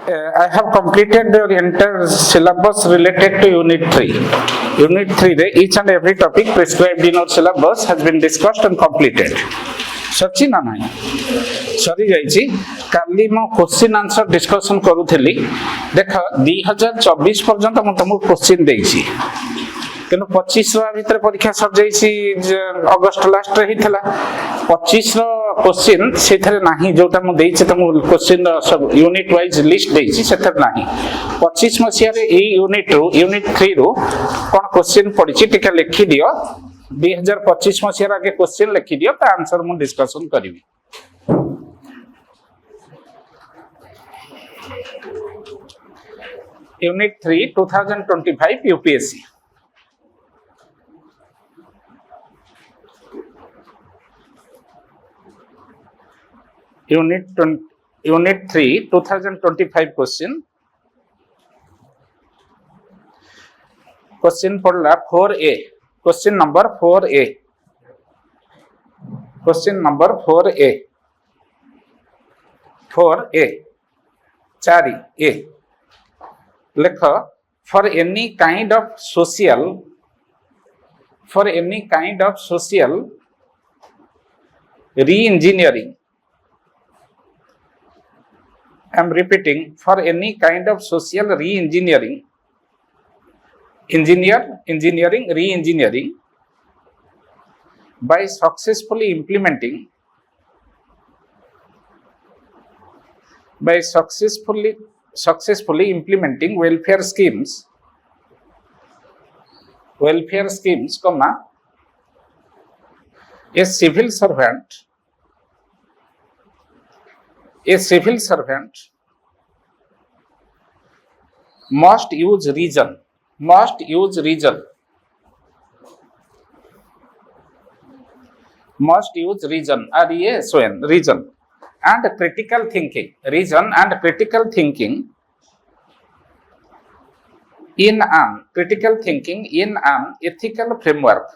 I have completed the entire syllabus related to Unit 3. Unit 3 re each and every topic prescribed in our syllabus has been discussed and completed. सच्ची ना नहीं सरी जाइए काली मो question answer discussion करूली देख 2024 पर्यंत मुझे तुमको क्वेश्चन देसी तेणु 25 भितर परीक्षा सर जाइए अगस्ट लास्ट रे हिथला 25 क्वेश्चन से नहीं जोटा मुझे तुमको क्वेश्चन सब यूनिट वाइज लिस्ट देसी से नहीं 25 मसीह यूनिट रु यूनिट 3 रु कौन क्वेश्चन पड़ी टिके लिखि दियो 2025 मसीह आगे क्वेश्चन लिखि दियो ता आंसर मु डिस्कशन करी यूनिट 3 2025 यूपीएससी यूनिट 3 2025 क्वेश्चन पड़ला 4A question number 4A question number 4A 4A लिख for any kind of social reengineering I am repeating, for any kind of social re-engineering, re-engineering by successfully implementing welfare schemes, comma, a civil servant must use reason and critical thinking in an ethical framework.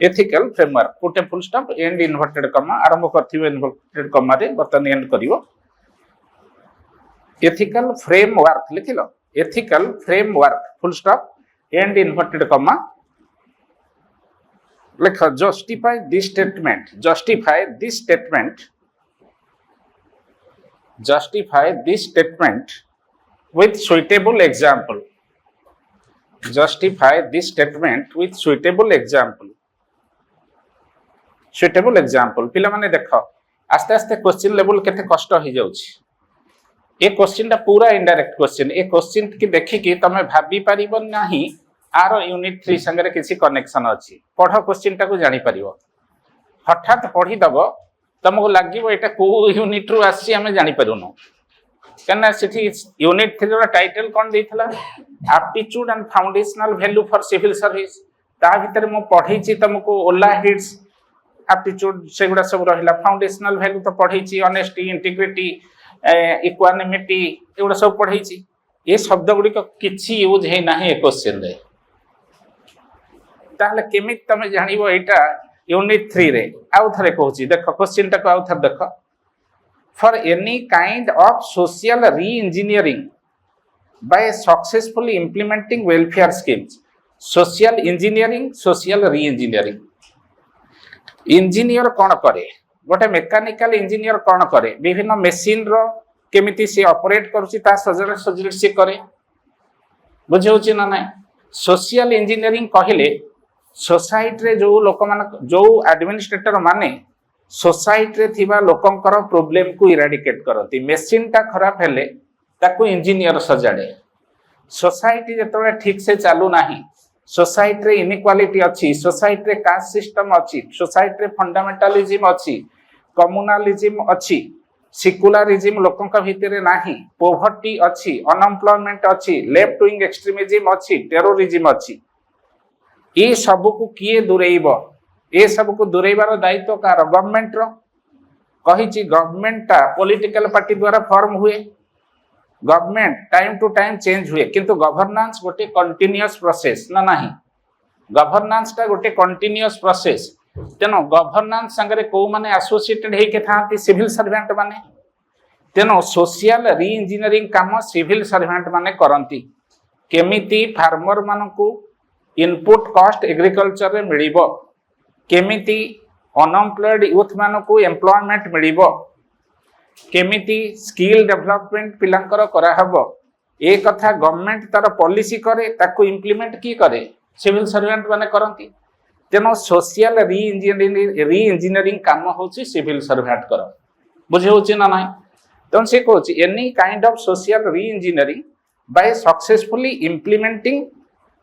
Ethical framework पुटे full stop and inverted comma आरंभ करथिबो inverted comma रे बर्तन end करिवो ethical framework लिखिलो ethical framework full stop and inverted comma लिख justify this statement with suitable example suitable example पिला माने देखो आस्ते आस्ते क्वेश्चन लेवल केते कष्ट हो जाउछि ए क्वेश्चन ता पूरा इनडायरेक्ट क्वेश्चन ए क्वेश्चन की देखि कि तमे भाबी परिबो नाही आरो यूनिट 3 संगे किसी कनेक्शन अछि पढो क्वेश्चन ता को जानि परिबो हठात पढी दबो तमको लागिवो एटा को यूनिट रु आसी हमें जानि परउनो कना सिटी यूनिट 3 रो टाइटल कोन देथला aptitude and foundational value for civil service ता भीतर मो पढीची तमको ओला हिट्स एप्टीट्यूड सेगुडा सब रहिला फाउंडेशनल वैल्यू तो पढीची ऑनेस्टी इंटीग्रिटी इक्वानिमिटी एगुडा सब पढीची ए शब्द गुडी को किछि यूज हे नाही ए क्वेश्चन रे ताहले केमित तमे जानिबो एटा यूनिट 3 रे आउ थरे कहूची देखो क्वेश्चन ता को आउ थरे देखो for any kind of social reengineering by successfully implementing welfare schemes social reengineering engineer कौन करे गोटे मेकानिकल इंजीनियर कौन करे विभिन्न मेसिन रो केमिति से ऑपरेट करूची ता सजरे सजरे से करे बुझौची ना नाही सोशल इंजीनियरिंग कहिले सोसाइटी रे जो लोक मान जो एडमिनिस्ट्रेटर माने सोसाइटी रे थिबा लोकंकर प्रॉब्लम को इराडिकेट करती मेसिन ता खराब हेले ताको इंजीनियर सजाडे सोसाइटी जेतोले ठीक से चालू नाही सोसाइटी रे इनइक्वालिटी अछि सोसाइटी रे कास्ट सिस्टम अछि सोसाइटी रे फंडामेंटलिज्म अछि कम्युनलिज्म अछि सेक्युलरिज्म लोकंक भितरे नाही पोवर्टी अछि अनएम्प्लॉयमेंट अछि लेफ्ट विंग एक्सट्रीमिज्म अछि टेररिज्म अछि ए सब को किए दुरेइबो ए सब को दुरेइबार दायित्व कार गवर्नमेंट रो कहिछि गवर्नमेंट ता पॉलिटिकल पार्टी द्वारा फॉर्म हुए government time to time change हुए किंतु गवर्नेंस गोटे कंटीन्यूअस प्रोसेस ना नहीं गवर्नेंस टा गोटे कंटीन्यूअस प्रोसेस तेणु गवर्नान्स संगे को माने एसोसिएटेड हेके थांती सिविल सर्वेंट माने तेणु सोशल री इंजीनियरिंग काम सिविल सर्वेंट माने करंती केमिति फार्मर मानकू इनपुट कॉस्ट एग्रीकल्चर रे मिलिबो केमिति अनएम्प्लॉयड यूथ मानकू एम्प्लॉयमेंट मिलिबो केमिति स्किल डेवलपमेंट पिलांकर करा हबो ए कथा गवर्नमेंट तार पॉलिसी करे ताकू इंप्लीमेंट की करे सिविल सर्वेंट माने करंती तेनो सोशल री इंजीनियरिंग काम होची सिविल सर्वेंट कर बुझे होची ना नाही तन से कहूची any kind of social reengineering by successfully implementing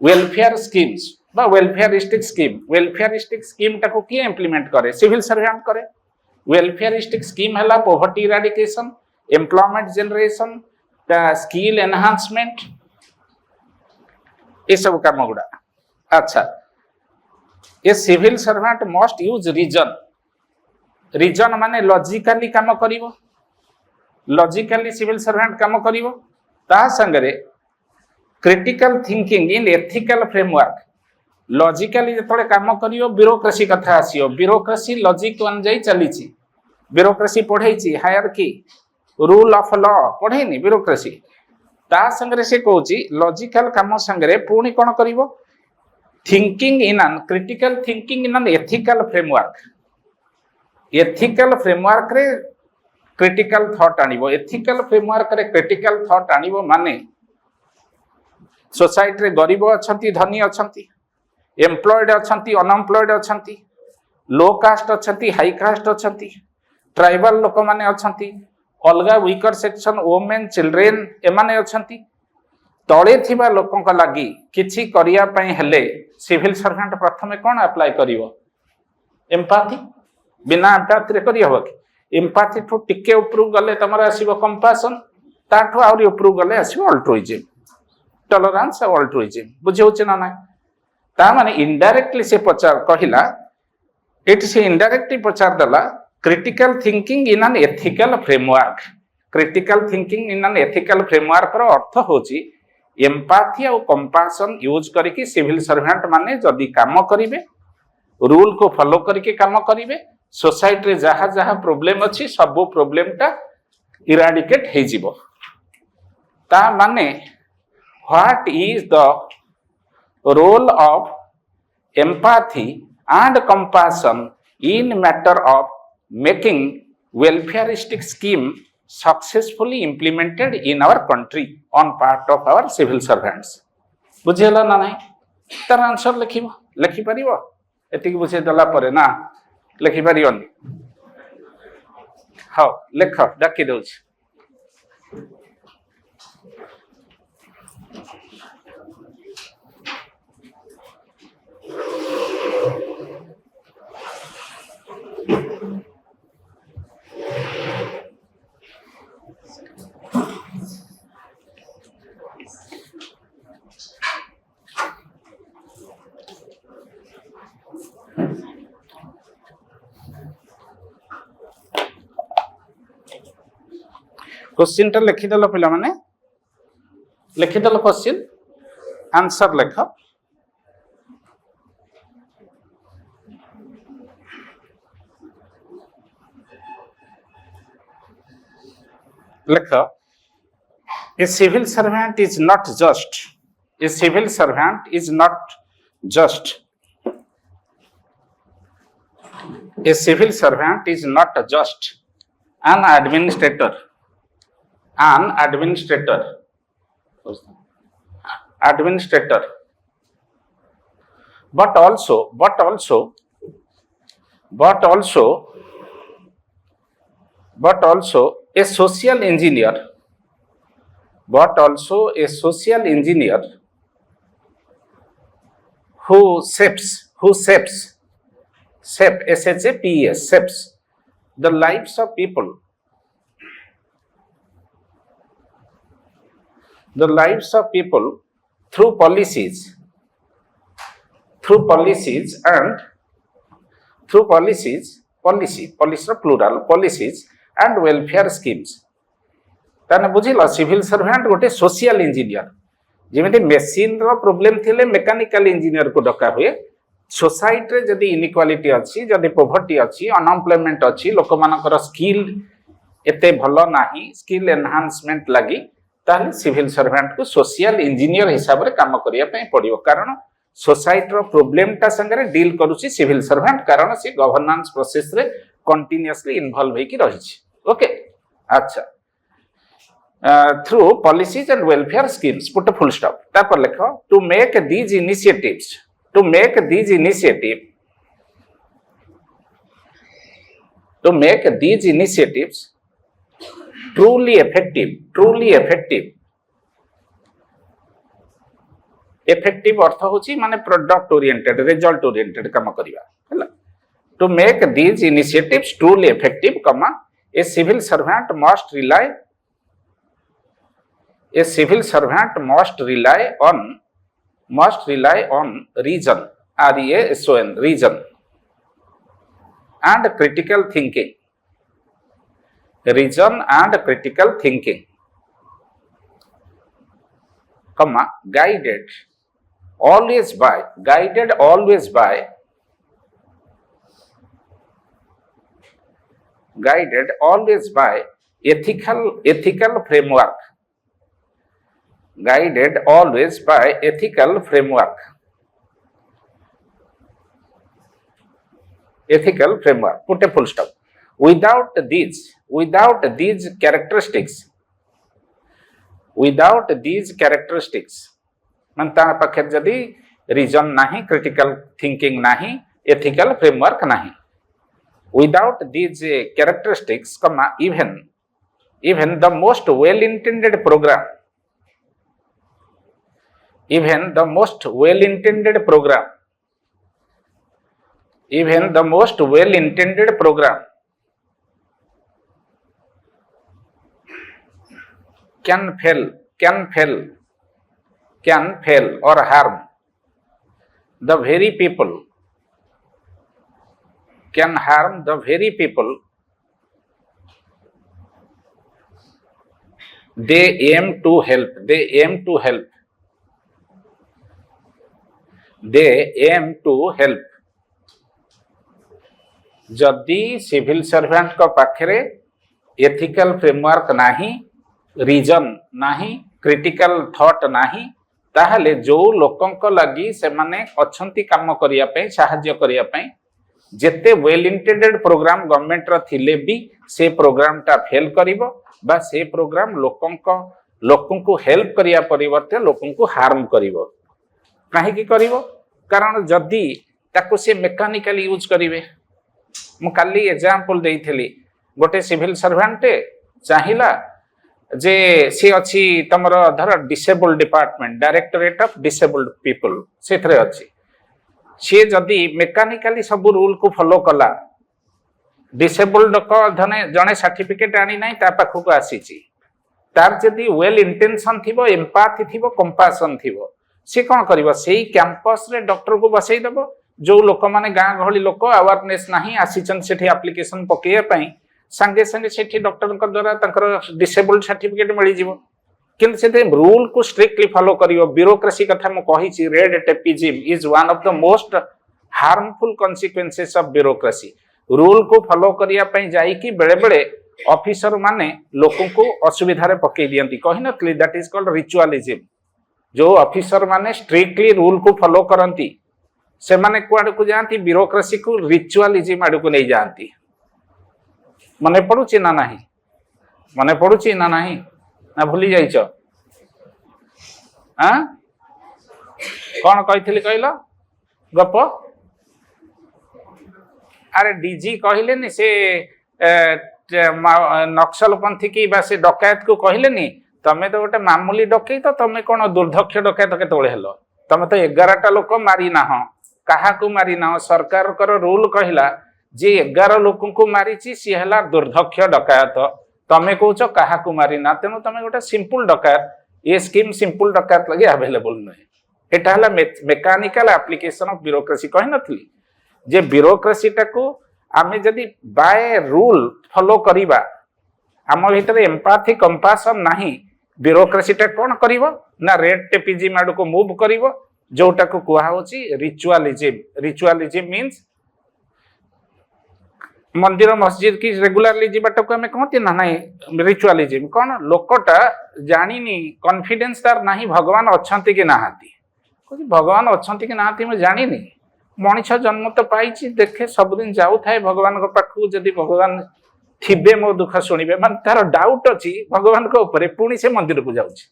welfare schemes बा वेलफेयरिस्टिक स्कीम टाको किए इंप्लीमेंट करे सिविल सर्वेंट करे वेलफेयरिस्टिक स्कीम हला poverty eradication employment generation skill enhancement ये सब काम गुड़ा अच्छा ये civil servant must use reason माने लॉजिकली काम करिवो लॉजिकली सिविल सर्वेंट काम करिवो ता संगरे critical thinking in ethical framework logically जतले काम करियो ब्यूरोक्रेसी कथा आसियो ब्यूरोक्रेसी लॉजिक अनुଯାयी चलीची ब्यूरोक्रेसी पढ़ाई हायरकी रूल ऑफ लॉ पढ़ेनी ब्यूरोक्रेसी ता संगरे से कहूची लॉजिकल काम संगरे पुणी कोन करिवो thinking in N critical thinking in an ethical framework रे क्रिटिकल थॉट आनिबो एथिकल फ्रेमवर्क रे क्रिटिकल थॉट आनिबो माने सोसाइटी रे गरीब अछंती धनी अछंती एम्प्लॉयड अछंती अनएम्प्लॉयड अछंती लो कास्ट अछंती हाई कास्ट अछंती ट्राइबल लोक माने अछंती अलगा वीकर सेक्शन वोमेन चिल्ड्रेन एमाने अछंती तळे थिबा लोकंक लागि किछि करिया पई हेले सिविल सर्वेंट प्रथमे कोन अप्लाई करिवो एम्पैथी बिना एम्पैथी रे करि हबो कि एम्पैथी ठु टिके ऊपर गले तमरा आसीबो कंपैशन ताठु आउरी ऊपर गले आसीबो अल्ट्रुइज्म टॉलरेंस और अल्ट्रुइज्म बुझे होचे ना नाही ता माने इनडायरेक्टली से पचार कहिला एट से इनडायरेक्टली पचार दला critical thinking in an ethical framework critical thinking in an ethical framework रो अर्थ होची एम्पैथी और कंपैशन यूज करके सिविल सर्वेंट माने जदी काम करिवे रूल को फॉलो करके काम करिवे सोसाइटी रे जहा जहा प्रॉब्लम अछि सब प्रॉब्लम टा इराडिकेट हे जिवो ता माने what is the role of empathy and compassion in matter of making welfaristic scheme successfully implemented in our country on part of our civil servants बुझेला ना नहीं तार आंसर लिखिबो लिखि परिबो एतिक बुझे दला परे ना लिखि परियोनी हां लेख डाकी दउछ क्वेश्चन टा लिखिदेल पिला माने लिखिदेल क्वेश्चन आंसर लेख लेख a civil servant is not just a civil servant is not just a civil servant is not just an administrator but also a social engineer who shapes the lives of people through policies plural policies and welfare schemes ताने बुझिला civil servant गोटे social engineer जेमिति machine रो problem थिले mechanical engineer को डका हुए society रे जदि inequality अच्छी जदि poverty अच्छी अनएम्प्लॉयमेंट अच्छी लोक मानकर स्किल एते भलो नाही स्किल एनहांसमेंट लगी ताले सिविल सर्वेंट को सोशल इंजीनियर हिसाब रे काम करिया पई पड़ियो कारण सोसाइटी रो प्रॉब्लम ता संगे डील करूची सिविल सर्वेंट कारण से गवर्नेंस प्रोसेस रे कंटीन्यूअसली इन्वॉल्व होई की रही छी ओके अच्छा through policies and welfare schemes put a full stop तापर लिखो to make these initiatives to make these initiatives truly effective अर्थ होची माने प्रोडक्ट ओरिएंटेड रिजल्ट ओरिएंटेड काम करिवा हैला to make these initiatives truly effective comma a civil servant must rely on reason reason and critical thinking comma guided always by ethical framework guided always by ethical framework put a full stop without these characteristics man ta pakhre jadi reason nahi critical thinking nahi ethical framework nahi without these characteristics comma even the most well intended program can fail or harm the very people they aim to help जदि civil servant को पाखरे ethical framework नाही reason नाही critical thought नाही ताहले जो लोकंक लगी से माने अछंती काम करिया पे सहाय्य करिया पे जेते वेल इंटेंडेड प्रोग्राम गवर्नमेंट रो थिले भी से प्रोग्राम टा फेल करिवो बा से प्रोग्राम लोकंको हेल्प करिया परिवर्ते लोकंको हार्म करिवो काहे की करिवो कारण जदि ताको से मेकानिकल यूज करिवे मु काली एग्जांपल देइथली गोटे सिविल सर्वेंट चाहिला जे सी अछि तमरो धर disabled department directorate of disabled people सेथरे अछि सी जदि मेकानिकली सब रूल को फॉलो कला डिसेबल्ड को जने सर्टिफिकेट आनी नाही ता पाखु को आसीची तार जदि वेल इंटेंशन थिबो एम्पैथी थिबो कंपैशन थिबो से कोन करबो सेही कैंपस रे डॉक्टर को बसई दबो जो लोक माने गां गहली लोक अवेयरनेस नाही आसीचन सेठी एप्लीकेशन पकेया पई संगे संगे सेठी डॉक्टर द्वारा तंकर डिसेबल्ड सर्टिफिकेट मिली जीवो किंतु से रूल को स्ट्रिक्टली फॉलो करियो ब्यूरोक्रेसी कथा म कहिची red tapism is one of the most harmful consequences of bureaucracy rule को फॉलो करिया पई जाई कि बेले बेले ऑफिसर माने लोकन को असुविधा रे पकई दियंती कहि नथली दैट इज कॉल्ड रिचुअलिज्म जो ऑफिसर माने स्ट्रिक्टली रूल को फॉलो करंती से माने कुआड को जानती ब्यूरोक्रेसी को रिचुअलिज्म आडू को नहीं जानती मने पडुची ना नाही ना भूली जाइछ हां कोन कहिथिली कहलो गप अरे डीजी कहले नि से नक्सल पंथी की बा से डकैत को कहले नि तमे तो गोटे मामूली डकैत तमे कोन दुर्धक्ष डकैत केतोळे हेलो तमे तो 11टा लोक मारी ना हो कहा को मारी ना सरकार कर रूल कहला जे 11 लोक को मारीची सी हला दुर्धक्ष डकैत तमे कहउछ कहा को मारी ना तेनु तमे गोटे सिंपल डकैत ये स्कीम सिंपल डकैत लगे अवेलेबल नहीं एटा हला मेकानिकल एप्लीकेशन ऑफ ब्यूरोक्रेसी कहि नथली जे ब्यूरोक्रेसी टाको आमे जदी बाय रूल फॉलो करिबा आम भीतर एम्पैथी कंपैशन नाही ब्यूरोक्रेसी टा कोन करिवो ना रेड टेपिज्म आडू को मूव करिवो जोटा को कुहा होची रिचुअलिज्म। रिचुअलिज्म मीन्स मंदिर मस्जिद की रेगुलारली जीवाटा को हमें कहते ना नहीं रिचुअलिज्म कौन लोकटा जानिनी कॉन्फिडेंस तार नाही भगवान अछंती कि नाहांती भगवान अछंती कि नाहांती मैं जानिनी मनीष जन्म तो पाई देखे सबुदिन जाऊ थाए भगवान को पाखु जदि भगवान थिबे मो दुख शुणिबे मान तार डाउट अछि भगवान को ऊपर पुणी से मंदिर को जाउछि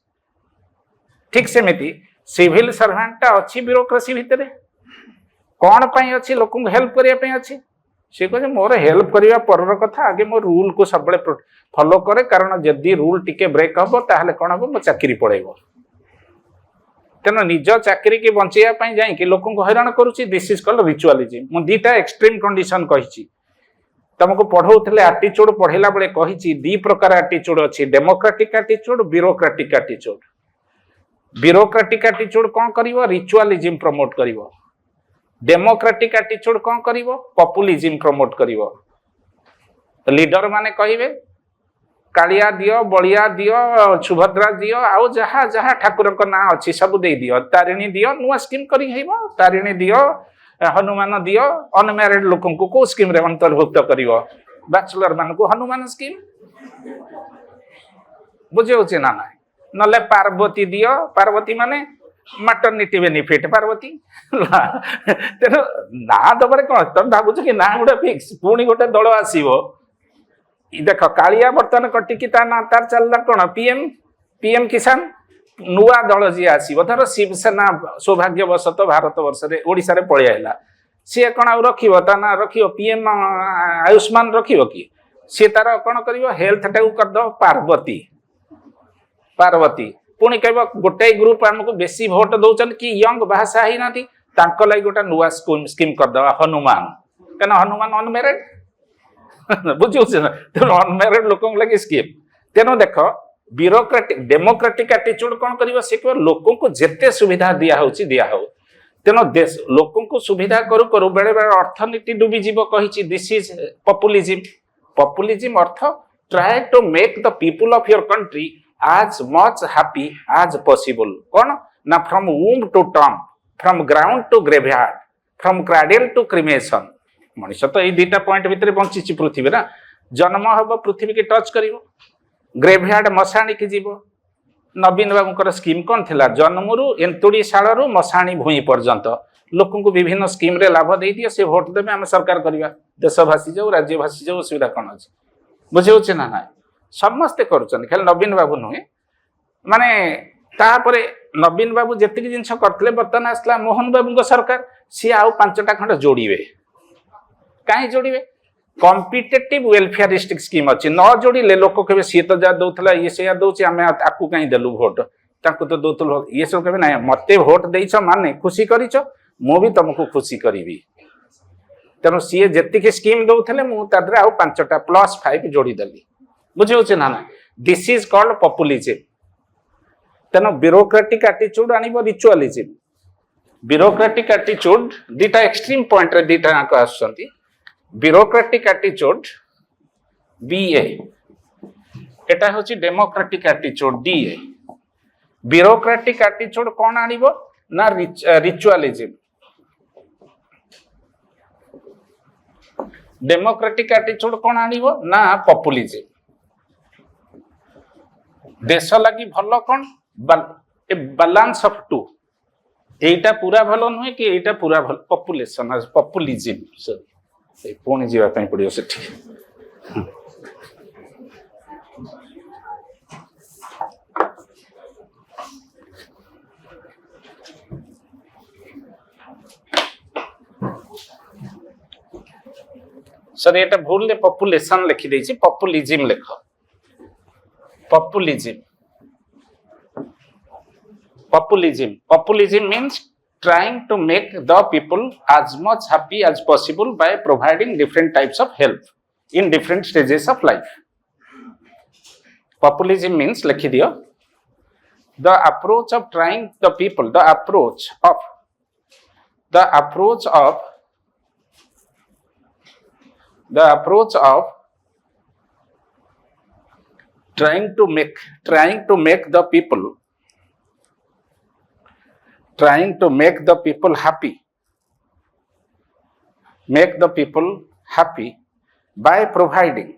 ठीक सेमिति सिविल सर्वेंटा अछि ब्यूरोक्रेसी भितरे कौन पाई अछि लोक हेल्प करिया पे अछि से कहे मोर हेल्प करने पर कथा आगे मो रूल को सब फॉलो करे कारण जदि रूल टिके ब्रेक हम ताहले कौन हम मो चाकरी पड़ेब तेना निज चाकरी की बचाई जाकि लोक हैरान करुच्ची दिस इज कॉल्ड रिचुअलिज्म मु दीटा एक्सट्रीम कंडीशन कही तुमको पढ़ाऊले आटीट्यूड पढ़ेला बेले कही दी प्रकार आटीट्यूड अच्छी डेमोक्रेटिक आटीट्यूड ब्यूरोक्रेटिक आटीट्यूड ब्यूरोक्रेटिक आटीट्यूड कौन करिवो रिचुअलिज्म प्रमोट करिवो डेमोक्रेटिक आटीट्यूड कौन करिवो पॉपुलिज्म प्रमोट करिवो लीडर माने कहिबे कालिया दियो बलिया दियो सुभद्रा दियो आउ जहा जहा ठाकुर को ना अच्छी सब दे दियो तारिणी दियो नुआ स्कीम करी हेबो तारिणी दियो हनुमान दियो अनमैरिड लोकन को स्कीम रे अंतर्भुक्त करिवो बैचलर मान को हनुमान स्कीम बुझे होचे ना ना नले पार्वती दियो पार्वती माने मैटरनिटी बेनिफिट पार्वती तेना ना दबारे कौन तुम भावुच कि ना गोटे फिक्स पुणी गोटे दल आसो देख कालिया बर्तमान कटिकी ना तार चलला कौन पीएम पीएम किसान नुआ दल जी आसो धर शिवसेना सौभाग्यवशत भारत वर्ष ओडिशा रे पळि आइला सी कौन आउ रख ना रख पीएम आयुष्मान रख कि सी तार कौन कर हेल्थ टाक करद पार्वती पार्वती पुणी कह गोटे ग्रुप आमको बेसी भोट दौरान कि यंग बाहा ही ना लगी गोटे नुआ स्कीम करदे हनुमान क्या हनुमान अनमेरिड बुझे तेणु अनमेरिड लोक लगे स्कीम तेणु देख ब्यूरोक्रेटिक डेमोक्रेटिक आटीट्यूड कौन कर लोक को जिते सुविधा दिया हो तेणु देश लोक को सुविधा करू करू बेले बेले अर्थनीति डूबीजीव कही दिस इज पॉपुलिज्म पॉपुलिज्म अर्थ try to make the people of your country as much happy as possible कौन ना from womb to tomb from ground to graveyard from cradle to cremation Manish तो ये दीटा पॉइंट भितर बंची पृथ्वी ना जन्म हम पृथ्वी की टच कर ग्रेभयार्ड मशाणी की जीव नवीन बाबू स्कीम कौन थिला जन्मरू एंतुड़ी शालू मशाणी भूई पर्यंत लोक को विभिन्न स्कीम रे लाभ दे दिए से भोट देवे आम सरकार करवा देश भासी जाऊ राज्य भासी जाऊ असुविधा कौन अच्छे बुझे ना ना समस्ते करुँच खाली नवीन बाबू नुहे माने तापरे नवीन बाबू जेतिक जिनस करते बर्तमान आसला मोहन बाबू सरकार सी आउ 5टा खंड जोड़े कहीं जोड़े कॉम्पिटिटिव वेलफेयरिस्टिक स्कीम अच्छी न जोड़े लोक कहे सी तो जहाँ दौला ये से दौर आम आपको कहीं देलु भोट ताको तो दौल ये सब कहे ना मत भोट देच माने खुशी कर भी तुमको खुशी करी तेणु सी जी स्कीम दौले मुझे आउ 5टा +5 जोड़ीदेली बुझे ना ना दिस इज कॉल्ड पॉपुलिज्म तेणु ब्यूरोक्रेटिक एटीट्यूड आनिबो रिचुअलिज्म ब्यूरोक्रेटिक एटीट्यूड दीटा एक्सट्रीम पॉइंट रे दीटा आक आसुचंती ब्यूरोक्रेटिक एटीट्यूड बीए एटा होची डेमोक्रेटिक एटीट्यूड डीए ब्यूरोक्रेटिक एटीट्यूड कौन आनिबो ना रिचुअलिज्म डेमोक्रेटिक एटीट्यूड कौन आनिबो ना पॉपुलिज्म देश लगी भल कौन बैलेंस ऑफ टू एटा पूरा भल नुहे कि एटा पूरा भल पॉपुलेशन पॉपुलिज्म पुणी जावाई पड़ो से सर एटा भूल पॉपुलेशन लिखी देछि पॉपुलिज्म लिख Populism. Populism. Populism means trying to make the people as much happy as possible by providing different types of help in different stages of life. Populism means likhi diyo the approach of trying the people the approach of trying to make the people trying to make the people happy by providing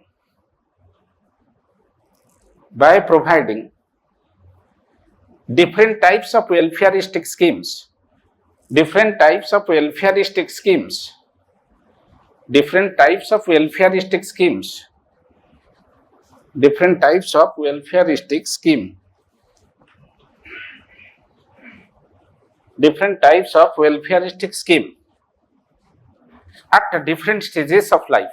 different types of welfareistic schemes different types of welfareistic schemes different types of welfareistic schemes different types of welfareistic scheme different types of welfareistic scheme at different stages of life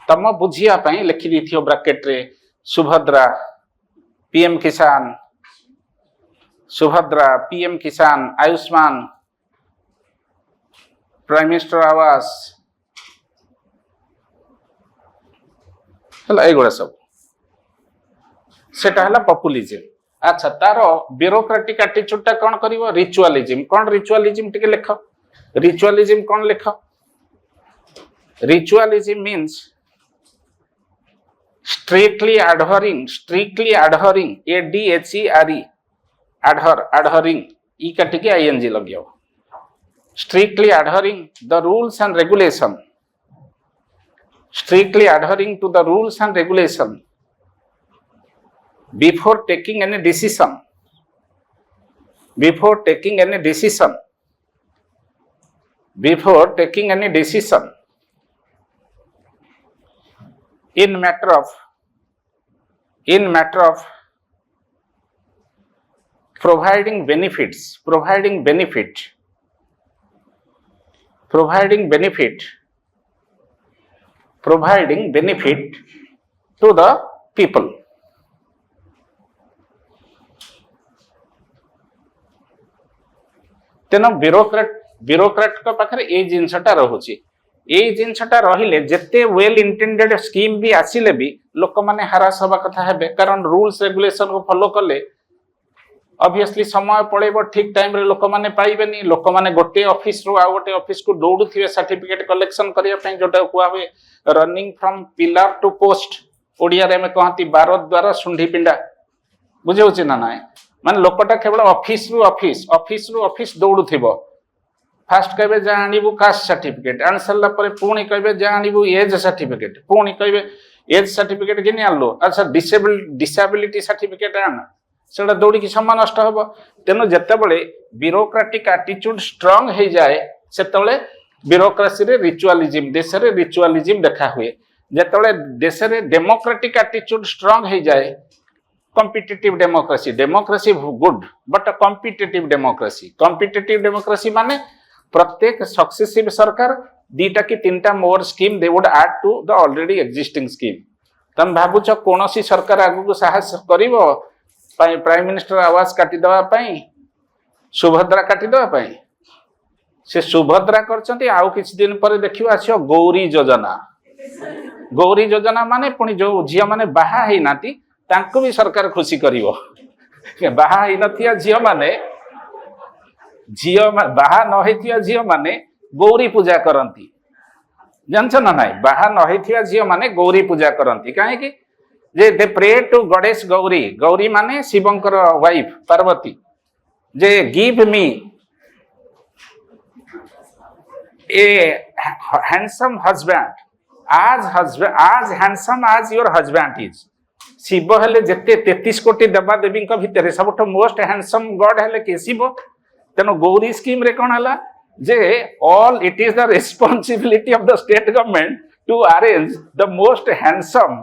तम बुझिया पई लिखि दिथियो bracket रे Subhadra PM किसान Ayushman prime minister आवास हला एगुड़ा सब सेटा हला पॉपुलिज्म अच्छा तार ब्यूरोक्रेटिक एटीट्यूड टा कोन करिवो रिचुअलिज्म कोन रिचुअलिज्म टिके लेख रिचुअलिज्म कोन लेख ritualism means strictly adhering adhering e कटिके ing लगियो strictly adhering the rules and regulation before taking any decision in matter of providing benefit to the people तेना bureaucrat का पाखरे ए जिनसटा रहुची ए जिनसटा रहिले जेते वेल इंटेंडेड स्कीम भी आसिले भी लोक माने हरास हवा कथा हेबे कारण रूल्स रेगुलेशन को फॉलो कले ऑब्वियसली समय पड़ेबो ठीक टाइम रे लोक माने पाइबेनी लोक माने गोटे ऑफिस रो आ गोटे ऑफिस को दौड़ुथिबे सर्टिफिकेट कलेक्शन करिया पई जोटा कुआ हुए running from pillar to post Odia रे में कहती 12 द्वारा सुंढी पिंडा बुझौछि ना नाय माने लोकटा केवल ऑफिस रु ऑफिस दौड़ुथिबो फास्ट कहबे जा आनिबु कास्ट सर्टिफिकेट आन सरला परे पुणी कहबे जा आनिबु एज सर्टिफिकेट पुणी कहबे एज सर्टिफिकेट केनि आनलो अच्छा डिसेबिलिटी सर्टिफिकेट आन सेडा दौड़ी की सम्मान नष्ट हबो तेनो जत्ते बळे ब्यूरोक्रेटिक एटीट्यूड स्ट्रांग हे जाए सेतबळे ब्यूरोक्रेसी रे रिचुअलिज्म देश रे रिचुअलिज्म देखा हुए जत्ते देश रे डेमोक्रेटिक एटीट्यूड स्ट्रांग हे जाए competitive democracy good but competitive democracy माने प्रत्येक सक्सेसिव सरकार दीटा की तीनटा more scheme they would add to the already existing scheme तम भाबुछ कोनोसी सरकार आगु को साहस करिवो प्राइम मिनिस्टर आवास काटी दवा पई सुभद्रा काटी दवा पई से सुभद्रा करचंती आउ किछ दिन पर देखियो आछो गौरी योजना माने पुनी जो झिया माने बाहा हेई नाती तांको भी सरकार खुशी करिवो बाहा हेई नथिया झिया माने बाहा न हेतिया झिया माने गौरी पूजा करंती जानछ ना नाय बाहा न हेतिया झिया माने गौरी पूजा करंती काहे कि जे they pray to goddess Gauri माने शिवंकर वाइफ पार्वती जे give me a handsome husband as handsome as your husband is Shiva हेले जेते 33 कोटी देवा देवी भितर सब मोस्ट हैंडसम गॉड हेले के शिव तेनो गौरी स्कीम रे कोन हला जे all it is the responsibility of the state government to arrange the most handsome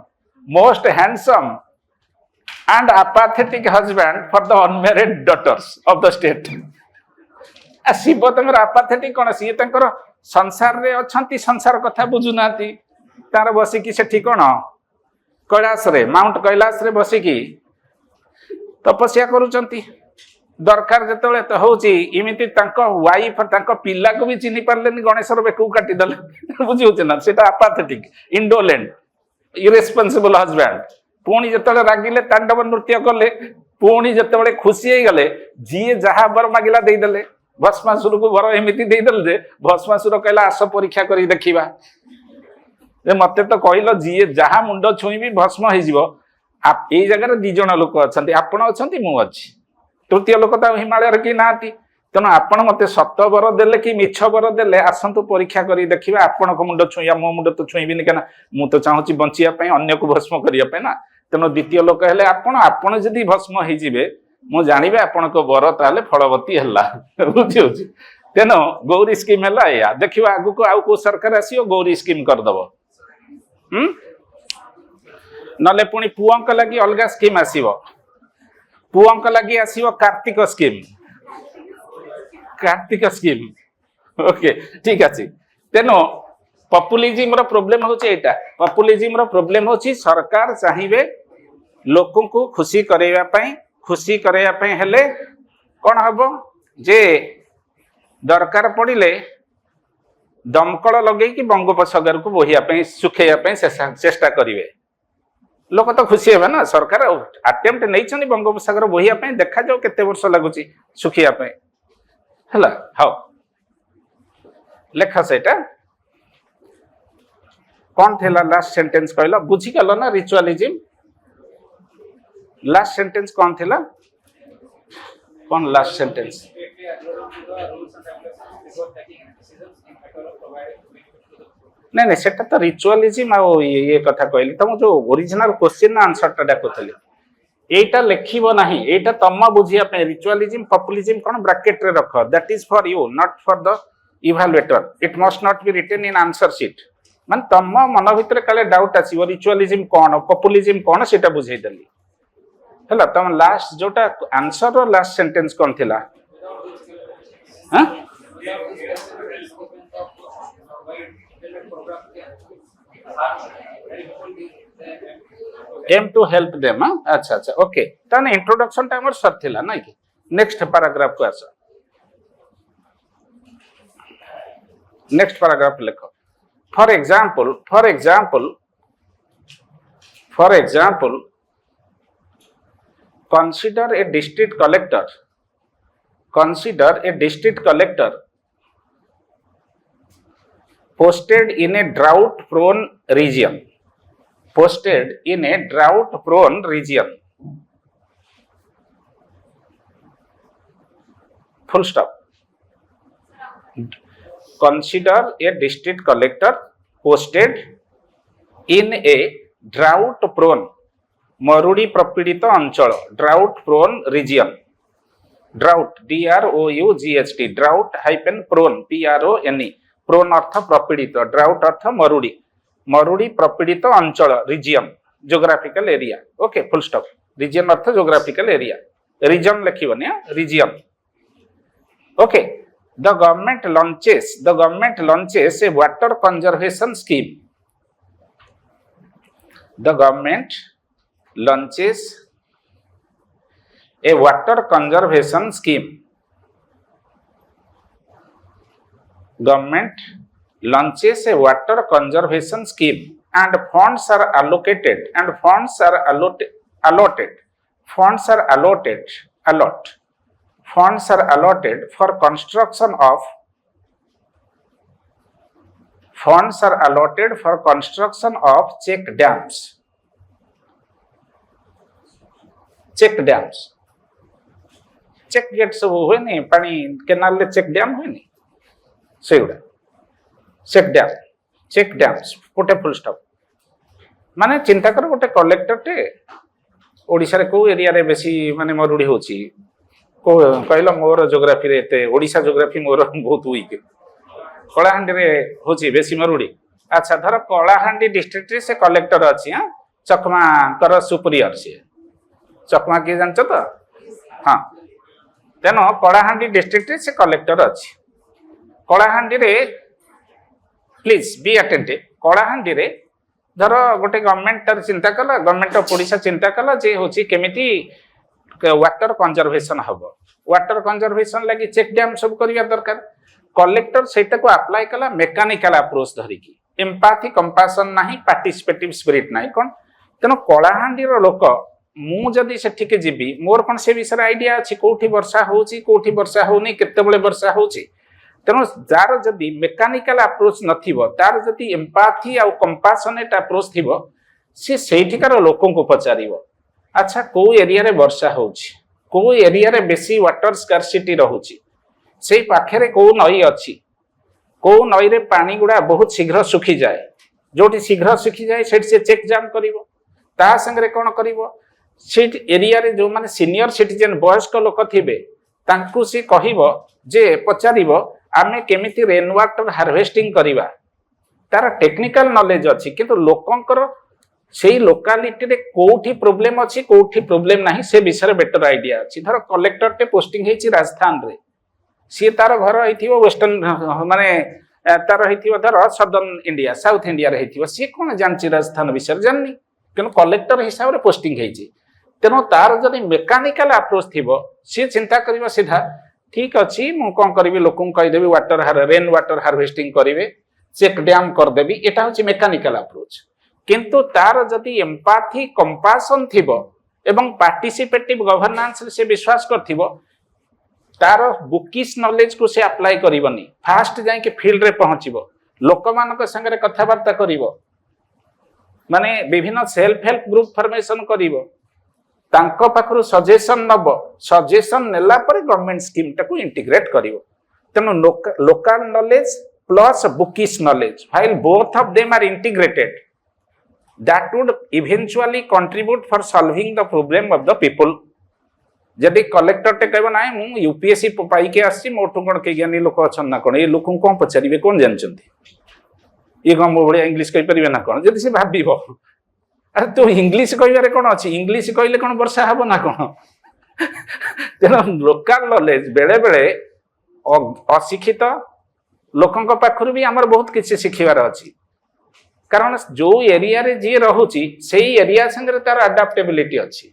and apathetic husband for the unmarried daughters of the state शिव तंगर apathetic कोन सी तंकर संसार रे अछंती संसार कथा बुझु नाती तार बसी की सेठी कोन कैलाश रे माउंट कैलाश रे बसी की तपस्या करूचंती दरकार जतले तो होची इमिति तांको वाइफ तांको पिल्ला को भी चिन्हि पारलेनी गणेशर बेकू काटी दले बुझिउछ ना सेटा apathetic indolent irresponsible husband पुणी जतले रागिले तांडव नृत्य कले पुणी जतले खुशी हे गले जी जहा बर मागिला देई दले भस्मासुर को वर एमिति देई दले जे भस्मासुर कहला आस परीक्षा करी देखिबा जे मते तो कहिलो जी जहा मुंड छुईबी भस्म हे जिवो ଏଇ ଜାଗାରେ 2 ଜଣ ଲୋକ ଅଛନ୍ତି, ଆପଣ ଅଛନ୍ତି, ମୁଁ ଅଛି, ତୃତୀୟ ଲୋକ ତ ହିମାଳୟରେ କେହି ନାହାନ୍ତି। ତେଣୁ ଆପଣ ମତେ ସତ ବର ଦେଲେ କି ମିଛ ବର ଦେଲେ ଆସନ୍ତୁ ପରୀକ୍ଷା କରି ଦେଖିବା। ଆପଣଙ୍କ ମୁଣ୍ଡ ଛୁଇଁବା, ମୋ ମୁଣ୍ଡ ତ ଛୁଇଁବିନି, କାହିଁକିନା ମୁଁ ତ ଚାହୁଁଛି ବଞ୍ଚିବା ପାଇଁ, ଅନ୍ୟକୁ ଭସ୍ମ କରିବା ପାଇଁ ନା। ତେଣୁ ଦ୍ୱିତୀୟ ଲୋକ ହେଲେ ଆପଣ ଯଦି ଭସ୍ମ ହେଇଯିବେ ମୁଁ ଜାଣିବି ଆପଣଙ୍କ ବର ତାହେଲେ ଫଳବତୀ ହେଲା। ବୁଝିହଉଛି। ତେଣୁ ଗୌରୀ ସ୍କିମ୍ ହେଲା ଏଇଆ। ଦେଖିବା ଆଗକୁ ଆଉ କୋଉ ସରକାର ଆସିବ ଗୌରୀ ସ୍କିମ୍ କରିଦବ। ନହେଲେ ପୁଣି ପୁଅଙ୍କ ଲାଗି ଅଲଗା ସ୍କିମ୍ ଆସିବ। ପୁଅଙ୍କ ଲାଗି ଆସିବ Kartik scheme. Kartik scheme. Okay, ଠିକ ଅଛି। ତେଣୁ ପପୁଲିଜିମ ର ପ୍ରୋବ୍ଲେମ ହଉଛି ଏଇଟା। ପପୁଲିଜିମ ର ପ୍ରୋବ୍ଲେମ ହଉଛି ସରକାର ଚାହିଁବେ ଲୋକଙ୍କୁ ଖୁସି କରେଇବା ପାଇଁ। ଖୁସି କରେଇବା ପାଇଁ ହେଲେ କଣ ହବ ଯେ ଦରକାର ପଡ଼ିଲେ ଦମକଳ ଲଗେଇକି ବଙ୍ଗୋପସାଗରକୁ ବୋହିବା ପାଇଁ, ଶୁଖେଇବା ପାଇଁ ଚେଷ୍ଟା କରିବେ। ଲୋକ ତ ଖୁସି ହେବେ ନା। ସରକାର ଆଟେମ୍ପ୍ଟ ନେଇଛନ୍ତି ବଙ୍ଗୋପସାଗର ବୋହିବା ପାଇଁ, ଦେଖାଯାଉ କେତେ ବର୍ଷ ଲାଗୁଛି ଶୁଖିବା ପାଇଁ। ହେଲା, ହଉ ଲେଖ ସେଇଟା। କଣ ଥିଲା ଲାଷ୍ଟ ସେଣ୍ଟେନ୍ସ କହିଲ? ବୁଝିଗଲ ନା ରିଚୁଆଲିଜିମ? ଲାଷ୍ଟ ସେଣ୍ଟେନ୍ସ କଣ ଥିଲା? କଣ ଲାଷ୍ଟ ସେଣ୍ଟେନ୍ସ? ନାଇଁ ନାଇଁ, ସେଟା ତ ରିଚୁଆଲିଜିମ ଆଉ ଇଏ କଥା କହିଲି। ତମ ଯୋଉ ଓରିଜିନାଲ क्वेश्चन आंसरଟା ଡାକୁଥିଲି, এইটা ଲେଖିବ ନାହିଁ, এইটা ତମ ବୁଝିବା ପାଇଁ। ରିଚୁଆଲିଜିମ ପପୁଲିଜିମ କଣ ବ୍ରାକେଟ ରେ ରଖ। That is for you, not for the evaluator. It must not be written in answer sheet. ମାନେ ତମ ମନ ଭିତରେ କାଳେ ଡାଉଟ ଆସିବ ରିଚୁଆଲିଜିମ କଣ, ପପୁଲିଜିମ କଣ, ସେଟା ବୁଝେଇ ଦେଲି। ହେଲା, ତମ ଲାଷ୍ଟ ଯୋଉଟା आंसर ର ଲାଷ୍ଟ ସେଣ୍ଟେନ୍ସ କଣ ଥିଲା? हां, एम टू हेल्प देम। अच्छा अच्छा, ओके। ताने इंट्रोडक्शन टा हमर सर थिला नै कि? नेक्स्ट पैराग्राफ को आस। नेक्स्ट पैराग्राफ लिखो। For example consider a district collector posted in a drought prone region. Full stop. Consider a district collector posted in a drought prone, मरुड़ी प्रपीड़ित अंचल, drought prone region. drought, DROUGHT, drought hyphen prone, PRONE, prone अर्थ प्रपीड़ित, drought अर्थ मरुड़ी, मरुड़ी प्रपीड़ित अंचल, region, geographical area. Okay, full stop. region earth geographical area, region लिखिबनी, region। Okay, the government launches a water conservation scheme. The government launches a water conservation scheme. Government launches a water conservation scheme and funds are allocated for construction of check dams. Check gate सब हुए नहीं, पानी canal ले check dam हुए नहीं, से गुड़ा check dams गोटे फुल स्टॉप। माने चिंता कर, गोटे कलेक्टर टे ओडिशा रे को एरिया रे बेसी माने मरुड़ी होची को कहलो मोर ज्योग्राफी रे एते ओडिशा ज्योग्राफी मोर बहुत वीक। कलाहांडी रे होची बेसी मरुड़ी। अच्छा, धर कलाहांडी डिस्ट्रिक्ट रे से कलेक्टर अछि, हां, चकमा कर सुपरियर से चकमा किए जान तो? हाँ, तेनो कलाहांडी डिस्ट्रिक्ट से कलेक्टर अच्छी। कलाहांडी रे प्लीज बी अटेंटिव। कलाहांडी रे धर गोटे गवर्नमेंट चिंता कला, गवर्नमेंट ऑफ ओडिशा चिंता कला जे होची केमिति वाटर कंजर्वेशन हबो। वाटर कंजर्वेशन लगी चेक डैम सब करिया दरकार। कलेक्टर सेटा को अप्लाई कला मेकानिकल अप्रोच धरिकी, एम्पैथी कंपैशन नाही, पार्टिसिपेटिव स्पिरिट नाही। कोन तेनो कलाहांडी रो लोक मु जदि सेठिके जीवी, मोर कौन से विषय आइडिया अच्छी, कौटी वर्षा होची, कौटी वर्षा होनी, केते बळे वर्षा होची। तेणु जार जदि मेकानिकल अप्रोच नथिबो, तार जदि एम्पैथी आ कंपैशनेट अप्रोच थिबो, से सेठिकार लोकन को पचारिबो अच्छा को एरिया रे वर्षा होउची को एरिया रे बेसी वाटर स्कार्सिटी रहउची सेई पाखरे को नई अछि को नई रे पानी गुडा बहुत शीघ्र सुखी जाए जोटी शीघ्र सुखी जाए सेठ से चेक जाम करिवो ता संगे कोन करिवो सेठ एरिया रे जो माने सीनियर सिटीजन वयस्क लोक थिबे तांकु से कहिवो जे पचारिवो आमे केमिति रेन वाटर हार्वेस्टिंग करिवा तार टेक्निकल नॉलेज अछि किंतु लोकंकर सेई लोकालिटी रे कोठी प्रॉब्लम अछि कोठी प्रॉब्लम नाही से विषय बेटर आईडिया अछि धर कलेक्टर टे पोस्टिंग हेछि राजस्थान रे सी तार घर हेथिवो वेस्टर्न माने तार हेथिवो धर सदर्न इंडिया साउथ इंडिया रे हेथिवो सी कोन जानछि राजस्थान विषय जाननी किन कलेक्टर हिसाब रे पोस्टिंग हेछि तेनो तार जदि मेकानिकल अप्रोच थिबो सी चिंता करिवो सीधा ठीक अछि मु कोन करबी लोकन कहि देबी वाटर रेन वाटर हार्वेस्टिंग करिवे चेक डैम कर देबी एटा होछि मेकानिकल अप्रोच किंतु तार जदि एम्पैथी कंपैशन थिबो एवं पार्टिसिपेटिव गवर्नेंस से विश्वास करथिबो तार बुकिश नॉलेज को से अप्लाई करिवनी फास्ट जाय के फील्ड रे पहुंचीबो लोक मानक संगे कथा वार्ता करिवो माने विभिन्न सेल्फ हेल्प ग्रुप फॉर्मेशन करिवो तांको पाखरु सजेशन नबो सजेशन नेला पर गवर्नमेंट स्कीम टाको इंटीग्रेट करिवो तनो local knowledge plus bookish knowledge while both of them are integrated that would eventually contribute for solving the problem of the people जदि collector टे कहबो नाय मु यूपीएससी पाई के आसी मोटू कोन के ज्ञानी लोक अछन ना कोन ए लोक कोन पचारिबे कोन जानचंती ए गम बढिया इंग्लिश कहि परिबे ना कोन जदि से भाबिबो अरे तो इंग्लिश कहिबारे कोन अछि इंग्लिश कहिले कोन वर्षा हबो ना कोन तेना लोकल नॉलेज बेले बेले अशिक्षित लोकंक पाखरु भी हमर बहुत किछि सिखिबार अछि कारण जो एरिया रे जे रहउची सेही एरिया संगे तार अडैप्टेबिलिटी अछि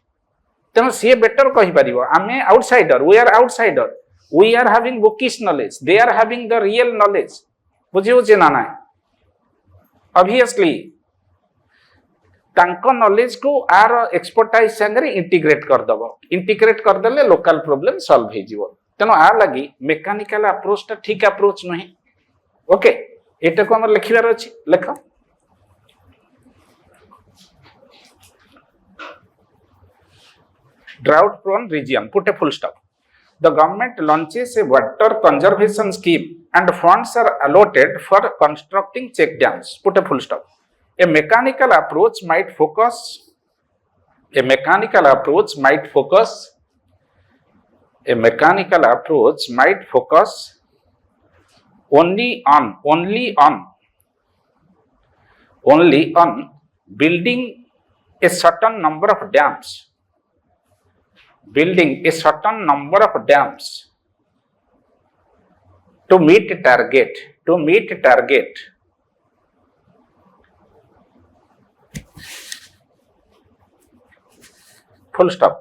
तेना से बेटर कहि परिबो आमे outsider we are outsider we are having bookish knowledge they are having the real knowledge बुझियो जे ना ना ऑब्वियसली तांको नॉलेज को आर एक्सपर्टाइज संगे इंटीग्रेट कर देले लोकल प्रॉब्लम सॉल्व हे जिवो तेनो आ लगी मेकानिकल अप्रोच ता ठीक अप्रोच नहीं ओके एटा को हमर लिखिबार अछि लेख drought prone region put a full stop the government launches a water conservation scheme and funds are allotted for constructing check dams put a full stop a mechanical approach might focus only on building a certain number of dams to meet target full stop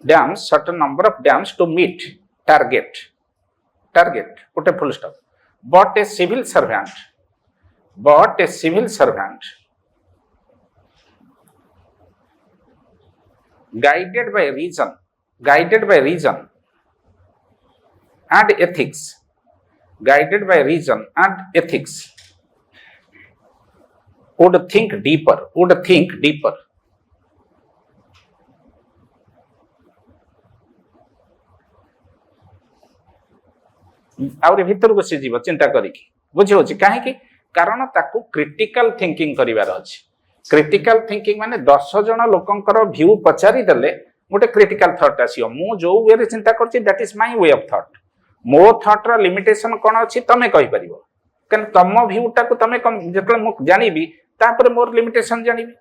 dams certain number of dams to meet target put a full stop but a civil servant guided by reason and ethics would think deeper आउरे भीतर को से जीव चिंता करिकी बुझियो छी काहे कि कारण ताकू क्रिटिकल थिंकिंग करिवार अछि क्रिटिकल थिंकिंग माने 10 जण लोकंकर व्यू पचारि देले गोटे क्रिटिकल थॉट आसीओ मु जो वे रे चिंता करछि that is my way of thought मो थॉट रा लिमिटेशन कोन अछि तमे कहि परिबो कन तम व्यू टा को तमे जतले मु जानिबी तापर मोर लिमिटेशन जानिबी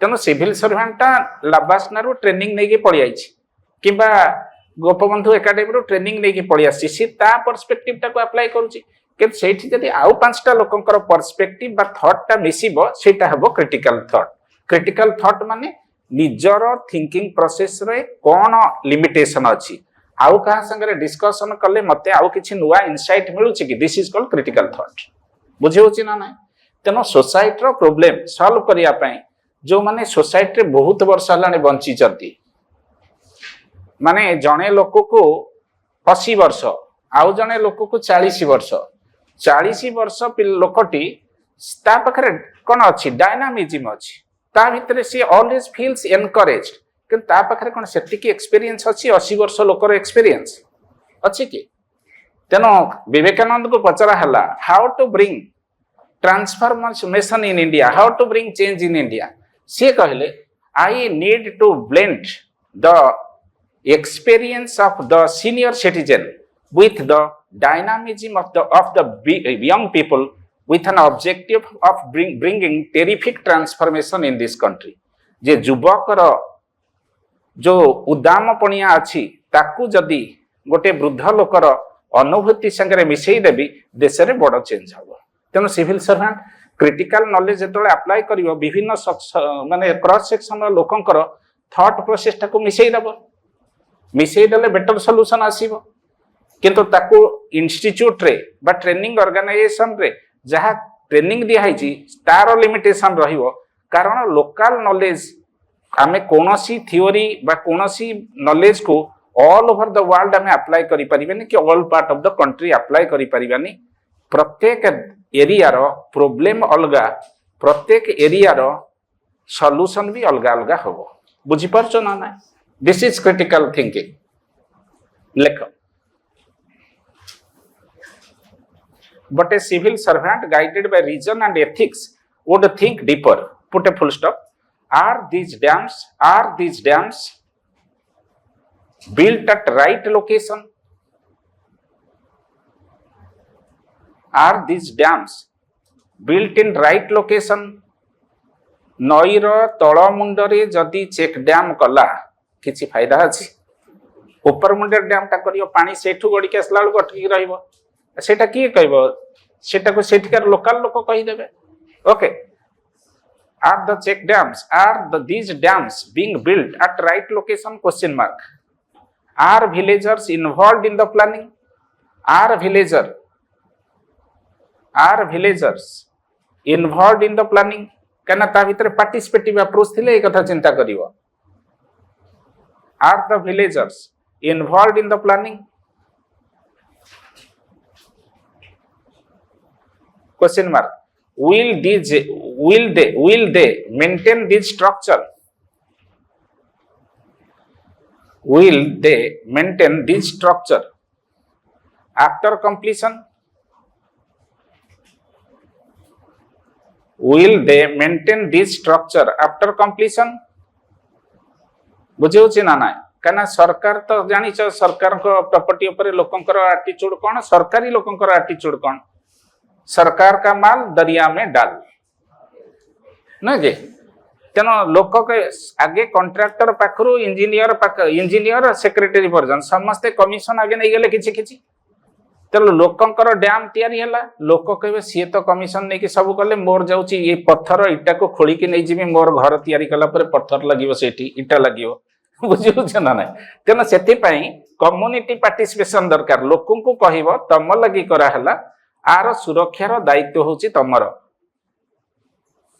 तनो सिविल सर्वेंटा लाबासना रो ट्रेनिंग नै के पळि आइछि किबा गोपबंधु एकेडमी रो ट्रेनिंग नै के पळि आछि सी ता पर्सपेक्टिव टा को अप्लाई करूछि कि सेठी जदि आउ पांचटा लोकंकर पर्सपेक्टिव बा थॉट टा मिसिबो सेटा हबो क्रिटिकल थॉट माने निजर थिंकिंग प्रोसेस रे कोन लिमिटेशन अछि आउ कहा संगे डिस्कशन करले मते आउ किछि नुवा इनसाइट मिलुछि कि this is called critical thought बुझियो छि ना नै तनो सोसाइटी रो प्रॉब्लम सॉल्व करिया पई जो माने सोसाइटी रे बहुत वर्ष हलाने बंची चंती माने जणे लोक को 80 वर्ष आउ जणे लोक को 40 वर्ष 40 वर्ष लोकटी ता पाखरे कोन अछि डायनामिज्म अछि ता भितर सी ऑलवेज फील्स एनकरेज्ड कि ता पाखरे कोन सेटिक एक्सपीरियंस अछि 80 वर्ष लोकर एक्सपीरियंस अछि कि तेनो विवेकानंद को पचरा हला how to bring transformation in India, how to bring change in India. सी कहले I need to blend the experience of the senior citizen with the dynamism of the young people with an objective of bringing terrific transformation in this country। जे युवकर जो उद्दाम पणिया अछि ताकू जदि गोटे वृद्ध लोकर अनुभूति संगे मिसई देबी देश रे बड़ चेंज हबो। तेनो सिविल सर्वेंट क्रिटिकल नॉलेज जेतले अप्लाई करियो विभिन्न माने क्रॉस सेक्शन लोकंकर थॉट प्रोसेस टाकू मिसई देबो, मिसई देले बेटर सॉल्यूशन आसीबो। किंतु ताकू इंस्टीट्यूट रे बा ट्रेनिंग ऑर्गेनाइजेशन रे जहा ट्रेनिंग दिया है तार लिमिटेशन रहिबो कारण लोकल नॉलेज आमे कोनोसी थ्योरी बा कोनोसी नॉलेज को ऑल ओवर द वर्ल्ड आमे अप्लाई करि परिबेनी कि all part of the country apply करि परिबानी। प्रत्येक एरिया रो प्रॉब्लम अलगा, प्रत्येक एरिया रो सॉल्यूशन भी अलगा अलगा होबो। बुझी परछो ना ना? This is critical thinking. Lekho. But a civil servant guided by reason and ethics would think deeper. Put a full stop. Are these dams built at right location? Are these dams built in right location? Nayyar तल मुंडरे जदि check dam कला किसी फायदा अछि? ऊपर मुंडे dam टा करियो पानी सेठू गडी के असला बेलको अटकी रहइबो, सेटा की कहबो? सेटा को सेठिकार लोकल लोक कहि देबे। Okay, are the check dams, these dams being built at right location? Question mark. Are villagers involved in the planning? Are villagers involved in the planning? कहना ता भीतर पार्टिसिपेटिव अप्रोच थिले ए कथा चिंता करिवो। Are the villagers involved in the planning? Question mark. Will they maintain this structure? Will they maintain this structure after completion? Will they maintain this structure after completion? बुझे ना ना कहना सरकार तो जानी सरकार को प्रॉपर्टी ऊपर लोकंकर एटीट्यूड कौन, सरकारी लोकंकर एटीट्यूड कौन? सरकार का माल दरिया में डाल ना जे। तेनो लोक के आगे कॉन्ट्रैक्टर पाखरु इंजीनियर सेक्रेटरी पर्यंत समस्ते कमिशन आगे नहीं गले किछि किछि। तेलो लोकंकर डैम तैयारी हला, लोक कहबे सी तो कमिशन नहीं कि सब कले मोर जाउची ये पत्थर इटा को खोली कि नहीं जिमी मोर घर तैयारी कला पर पत्थर लागिवो सेठी इटा लागिवो। बुझियो ना ना तेनो सेति पई कम्युनिटी पार्टिसिपेशन दरकार। लोकन को कहबो तम लगी करा हला, आर सुरक्षार दायित्व होची तमरो।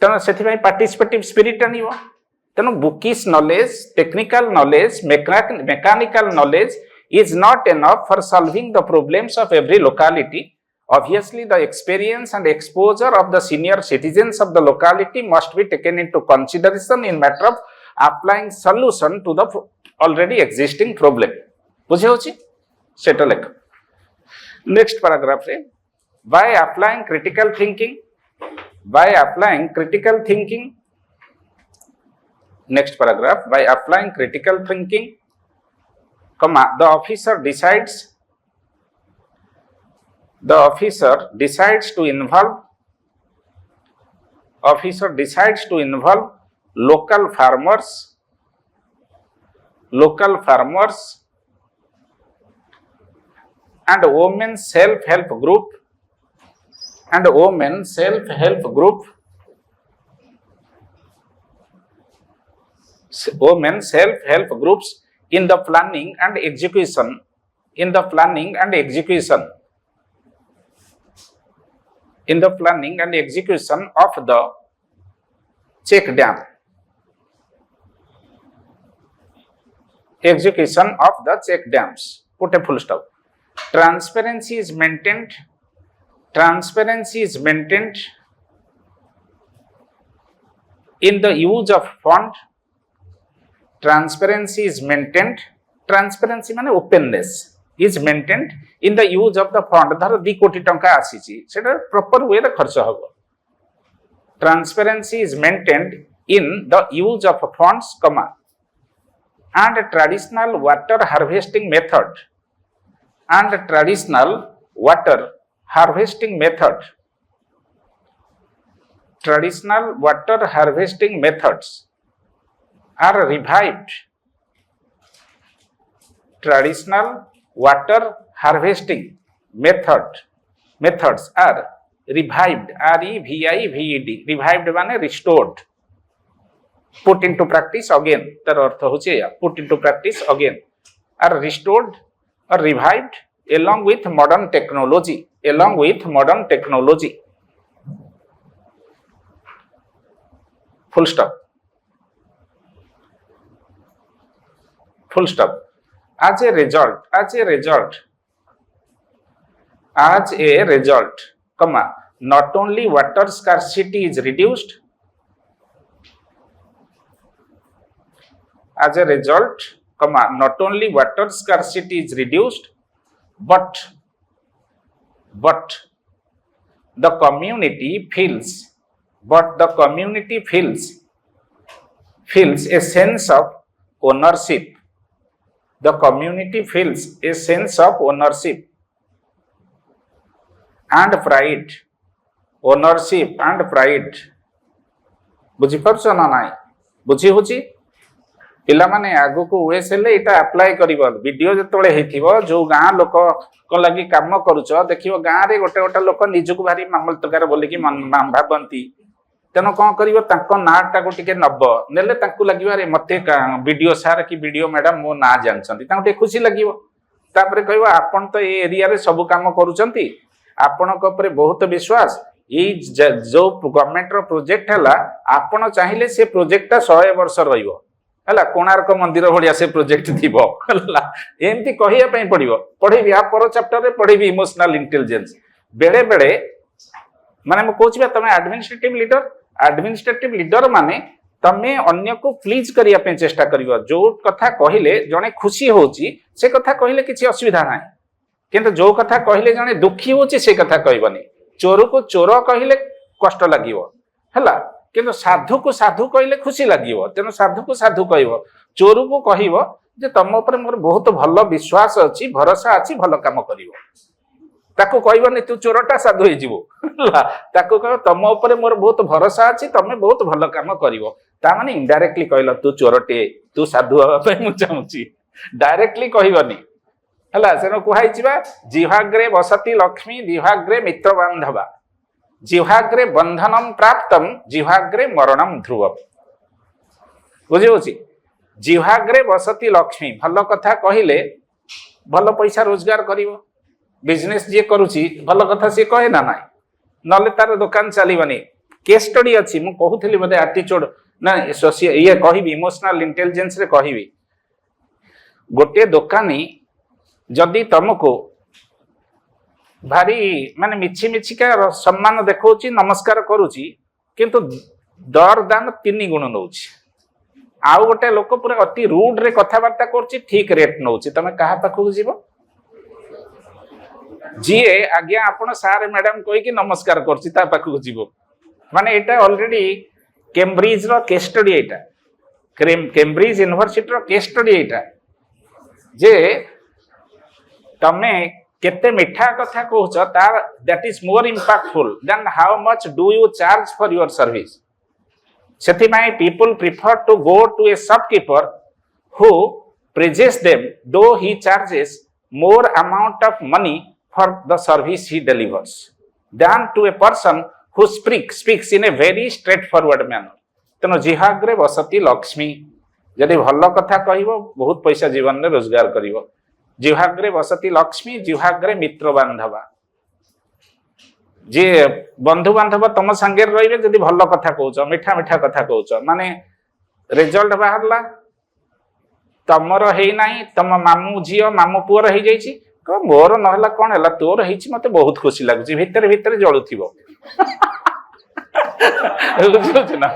तेनो सेति पई पार्टिसिपेटिव स्पिरिट आनिवो। तेनो bookish knowledge, technical knowledge, mechanical knowledge is not enough for solving the problems of every locality. Obviously, the experience and exposure of the senior citizens of the locality must be taken into consideration in matter of applying solution to the already existing problem. बुझे होची? सेटा लेख। Next paragraph रे, by applying critical thinking, next paragraph, by applying critical thinking, the officer decides to involve local farmers and women self-help group groups in the planning and execution of the check dam. Execution of the check dams. Put a full stop. Transparency is maintained in the use of fund, transparency is maintained. Transparency माने openness is maintained in the use of the fund. धर 2 कोटी टंका आसीची सेटा proper way रे खर्च हबो. Transparency is maintained in the use of funds, comma, and traditional water harvesting method and traditional water harvesting method. Traditional water harvesting methods are revived. Traditional water harvesting methods are revived. REVIVED. Revived माने restored. Put into practice again. तार अर्थ होचे या put into practice again. Are restored or revived along with modern technology. Along with modern technology. Full stop. Full stop. As a result, comma, not only water scarcity is reduced, as a result, comma, not only water scarcity is reduced, but the community feels a sense of ownership. The community feels a sense of ownership and pride. Ownership and pride. बुझी पारछ ना नाइ बुझी होची पिला माने आगो को OS ले एटा अप्लाई करिवो वीडियो जतळे हेथिवो जो गां लोक को लागि काम करूछ देखिवो गां रे गोटे गोटे लोक निजुक भारी मामलतकार बोली कि भाबंती तेनो कोन करिवो ताको नाटा को टिके नब नेले ताको लागिवा रे मते वीडियो सार की वीडियो मैडम मो ना जानछंती ताको टे खुशी लागिवो तापरे कहबो आपण तो ए एरिया रे सब काम करूछंती आपण को ऊपर बहुत विश्वास ई जो गवर्नमेंट रो प्रोजेक्ट हला आपण चाहिले से प्रोजेक्ट 100 वर्ष रहिवो हला कोणार्क मंदिर भलिया से प्रोजेक्ट थिबो हला एमती कहिया पई पडिवो पढिबि आ पर चैप्टर रे पढिबि इमोशनल इंटेलिजेंस बेले बेले माने म कहूछि तमे एडमिनिस्ट्रेटिव लीडर माने तमे अन्य को प्लीज करिया पे चेष्टा करिवो जो कथा कहिले जने खुशी होची से कथा कहिले किछि असुविधा नाही किंतु जो कथा कहिले जने दुखी होची से कथा कहबनी चोर को चोर कहिले कष्ट लागिवो हला किंतु साधु को साधु कहिले खुशी लागिवो तेनो साधु को साधु कहबो चोर को कहिवो जे तम ऊपर मोर बहुत भलो विश्वास अछि भरोसा अछि भलो काम करिवो ताको कहबनी तू चोरटा साधु हे जीवो ताको कह तम ऊपर मोर बहुत भरोसा अछि तमे बहुत भलो काम करिवो ता माने इनडायरेक्टली कहला तू चोरटे तू साधु होबा पे मु चाहूची डायरेक्टली कहबनी हला सेनो कुहाई छिबा जिहाग्रे वसति लक्ष्मी जिहाग्रे मित्र बांधवा जिहाग्रे बंधनम प्राप्तम जिहाग्रे मरणम ध्रुवम बुझी होची जिहाग्रे वसति लक्ष्मी भलो कथा कहिले भलो पैसा रोजगार करिवो बिजनेस जे करूची भलो कथा से कहे ना नाइ नले तार दुकान चलीबनी केस स्टडी अछि मु कहूथली बदे एटीट्यूड ना सोशियल ये कहिबी इमोशनल इंटेलिजेंस रे कहिबी गोटे दुकानी जदि तुमको भारी माने मिछि मिछि का सम्मान देखौची नमस्कार करूची किंतु दर दाम 3 गुण नौची आउ गोटे लोक पूरा अति रूड रे कथा वार्ता करची ठीक रेट नौची तमे कहा पाखु जीवो जीए आज्ञा आपण सार मैडम कोई कि नमस्कार करची ता पाखु जीवो माने एटा ऑलरेडी कैम्ब्रिज रो केस स्टडी एटा कैम्ब्रिज यूनिवर्सिटी रो केस स्टडी एटा जे तमे केते मिठा कथा कहउछ तार that is more impactful than how much do you charge for your service सेथि my people prefer to go to a shopkeeper who praises them though he charges more amount of money for the service he delivers than to a person who speaks in a very straight forward manner तनो जिहाग्रे वसति लक्ष्मी जदि भलो कथा कहिवो बहुत पैसा जीवन में रोजगार करिवो जिहाग्रे वसति लक्ष्मी जिहाग्रे मित्र बांधवा जे बंधु बांधव तम संगे रहिबे जदि भलो कथा कहउछ मिठा मिठा कथा कहउछ माने रिजल्ट बाहरला तमर हेई नाही तम मामू झियो मामू पुअर हेई जाईची को मोर नहला कोन हला तोर हेईची मते बहुत खुशी लागुची भीतर भीतर जळुथिबो बुझुछ ना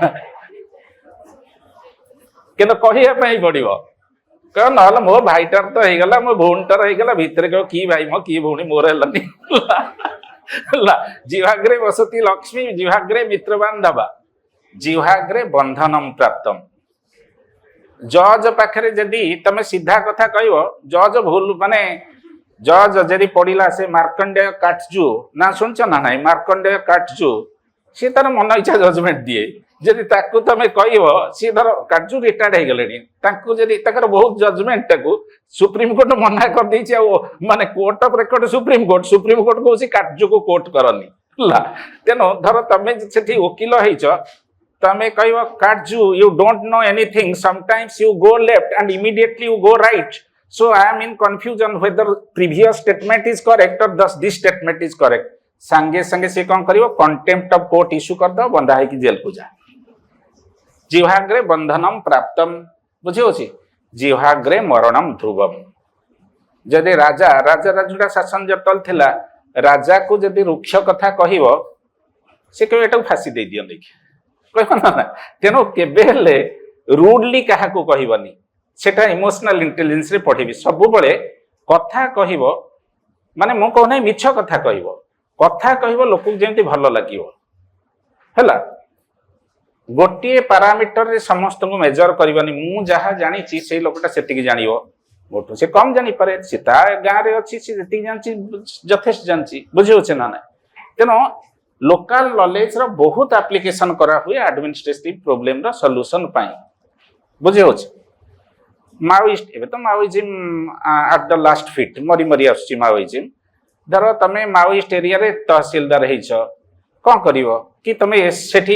କିନ୍ତୁ କହିବା ପାଇଁ ପଡିବ कह ना मो भाईटार तो होगा मो भौणीटार होगा भितर कह कि भाई मो कि भौणी मोर है जिहाग्रे वसती लक्ष्मी जिहाग्रे मित्रवान दबा जिहाग्रे बंधनम प्राप्तम जज पाखे जदि तमे सीधा कथा कह जज भूल माने जज जदि पड़ा से मार्कंडेय काटजू ना शुणच ना ना मार्कंडेय काटजू सी तार मन इच्छा जजमेंट दिए जदि ताकू तमे कह सी धर काटजू रिटायर्ड हो गले जदि बहुत जजमेंट सुप्रीम कोर्ट मना कर देछि माने court of record supreme court को काटजू को कोर्ट करनी तेनो धर तमे सेठी वकील होइछ तमे कह Katju you don't know anything sometimes you go left and immediately you go right so I am in confusion whether previous statement is correct और दिस स्टेटमेंट इज करेक्ट संगे संगे से कौन करिवो कंटेम्प्ट ऑफ कोर्ट इश्यू कर दो बंधा है कि जेल को जा जिहाग्रे बंधनम प्राप्तम बुझे जिहाग्रे मरणम ध्रुवम जदि राजा राजा राजुड़ा शासन जटल थिला राजा को जदि रुक्ष कथा कहब से कह एटा फांसी दे दियो देखि कह ना तेनो केबे रूडली क्या कहबनी सेटा इमोशनल इंटेलिजेंस रे पढ़ेबी सब बळे कथा कहब माने मो कहना मिछ कथा कहब कथा कहब लोक जेमती भल लागिवो हैला गोटे पारामीटर रे समस्त को मेजर करबानी मु जहा जानी छि से लोकटा सेतिकी जानिवो मोटो से कम जानी पारे से ता गां रे अछि से जेतिकी जानछि यथेष्ट जानछि बुझियो छै ना ना तेनो लोकल नॉलेज रो बहुत एप्लीकेशन करा हुए एडमिनिस्ट्रेटिव प्रॉब्लम रो सॉल्यूशन पाई बुझियो छै माओइस्ट एबे तो Maoism at the last fit मरी मरी आछि माओइज्म धर तमे माओइस्ट एरिया रे तहसीलदार हेछ कौन करिवो कि तमे सेठी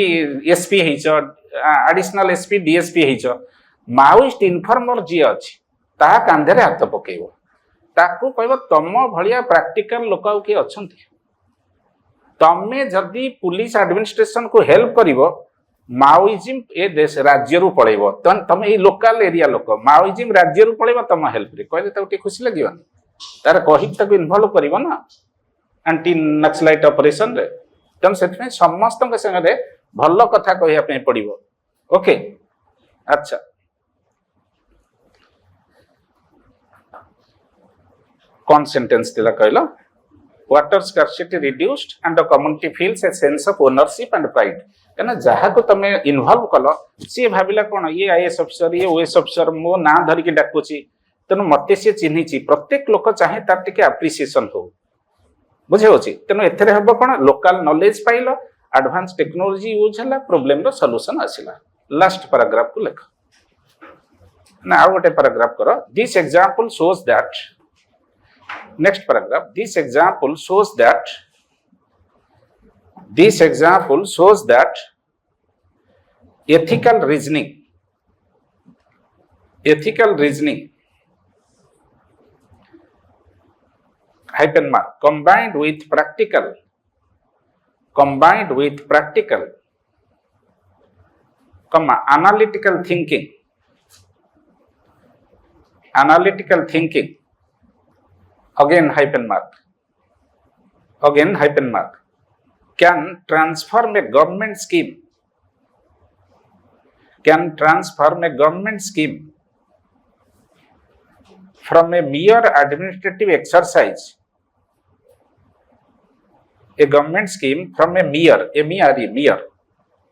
एसपी हेछ एडिशनल एसपी डीएसपी हेछ माओइस्ट इन्फॉर्मर जी अछि ता कांधे रे हाथ पकेइबो ताकू कहबो तम भलिया प्रैक्टिकल लोक के अछंती तमे जदी पुलिस एडमिनिस्ट्रेशन को हेल्प करिवो माओइज्म ए देश राज्य रु पळेबो तमे ए लोकल एरिया लोक माओइज्म राज्य रु पळेबो तम हेल्प रे कहले ताकू खुशी लागिवनी तार कहि ताकू इन्वॉल्व करिवो ना एंटी नक्सलाइट ऑपरेशन रे तम सेठमे समस्त के संगे भल कथा कहया पे पड़िबो ओके अच्छा कौन सेंटेंस दिला कहलो water scarcity reduced and the community feels a sense of ownership and pride कना जहा को तमे इन्वॉल्व कलो सी भाबिला कोन ये आईएएस ऑफिसर ये ओएस ऑफिसर मो ना धरि के डाकुची तनु मते से चिन्हिची प्रत्येक लोक चाहे तार टिके एप्रिसिएशन हो बुझे होची तेनो एथरे हबो कोन लोकल नॉलेज पाइलो एडवांस टेक्नोलॉजी यूज हला प्रॉब्लम रो सॉल्यूशन आसिला लास्ट पैराग्राफ को लेख ना आ गोटे पैराग्राफ करो this example shows that next paragraph this example shows that ethical reasoning hyphen mark combined with practical comma analytical thinking again hyphen mark can transform a government scheme from a mere administrative exercise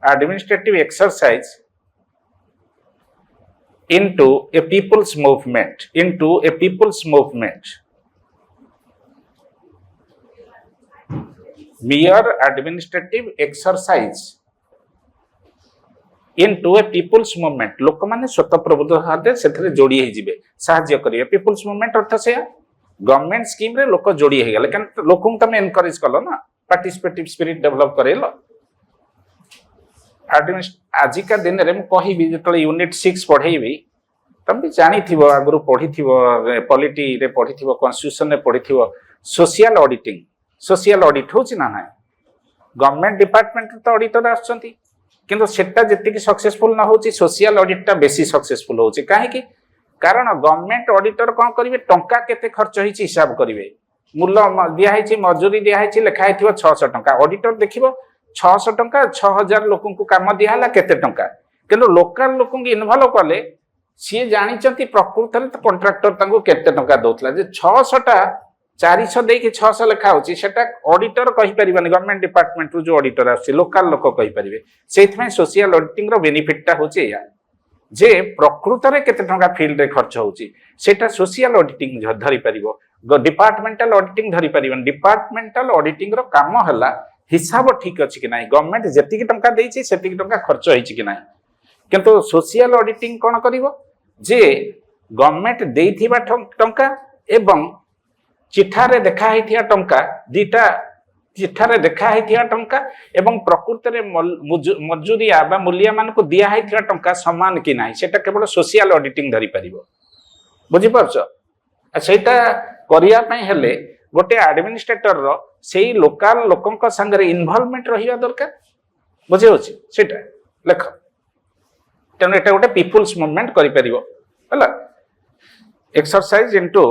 administrative exercise into a people's movement mere administrative exercise into a people's movement लोक माने स्वतःप्रबुद्ध हाते सेथरे जोड़ी हे जिवे सहाय्य करिवे people's movement अर्थ से government scheme रे लोक जोड़ी हे गेले कन लोकन तमे एनकरेज करलो ना पार्टिसिपेटिव स्पिरिट डेवलप करेलो आजिका दिन रे म कहिबी जेतले यूनिट 6 पढेइबी तमे जानि थिबो आगरु पढी थिबो पॉलिटी रे पढी थिबो कॉन्स्टिट्यूशन रे पढी थिबो सोशल ऑडिट होछि ना ना गवर्नमेंट डिपार्टमेंट तो ऑडिटर आछंती किंतु सेटा जेतिकी सक्सेसफुल ना होछि सोशल ऑडिट टा बेसी सक्सेसफुल होछि काहे कि कारण गवर्नमेंट ऑडिटर कोन करिवे टंका केते खर्च होइछि हिसाब करिवे मूल्य दिया है मजूरी दिया है लिखाई 600 टंका ऑडिटर देखिबो 600 टंका 6000 लोक को काम दिया हला केते टंका किंतु लोकल लोक इन्वॉल्व कले सी जानी प्रकृत में कंट्राक्टर केते टंका दौला 600 टा 400 देकी 600 लेखा होची सेटा ऑडिटर कहि परिबनी गवर्नमेंट डिपार्टमेंट रो जो ऑडिटर आसी लोकल लोक कहि परिबे सेथमे सोशल ऑडिटिंग रो बेनिफिट टा होची या जे प्रकृत में केते टंका फील्ड रे खर्च होची सेटा सोशल ऑडिटिंग धरि परिबो डिपार्टमेंटल ऑडिटिंग धरि परिबन डिपार्टमेंटल ऑडिटिंग रो काम हला हिसाब ठीक अछि कि नाही गवर्नमेंट जेतिकी टंका देछि सेतिकी टंका खर्च होइछि कि नाही किंतु सोशल ऑडिटिंग कोन करिवो जे गवर्नमेंट देइथिबा टंका एवं चिठारे देखा हैथिया टंका दीटा चिठारे देखा हैथिया टंका एवं प्रकृत रे मजूरिया बा मूल्य मान को दिया हैथिया टंका समान कि नाही सेटा केवल सोशल ऑडिटिंग धरि परिबो बुझि परछो सेटा करिया पई हेले गोटे एडमिनिस्ट्रेटर रो सेही लोकल लोकंक संगे इन्वॉल्वमेंट रहिया दरकार बुझे होछि सेटा लेख तेणु एटा गोटे पीपुल्स मूवमेंट करि परिबो हला exercise into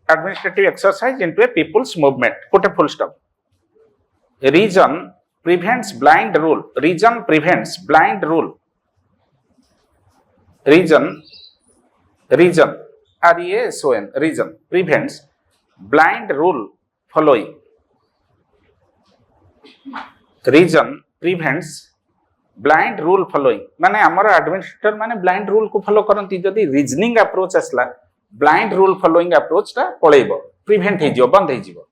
administrative exercise into a people's movement put a full stop reason prevents blind rule reason prevents blind rule reason reason prevents blind rule following reason prevents blind rule following माने हमर administrator माने blind rule को follow करंती जदी reasoning approach असला blind rule following approach टा पळेबो prevent हे जिवो बंद हे जिवो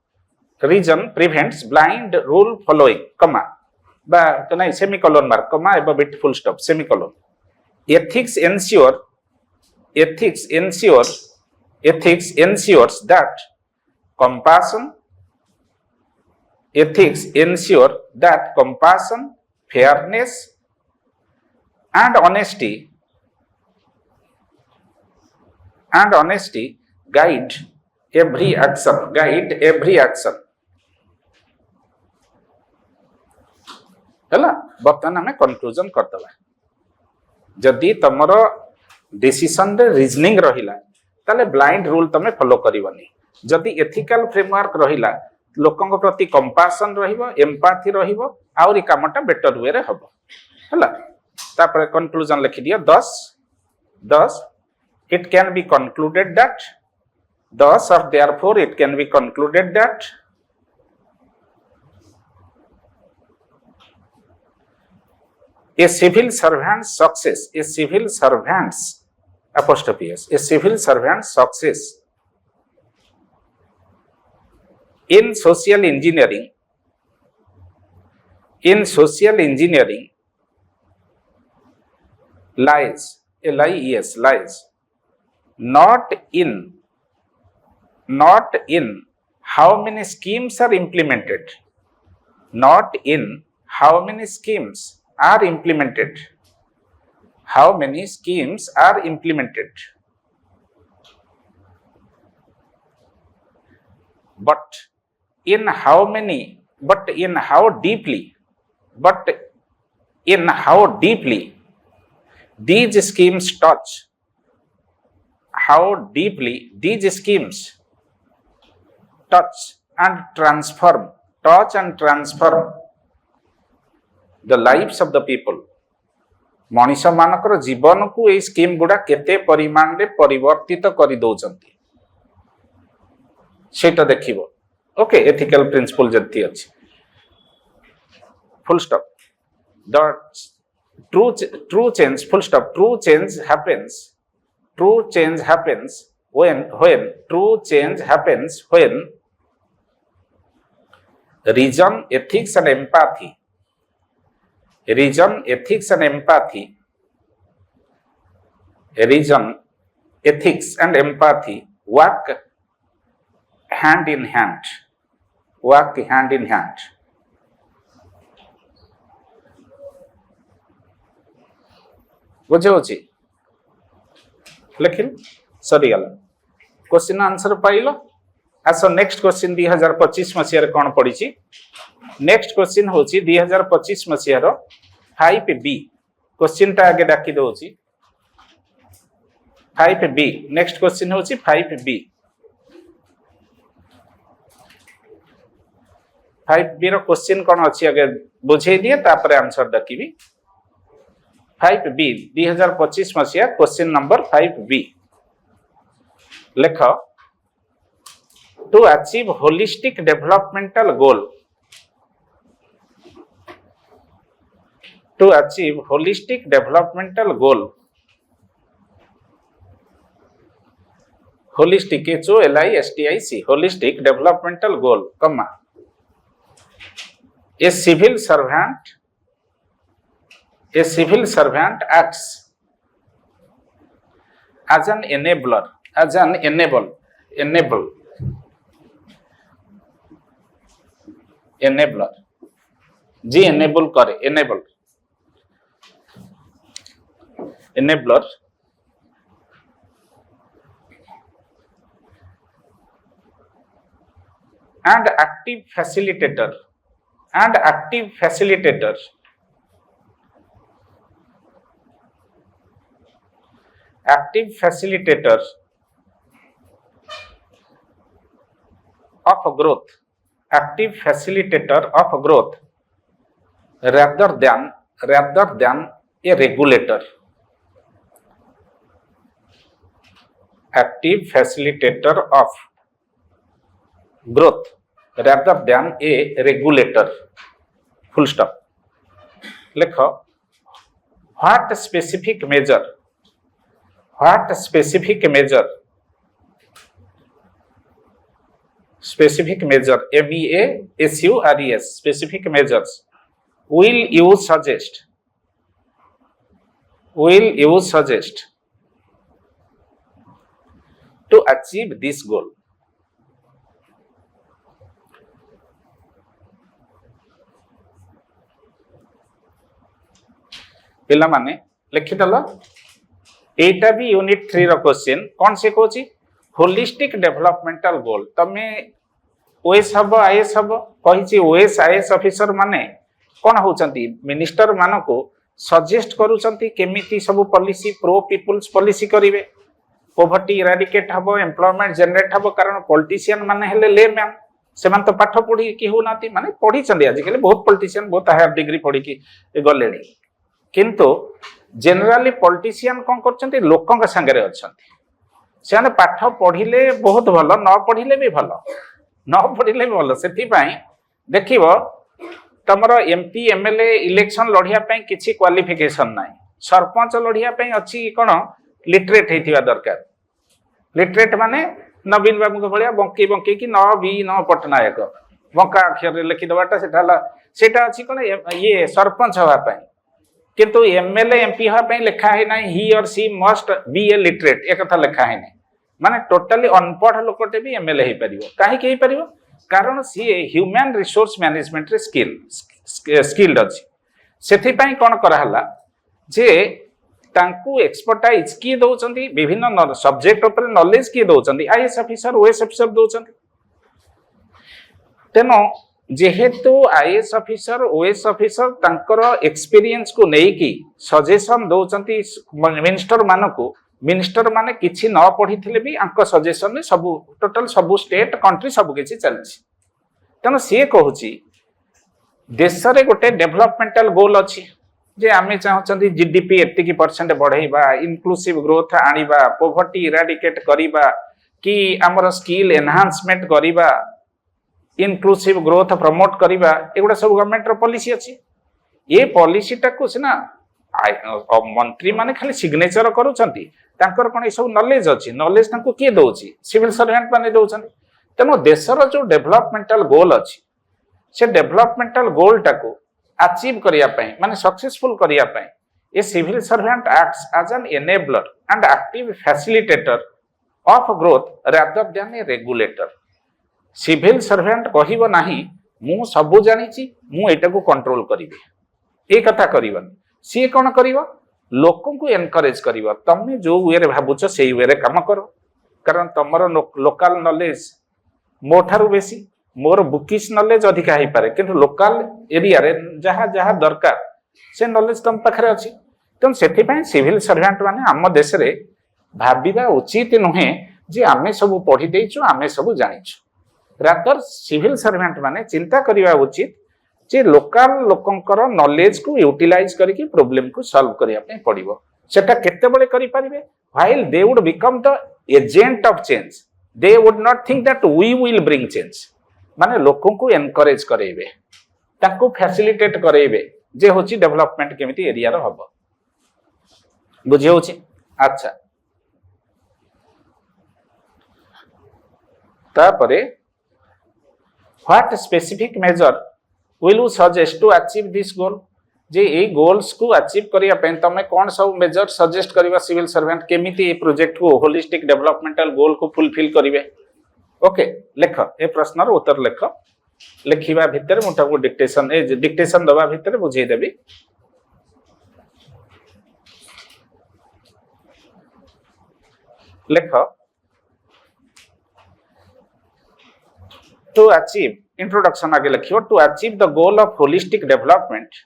reason prevents blind rule following comma बा तो नहीं सेमीकोलन मार्क कमा एबो बिट full stop semicolon ethics ensures that compassion fairness and honesty guide every action हला बर्तमान हमें कंक्लूजन करदबा जदि तमरो डिसीजन रे रीजनिंग रहिला ताले ब्लाइंड रूल तमे फॉलो करिवनी जदि एथिकल फ्रेमवर्क रहिला लोकंक प्रति कंपैशन रहिबो एम्पैथी रहिबो आउरी कामटा बेटर वे रे हबो हला तापर कंक्लूजन लिखि दियो 10 it can be concluded that thus or therefore it can be concluded that a civil servant's success in social engineering lies not in how many schemes are implemented but in how deeply these schemes touch and transform the lives of the people Manish मानकर जीवन को ए scheme गुडा केते परिमाण रे परिवर्तित करि दउचंती सेटा देखिबो okay ethical principal जति अछि full stop the true change happens when reason ethics and empathy work hand in hand बुझे होची लेकिन सरी गला क्वेश्चन आंसर पाइलो आसो नेक्स्ट क्वेश्चन 2025 मसिया रे कोन पड़ी छी नेक्स्ट क्वेश्चन होची 2025 मसिया रो 5B क्वेश्चन ता आगे डाकी दोची 5B नेक्स्ट क्वेश्चन होची 5B रो क्वेश्चन कोन अछि आगे बुझे दिए तापर आंसर डाकीबी 5B 2025 मसीहा क्वेश्चन नंबर 5B लेख to achieve holistic developmental goal to achieve holistic developmental goal holistic HOLISTIC holistic developmental goal comma a civil servant acts as an enabler जी enable करे enabler and active facilitator of growth rather than a regulator active facilitator of growth rather than a regulator full stop lekho what specific measure MEASURES specific measures will you suggest to achieve this goal पिला माने लिखिदल एटा भी unit 3 रो question कौन से Kochi holistic developmental गोल तमे OS हबो IS हबो कहिची OS IS officer माने कोन होचंती minister मानो को सजेस्ट करूचंती केमिति सब पॉलिसी प्रो पीपल्स पॉलिसी करिवे पोवर्टी इराडिकेट हबो एम्प्लॉयमेंट जनरेट हबो कारण पॉलिटिशियन माने हेले ले मैन सेमान तो पाठ पढ़ी कि हो नाती माने पढ़ी चंदी आज के बहुत पॉलिटिशियन बहुत हायर डिग्री पढ़ी कि गलेनी किंतु जनरली पॉलिटिशियन कोन करचंती लोकन के संगे रे अछंती सेने पाठ पढ़िले बहुत भलो न पढ़िले भी भलो न पढ़िले भी भलो सेति पई देखिबो तमरो एमपी एमएलए इलेक्शन लढिया पई किछि क्वालिफिकेशन नाही सरपंच लढिया पई अछि कोन लिटरेट हेतिवा दरकार लिटरेट माने नवीन बाबू के भलिया बंकी कि न बी न पटनायक बंका अक्षर रे लिखि दबाटा सेटा अछि कोन ये सरपंच हवा पई किंतु एमएलए एमपी हवा पई लिखा है नाही ही और सी मस्ट बी ए लिटरेट एक कथा लिखा है नाही माने टोटली अनपढ़ लोकटे भी एमएलए हे परिबो काहे के हे परिबो कारण सी ह्यूमन रिसोर्स मैनेजमेंट रे स्किल्ड अछि सेथि पई कोन करा हला जे तांकू एक्सपर्टाइज की दउचंती विभिन्न सब्जेक्ट ऊपर नॉलेज की दउचंती आईएएस ऑफिसर ओएस ऑफिसर दउचंती तेनो जेहेतु आईएएस ऑफिसर ओएस ऑफिसर तांकर एक्सपीरियंस को नै की सजेशन दउचंती मिनिस्टर माने किछि न पढ़िथिले भी आंक सजेशन ने सब टोटल सब स्टेट कंट्री सब किछि चलछि तेनो से कहूची देश रे गोटे डेवलपमेंटल गोल अछि जे आमे चाहचंती जीडीपी एतिकी % बढ़ाइबा इनक्लूसिव ग्रोथ आनिबा पोवर्टी इराडिकेट करिबा कि हमर स्किल एनहांसमेंट करिबा इनक्लूसिव ग्रोथ प्रमोट करिबा एगुडा सब गवर्नमेंट रो पॉलिसी अछि ये पॉलिसी टाकू सिना मंत्री माने खाली सिग्नेचर करूचंती तांकर कोन ए सब नॉलेज अछि नॉलेज तांको के दोछि सिविल सर्वेंट माने दोछंती तेनो देशर जो डेवलपमेंटल गोल अछि से डेवलपमेंटल गोल टाकू अचीव करिया पई माने सक्सेसफुल करिया पई a civil servant acts as an enabler and active facilitator of growth rather than a regulator civil servant कहिबो नाही मु सबु जानिछि मु एटा को कंट्रोल करिवे ए कथा करिवन सी कोन करिवो लोकन को एनकरेज करिवो तमे जो वे रे भाबुछ सेही वे रे काम करो कारण तमरो लोकल नॉलेज मोठारु बेसी मोर बुकिश नॉलेज अधिका हे पारे किंतु लोकल एरिया रे जहा जहा दरकार से नॉलेज तम पाखरे अछि तम सेति पय सिविल सर्वेंट माने हम देश रे भाबिबा उचित नहे जे आमे सब पढी देइछु आमे सब जानिछु रादर सिविल सर्वेंट माने चिंता करिवा उचित जे लोकल लोकंकर नॉलेज को यूटिलाइज करके प्रॉब्लम को सॉल्व करिया पे पड़िबो सेटा केते बळे करि परिबे while they would become the agent of change they would not think that we will bring change माने लोकन को एनकरेज करेबे ताको फैसिलिटेट करेबे जे होची डेवलपमेंट केमिति एरिया रो हबो बुझे होची अच्छा तापरे what specific measure will you suggest to achieve this goal जे ए गोल्स को अचीव करिया पे तमे कोन सब मेजर सजेस्ट करबा सिविल सर्वेंट केमिति ए प्रोजेक्ट को होलिस्टिक डेवलपमेंटल गोल को फुलफिल करिवे ओके लेख ए प्रश्नर उत्तर लेख लिखिबा भितर मोटा को डिक्टेशन दबा भितर बुझे देबी लेख टू अचीव इंट्रोडक्शन आगे लिखियो to achieve the goal of holistic development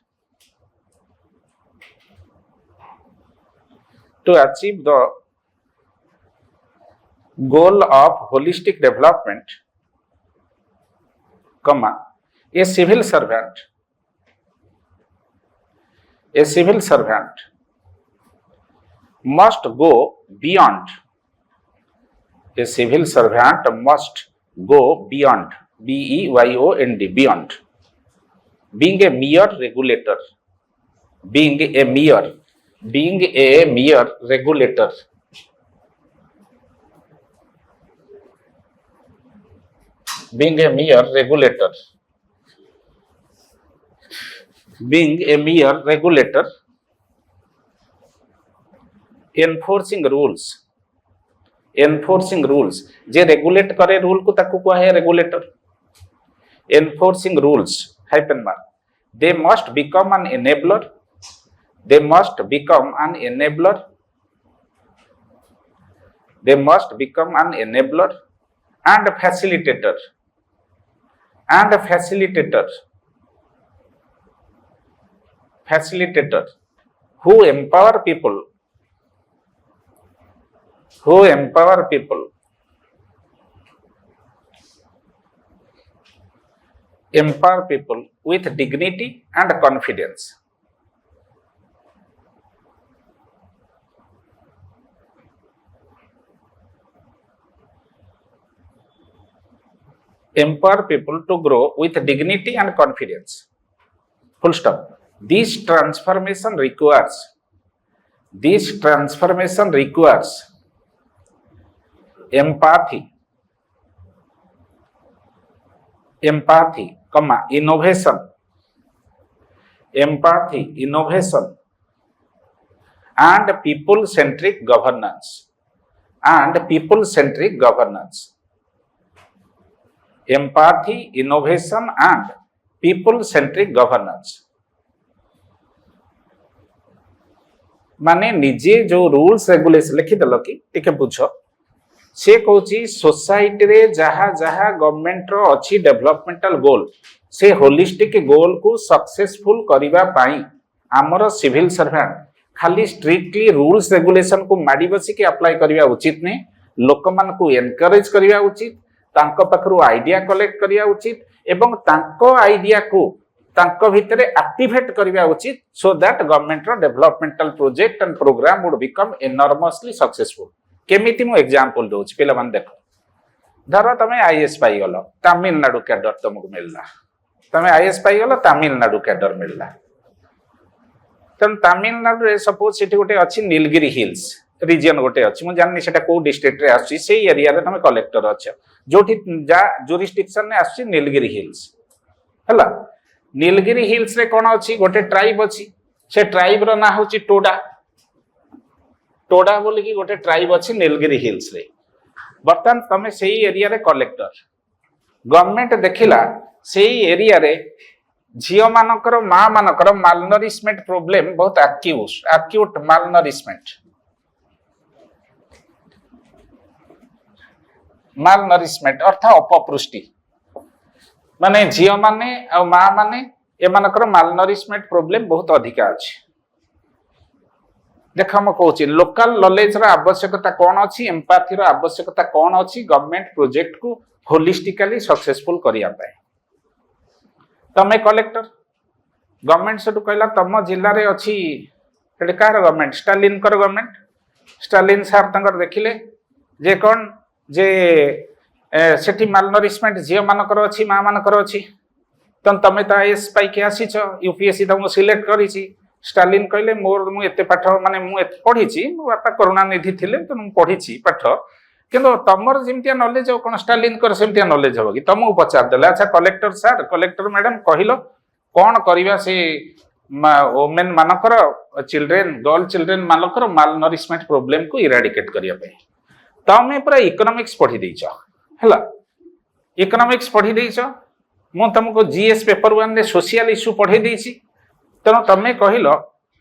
to achieve the goal of holistic development, comma, a civil servant must go beyond. A civil servant must go beyond, B-E-Y-O-N-D, beyond being a mere regulator, being a mere regulator, enforcing rules J regulate करे rule को ताकू को है regulator enforcing rules hyphen mark they must become an enabler and facilitator who empower people with dignity and confidence. Empower people to grow with dignity and confidence. Full stop. This transformation requires empathy, comma, innovation, and people-centric governance. Empathy, innovation and people-centric governance. माने निजे जो rules regulation लिखि दल कि टिके बुझ से कहूची society रे जहा जहा गवर्नमेंट रो अछि डेवलपमेंटल गोल से होलिस्टिक गोल को सक्सेसफुल करिवा पाई हमर सिविल सर्वेंट खाली स्ट्रिक्टली रूल्स रेगुलेशन को माडी बसी के अप्लाई करिवा उचित ने लोकमान को एनकरेज करिवा उचित तांको पाखरु आइडिया कलेक्ट करिया उचित एवं तांको आइडिया को तांको भितरे एक्टिवेट करिया उचित सो दैट गवर्नमेंट रो developmental project and programme would become enormously successful केमिति मु एग्जांपल दोच पेला मान देखो धरो तमे आईएएस पाई गलो तमिलनाडु कैडर तुमको मिलला तमे आईएएस पाई गलो तमिलनाडु कैडर मिलला तन तमिलनाडु रे सपोज सिटी गोटे अछि नीलगिरी हिल्स रीजन गोटे अछि मु जाननी सेटा को डिस्ट्रिक्ट रे आछि सेही एरिया रे तमे कलेक्टर अछि जोठी जा जुरिस्डिक्शन ने आछि नीलगिरी हिल्स हला नीलगिरी हिल्स रे कोन अछि गोटे ट्राइब अछि से ट्राइब रो ना होछि टोडा बोली कि गोटे ट्राइब अछि नीलगिरी हिल्स रे बर्तन तमे सेही एरिया रे कलेक्टर गवर्नमेंट देखिला सेही एरिया रे झियो मानकर मां मानकर मालनरिशमेंट प्रॉब्लम बहुत एक्यूट मालनरिशमेंट अर्थ अपपुष्टि माने झियो माने आ मां माने ए मानकर मालनरिशमेंट प्रॉब्लम बहुत अधिका अछि देख हम कहूची लोकल नॉलेज रा आवश्यकता कोन अछि एम्पैथी रा आवश्यकता कोन अछि गवर्नमेंट प्रोजेक्ट को होलिस्टिकली सक्सेसफुल करिया पाए तमे कलेक्टर गवर्नमेंट से कहला तुम जिले में अच्छी कार गवर्नमेंट स्टालिन कर गवर्नमेंट स्टालिन सार तंकर देखिले जे कौन जे सेठी मालनरिशमेंट झील मानकर अच्छी माँ मानकर अच्छी तमें तो आईएएस पाइक आसीच यूपीएससी तुमको सिलेक्ट करी स्टालिन कहले मोर मुझे पाठ माने मुझे पढ़ी मो बापा करुणानिधि थे तो मुझे पढ़ी पाठ किंतु तुमर जमती नॉलेज हो कौन स्टालिन कर सेमती नॉलेज हम कि तुमको पचारदे अच्छा कलेक्टर सार कलेक्टर मैडम कहल कौन करवा से वोमेन मानकर चिल्ड्रेन गर्ल चिल्ड्रेन मानकर माल नरिशमेंट प्रोब्लेम को इराडिकेट करने तमें पूरा इकोनॉमिक्स पढ़ी देच है इकोनॉमिक्स पढ़ी देच मु तुमको जीएस पेपर 1 रे सोशल इश्यू पढ़े देछि तेणु तमें कहल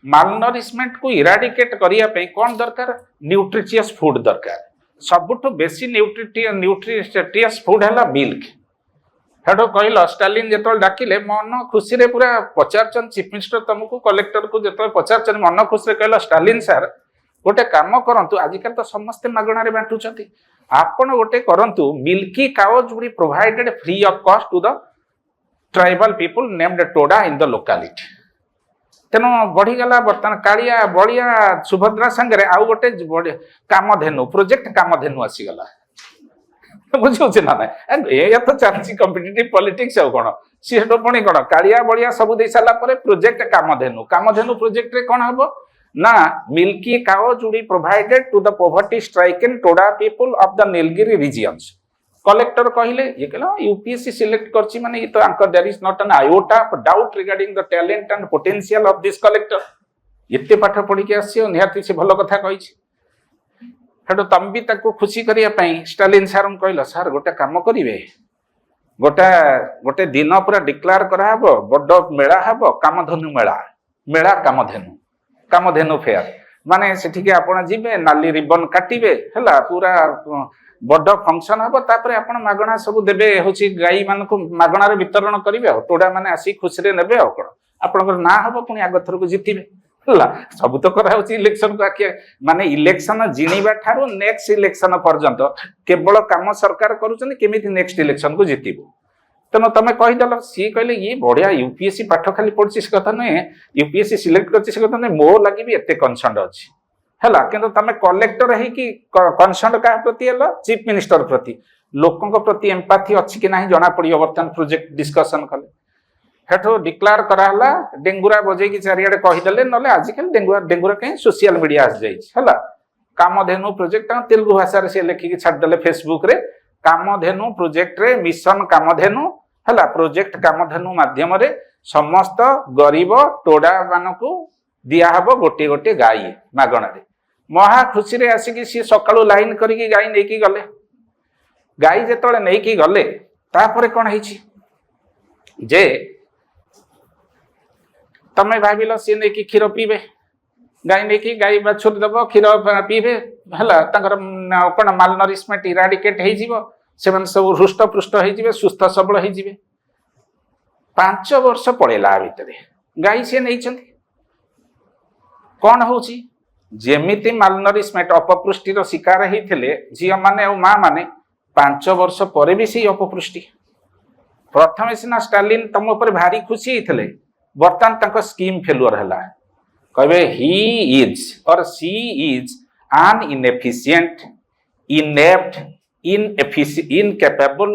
मालनरिशमेंट को इराडिकेट करने कौन दरकार न्यूट्रिशियस फूड दरकार सबुठ बेसी न्यूट्रिशियस फूड है मिल्क हेठो कहल स्टालिन जो डाकिले मन खुशी रे पूरा पचार चीफ मिनिस्टर तुमको कलेक्टर को जो पचार मन खुशी कहल स्टालिन सार गोटे काम करंतु आजिकल तो समस्ते मागणार बांटुचंती आपण गोटे करंतु milky cows be provided free of cost to the tribal people named Toda in the locality तेणु बढ़ीगला बर्तमान कालिया बलिया सुभद्रा संगे आउ गोटे कामधेनु प्रोजेक्ट कामधेनु आसीगला बुझे ना ना ये तो चलती कॉम्पिटिटिव पॉलिटिक्स आ कौन सी पुणी कौन कालिया बलिया सब दे सारा प्रोजेक्ट कामधेनु कामधेनु प्रोजेक्ट रे कौन हम ना मिल्की काउ जुड़ी provided to the poverty stricken Toda people of the Nilgiri regions collector कहले ये कहला यूपीएससी सिलेक्ट करछि माने ये तो आंकर there is not an iota of doubt regarding the talent and potential of this collector एते पाठ पढ़ी के आसी निहाती से भलो कथा कहि हेटो तम भी ताको खुशी करिया पई स्टालिन सार कहला सर गोटे काम करिवे गोटे दिन पूरा डिक्लेयर करा हबो बड़ मेला हबो कामधेनु मेला मेला कामधेनु फेयर माने सेठी के आपण जिबे नाली रिबन काटिबे हला पूरा बड़ फंक्शन हम तापर आप मागणा सब देवे हूँ गाई मान मागणार वितरण करेंगे टोड़ा मैंने आसी खुशी ने कौन आपंकर ना हम पुणी आग थर को जीतबे है सब तो कराऊँ इलेक्शन को आखिए माने इलेक्शन जिणवा ठारू नेक्स्ट इलेक्शन पर्यंत केवल काम सरकार करुँच नेक्स्ट इलेक्शन को जीतबू तेणु तुम कहीदेल सी कहले ये बढ़िया यूपीएससी पाठ खाली पढ़ी से कथा नुहे यूपीएससी सिलेक्ट कर कथा नुहे मो लगी भी एत कनसर्न अच्छी है कि तुम कलेक्टर है कि कनसर्न क्या प्रति है चीफ मिनिस्टर प्रति लोकों प्रति एम्पाथी अच्छी कि ना जना पड़ो बर्तमान प्रोजेक्ट डिस्कसन कले हेठो डिक्लेयर कराला डेंगुरा बजे चारिड़े कहीदेले ना आजिकल डेंगुरा कहीं सोशल मीडिया आसी जाइए कामधेनु प्रोजेक्ट तेलुगु भाषा से लिखिकी छाड़देले फेसबुक रे कामधेनु प्रोजेक्ट रे मिशन कामधेनु है प्रोजेक्ट कामधेनु माध्यम समस्त गरीब टोड़ा मानक दिहब गोटे गोटे गाई मागणार महा खुशी रे आसिकी सी सकाळू लाइन करिकी गाई नेकी गले गाई जेतळे नेकी गले तापरे कोन हिची जे तमे भाबिलो सी नेकी खीर पीबे गाई नेकी गाई बाछुर दबो खीर पीबे हला तंकर कोन माल नरिशमेंट इराडिकेट हे जीवो सेमन सब हृष्ट पृष्ठ हे जीवे सुस्थ सबल हे जीवे 5 वर्ष पड़ेला भितरे गाई से नहीं चंती कौन हूँ जेमिति मालनरिशमेंट अपपृष्टिर शिकार होते झील मैंने और माँ मैंने 5 वर्ष पर भी से अपपृष्टि प्रथम सीना स्टालिन तुम उपर भारी खुशी होते बर्तमान तक स्कीम फेलुअर है कहे ही इज और सी इज आन inefficient inept incapable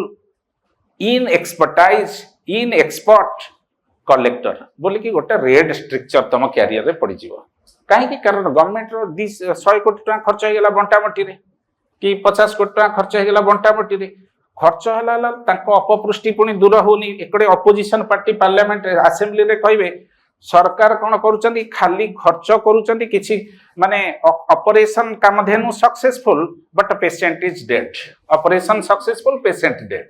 in expertise in expert collector बोली कि गोटे रेड स्ट्रक्चर तुम क्यारियर रे पड़ जाव कहीं कारण गवर्नमेंट 100 कोटी टका खर्च होगा बंटाबटी कि 50 कोटी टका खर्च होगा बंटाबटी खर्च है अपपृष्टि पुणी दूर होनी एकड़े अपोजिशन पार्टी पार्लियामेंट आसेम्बली रे कहे सरकार कौन करुँच खाली खर्च करुँच कि माने operation Kamdhenu successful but patient is dead operation successful patient dead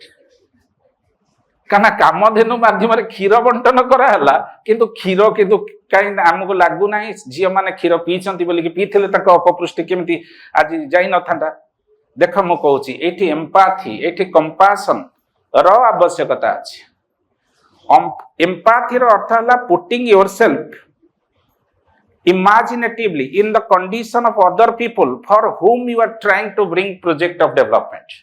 कना कामधेनु माध्यम क्षीर बंटन कराला किंतु क्षीर किंतु कहीं आमको लगुना झील मैंने क्षीर पीछे बोलिकी पीते अपपृष्टि केमती आज जाई न था देख मु कहूँ ये एम्पाथी ये कंपासन आवश्यकता अच्छी एम्पाथी अर्थ है putting yourself imaginatively in the condition of other people for whom you are trying to bring project of development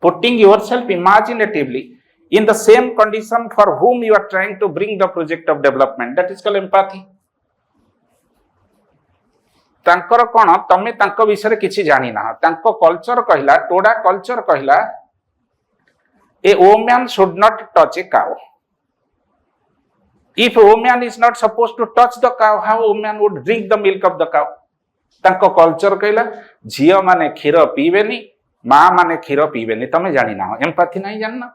putting yourself imaginatively in the same condition for whom you are trying to bring the project of development. That is called empathy. तांकर कोन तमे तांको विषय किछि जानि ना तांको culture कहला Toda culture कहला a woman should not touch a cow. If a woman is not supposed to touch the cow, how a woman would drink the milk of the cow? तांको कल्चर कहला झियो माने खीर पीबेनी मां माने खीर पीबेनी तमे जानि ना एम्पैथी नहीं जानना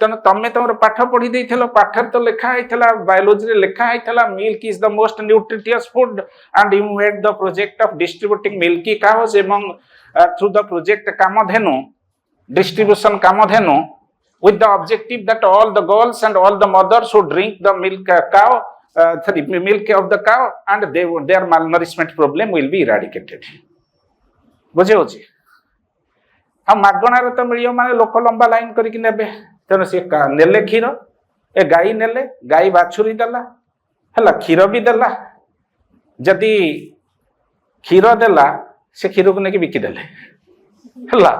तेणु तमें तुम पाठ पढ़ी देथिलो पाठर तो लिखा हैथला बायोलॉजी रे लिखा हैथला milk is the most nutritious food and you made the project of distributing milky cows एवं through the project Kamdhenu distribution Kamdhenu with the objective that all the girls and all the mothers who drink the milk milk of the cow and their malnourishment problem will be eradicated. बुझे होची आ मागणार तो मिलियो माने लोक लंबा line करिक नेबे तेनो से नेले खीर ए गाई नेले गाई बाछुरी देला हला खीर भी देला जदी खीर देला से खीर को नेकी बिकी देले हला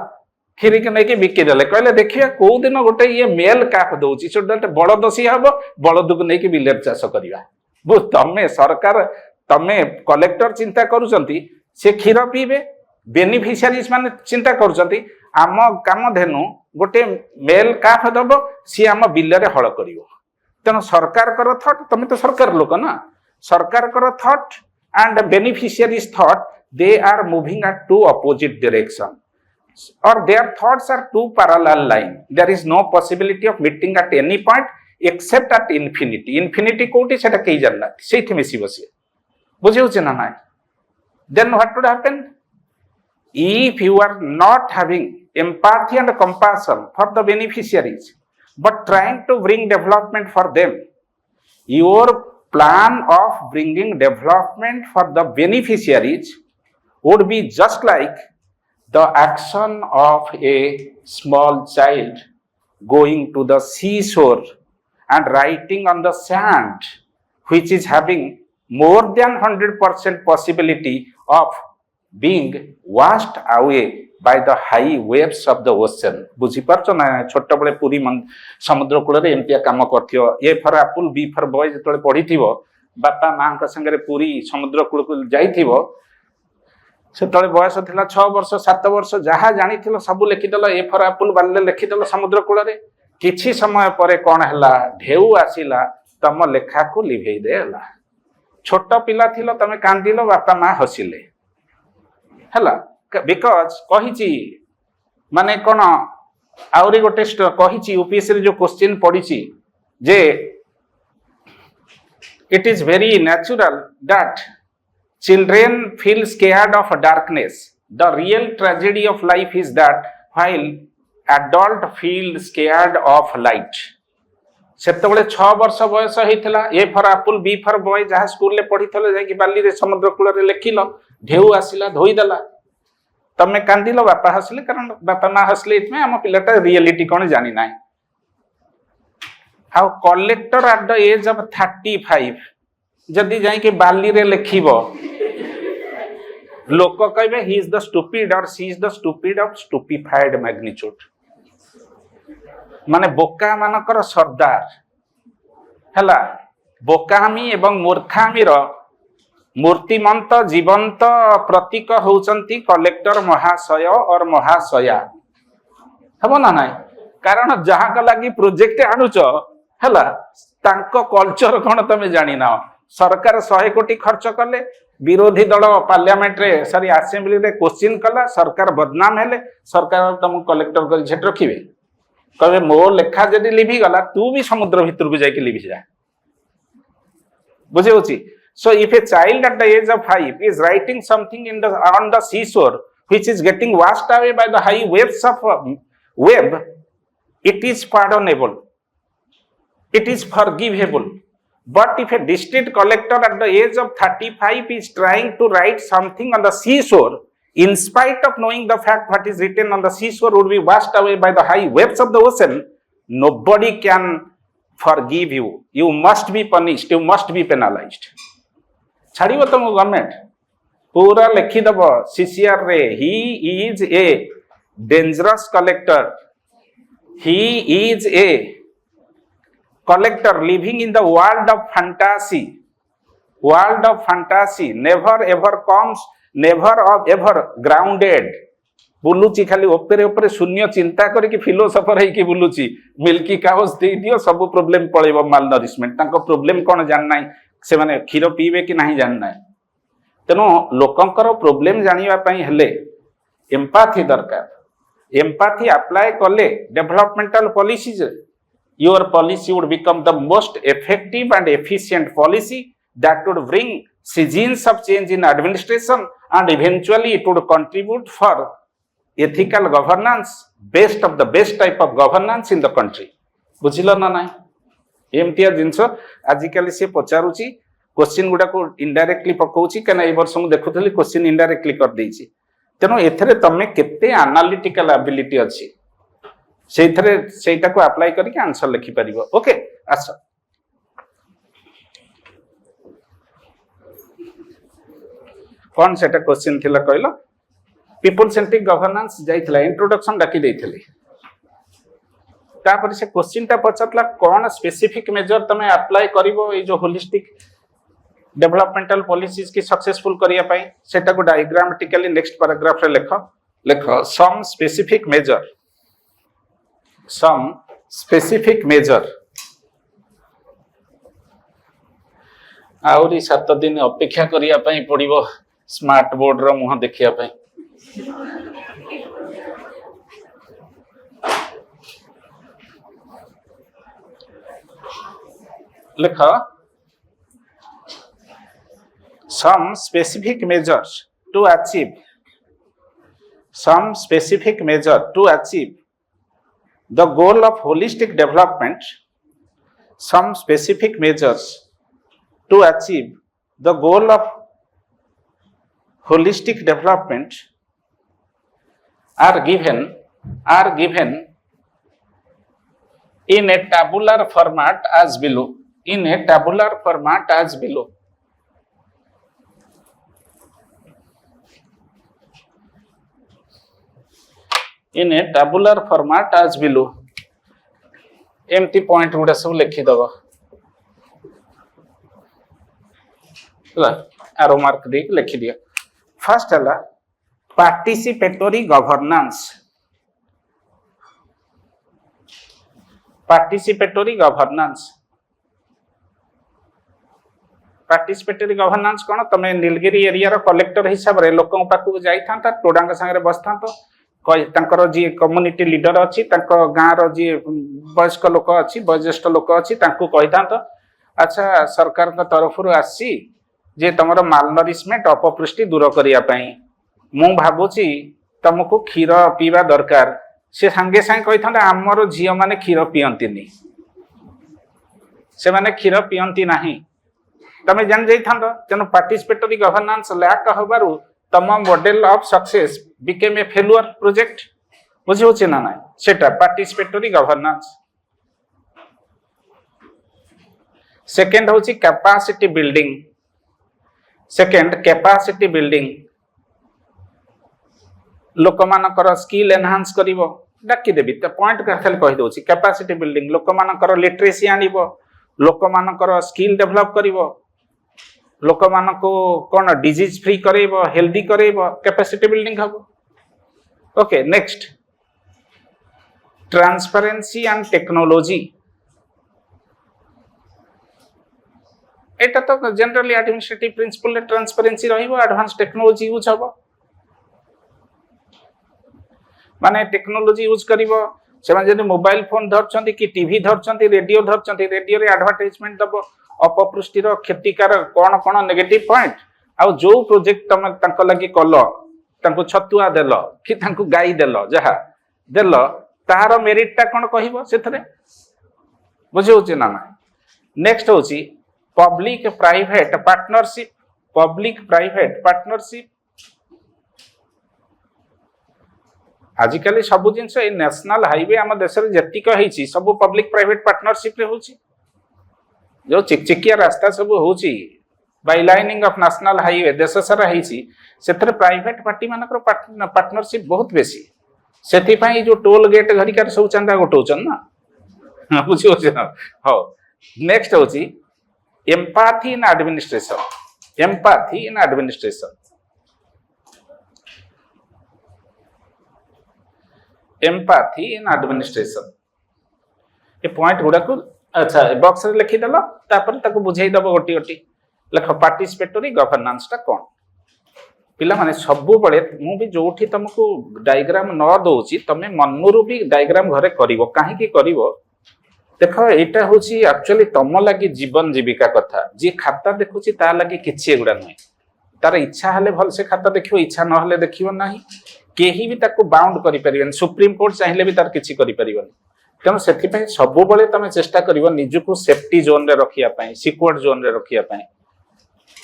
खीर के नेकी बिकी देले कहले देखिया को दिन गोटे ये मेल काफ दोची छोटे बळद सी हबो बळद को नेकी बिलेर चाष करिवा बो तमे सरकार तमे कलेक्टर चिंता करूचंती से खीर पीबे बेनिफिशियरीज माने चिंता करूचंती आम काम धेनु गोटे मेल काफ दब सी आम बिलरे हल करिवो तेणु सरकार कर थॉट तमे तो सरकार लोक ना सरकार कर thought and beneficiaries thought they are moving at two opposite direction or their thoughts are two parallel line. There is no possibility of meeting at any point except at infinity. Infinity कोटी सेटा कई जानना सेठी मिसी बसी बुझे होचे ना नाय then what would happen if you are not having empathy and compassion for the beneficiaries but trying to bring development for them, your plan of bringing development for the beneficiaries would be just like the action of a small child going to the seashore and writing on the sand, which is having more than 100% possibility of being washed away by the high waves of the ocean. बुझी पारछो ना छोट बळे पूरी समुद्र cool रे एमतिया काम करथियो A for apple B for boy जतले पढिथिबो बापा मां का संगे पूरी समुद्र कूल को जाइथिबो से तले बयस थिला 6 वर्ष 7 वर्ष जहा जानी थिलो सब लिखिदेल ए फॉर एप्पल बाले लिखिदेल समुद्र कूल रे किछि समय परे कोन हला ढेउ आसीला तम लेखा को लिभेई देला छोट पिला थिलो तमे कांदिलो बापा मां हसिले हला बिकॉज कहिछि माने कोन आउरी गोटे कहिछि यूपीएससी रे जो क्वेश्चन पढिछि जे it is very natural that children feel scared of darkness. The real tragedy of life is that while adult feel scared of light. सेतबेले 6 वर्ष बयस हेतिला A for apple B for boy जहा school ले पढिथले जाई कि बाली रे समुद्र कूल रे लेखिलो ढेउ आसिला धोई देला तमे कांदिलो बापा हसले कारण बापा मा हसले इतमे हम पिलाटा रियलिटी कोन जानि नाय how collector at the age of 35 जदी जाई कि बाली रे लेखिबो लोक कहबे he is the stupid or C is the stupid of stupefied magnitude माने बोका मानकर सरदार हला बोकामी एवं मूर्खामी रो मूर्तिमंत जीवंत प्रतीक होचंती कलेक्टर महाशय और महाशया हबो ना नाय कारण जहा का लागि प्रोजेक्ट आनुच हला तांको कल्चर कोन तमे जानि ना सरकार 100 कोटी खर्च कले विरोधी दल पार्लियामेंट रे सॉरी असेंबली रे क्वेश्चन कला सरकार बदनाम हेले सरकार तुम कलेक्टर कर झेट रखिबे कहबे मो लेखा जदी लिभि गला तू भी समुद्र भीतर को जाई के लिभि जा बुझे होची so if a child at the age of 5 is writing something in the on the seashore which is getting washed away by the high waves of wave it is pardonable it is forgivable. But if a district collector at the age of 35 is trying to write something on the seashore, in spite of knowing the fact what is written on the seashore would be washed away by the high waves of the ocean, nobody can forgive you. You must be punished. You must be penalized. छाड़िबो तुम government पूरा लिखि दबो CCR रे he is a dangerous collector he is a collector living in the world of fantasy, never ever comes, never of ever grounded, बुलुची खाली ओपरे ओपरे शून्य चिंता करके philosopher है बुलुची मिल्की काउस दे दियो सब प्रॉब्लम पळेबो माल नरिशमेंट तांको प्रॉब्लम कोन जान नाही से माने खीर पीबे कि नाही जान नाही तेनो लोकंकर प्रॉब्लम जानिबा पई हेले एम्पैथी दरकार एम्पैथी अप्लाई करले developmental policies your policy would become the most effective and efficient policy that would bring seasons of change in administration and eventually it would contribute for ethical governance, best of the best type of governance in the country. बुझिल ना नाही एमतिया जिंस आजिकली से पचारुची question गुडा को indirectly पकाउची कना ए वर्ष मु देखुथली question indirectly कर देइची तेनो एथरे तमे केते एनालिटिकल एबिलिटी अछि सेथरे सेटा को अप्लाई करके आंसर लिखि परिबो ओके अच्छा कौन सेटा क्वेश्चन थिला कहलो पीपल सेंट्रिक गवर्नेंस जाइथिला इंट्रोडक्शन डाकी देइथिले तापर से क्वेश्चन ता पछतला कौन स्पेसिफिक मेजर तमे अप्लाई करिवो ए जो होलिस्टिक डेवलपमेंटल पॉलिसीज की सक्सेसफुल करिया पई सेटा को डायग्रामेटिकली नेक्स्ट पैराग्राफ रे लेखो सम स्पेसिफिक मेजर आउरी 7 दिन अपेक्षा करिया पई पड़िबो स्मार्ट बोर्ड रो मुह देखिया पई लिखो some specific measures to achieve the goal of holistic development, some specific measures to achieve the goal of holistic development are given in a tabular format as below. In a tabular format as below. In a tabular format as below. एमती point गुड़ा सब लिखि दबा arrow mark दे लिखि दिया first हला participatory governance कोन तमे Nilgiri area रो collector हिसाब रे लोकन पाकु जाई थांता टोडांग संगे बसथांतो तांकर जी कम्युनिटी लीडर अच्छी गाँव रो जी वयस्क लोक अच्छी वयोज्येष्ठ लोक अच्छी कही था अच्छा सरकार तरफ आसी जे तुम मालनरिशमेंट अपपृष्टि दूर करने मु भावुची तुमको क्षीर पीवा दरकार से सांगे सांगे कही था आमर झील मैंने क्षीर पीयंती से मैंने क्षीर पीयंती नहीं तमें जान जाइथा तेणु पार्टिसिपेटरी गवर्नेंस लैक हबारू तम model of success became a failure project बुझी होची ना ना सेटा पार्टिसिपेटरी गवर्नेंस सेकंड होची कैपेसिटी बिल्डिंग लोक मानकर स्किल एनहांस करिवो डाकी देबी त पॉइंट खाली कहि दोची कैपेसिटी बिल्डिंग लोक मानकर लिटरेसी आनिबो लोक मानकर स्किल डेवलप करिवो लोक मानको कोन डिजीज फ्री करेबो हेल्दी करेबो कैपेसिटी बिल्डिंग हबो okay next transparency and technology एटा तो जनरली एडमिनिस्ट्रेटिव प्रिंसिपल ट्रांसपेरेंसी रहिबो एडवांस टेक्नोलॉजी यूज हबो माने टेक्नोलॉजी यूज करिवो सेमान जदि मोबाइल फोन धरछंती कि टीवी धरछंती रेडियो धरछंती रेडियो रे एडवर्टाइजमेंट दबो अपपृष्टिर क्षतिकार कौन कौन नेगेटिव पॉइंट आउ जो प्रोजेक्ट तुम तांको लगी कलो तांको छतुआ देलो कि तांको गाई देलो जहा देलो तार मेरिटटा कोन कहिबो सेथरे बुझे होची ना नेक्स्ट होची पब्लिक प्राइवेट पार्टनरशिप आजिकल सब जिनस ए नेशनल हाईवे आम देश रे जतिक हेची सब पब्लिक प्राइवेट पार्टनरशिप रे होची जो चिकचिकिया रास्ता सब होची by lining of national highway देश सारा हेची सेथरे प्राइवेट पार्टी मानकर पार्टनरशिप बहुत बेसी से जो टोल गेट घरिकार सब चंदा गोटौचन ना बुझे हाँ नेक्स्ट हूँ एम्पाथी in administration एम्पाथी in administration एम्पाथी in administration ये पॉइंट गुड़ा को अच्छा बॉक्स रे लिखिदेल तापर ताको बुझेईदेव गोटी गोटी लेख पार्टिसिपेटरी गवर्नेंस टा कौन पिला माने सबु बळे मु भी जोठी तुमको डायग्राम न दउची तमे मनरु भी डायग्राम घरे करिवो काहे की करिवो देखो एटा होची एक्चुअली तम लागि जीवन जीविका कथा जे खाता देखुची ता लागि किछि एगुडा नै तार इच्छा हले भल से खाता देखियो इच्छा न हले देखियो नाही केही भी ताको बाउंड करि परिबन सुप्रीम कोर्ट चाहिले भी तार किछि करि परिबन तेणु से सबु बळे तमे चेष्टा करिवो निजको सेफ्टी जोन रे रखिया पई सिक्योर जोन रे रखिया पई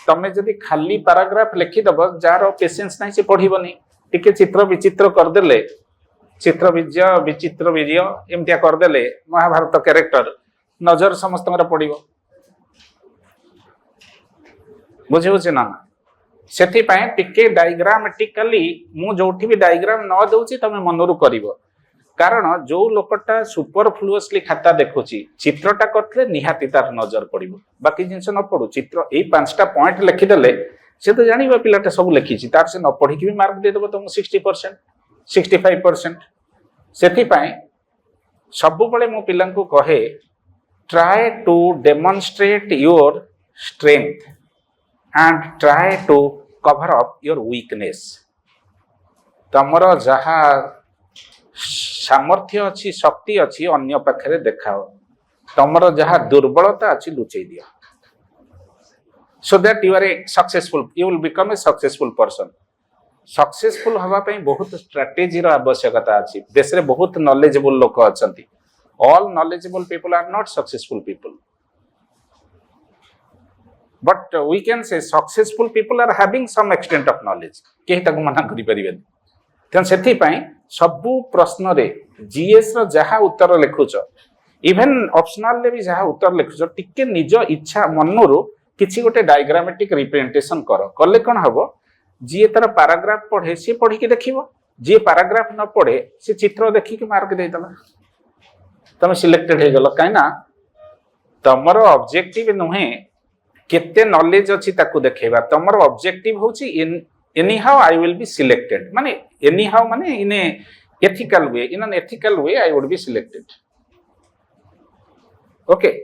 तमे जदि खाली पैराग्राफ लिखिदब जार पेशेंस नहीं से पढ़िबनी टिके चित्र विचित्र करदेले चित्र विचित्र विजय एमतिया करदेले महाभारत कैरेक्टर नजर समस्त पड़िबो बुझे ना सेथि पय टिके डायग्रामेटिकली मु जोठी भी डायग्राम न दउची तमे मनरु करिवो कारण जो लोकटा सुपरफ्लुअसली खाता देखुची चित्रटा करथले निहाती तार नजर पड़िबो बाकी जिंस न पड़ू चित्र ए पांचटा पॉइंट लिखिदेले से तो जानिबा पिलाटा सब लिखिची तार से न पढ़ी भी मार्क दे देबो तुम 60% 65% सेथि पय सब बळे मो पिला को कहे try to demonstrate your strength and try to cover up your weakness तमरो जहा सामर्थ्य अच्छी शक्ति अच्छी अन्य पाखे देखाओ तमर जहाँ दुर्बलता अच्छी लुचई दियो so that you are a successful you will become a successful person successful हवा पई बहुत स्ट्रेटेजी रो आवश्यकता अछि देश रे बहुत नॉलेजेबल लोक अछंती all knowledgeable people are not successful people but we can say successful people are having some extent of knowledge केही ताको मना करि परिबेन तेन सेथि पई सबु प्रश्न रे जीएस रो जहा उत्तर लिखुच इवन ऑप्शनल ले भी जहा उत्तर लिखुच टिके निज इच्छा मनरो किछि गोटे डायग्रामेटिक रिप्रेजेंटेशन कले कोन हबो जी तार पैराग्राफ पढ़े से पढ़ी के देखिबो जे पैराग्राफ न पढ़े से चित्र देखि के मार्क दे दला तमे सिलेक्टेड हे गलो काई ना तमरो ऑब्जेक्टिव नुहे केते नॉलेज अछि ताकू देखेबा तमरो ऑब्जेक्टिव होछि anyhow I will be selected माने anyhow माने in a ethical way in an ethical way I would be selected okay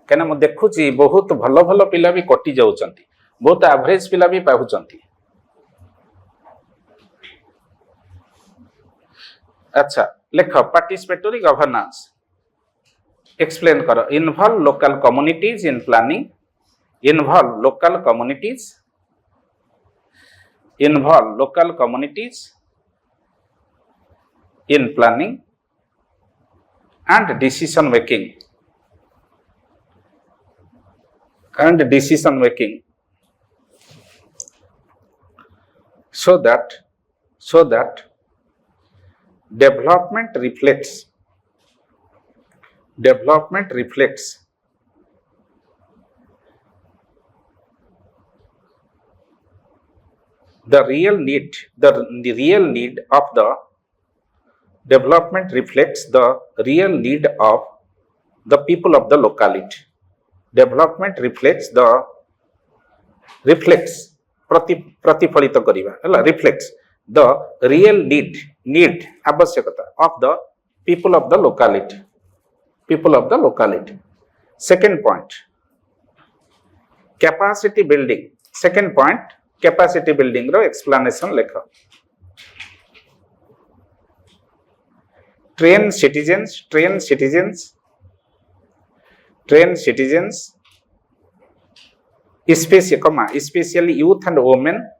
केना म देखुची बहुत भलो भलो पिला भी कटि जाउचंती बहुत एवरेज पिला भी पाहुचंती अच्छा लेख पार्टिसिपेटरी गवर्नेंस एक्सप्लेन करो involve local communities in planning involve local communities involve local communities in planning and decision making so that development reflects the real need of the development reflects the real need of the people of the locality development reflects प्रतिफलित करिवा हला reflects the real need आवश्यकता of the people of the locality second point capacity building second point capacity building row explanation लेख train citizens especially youth and women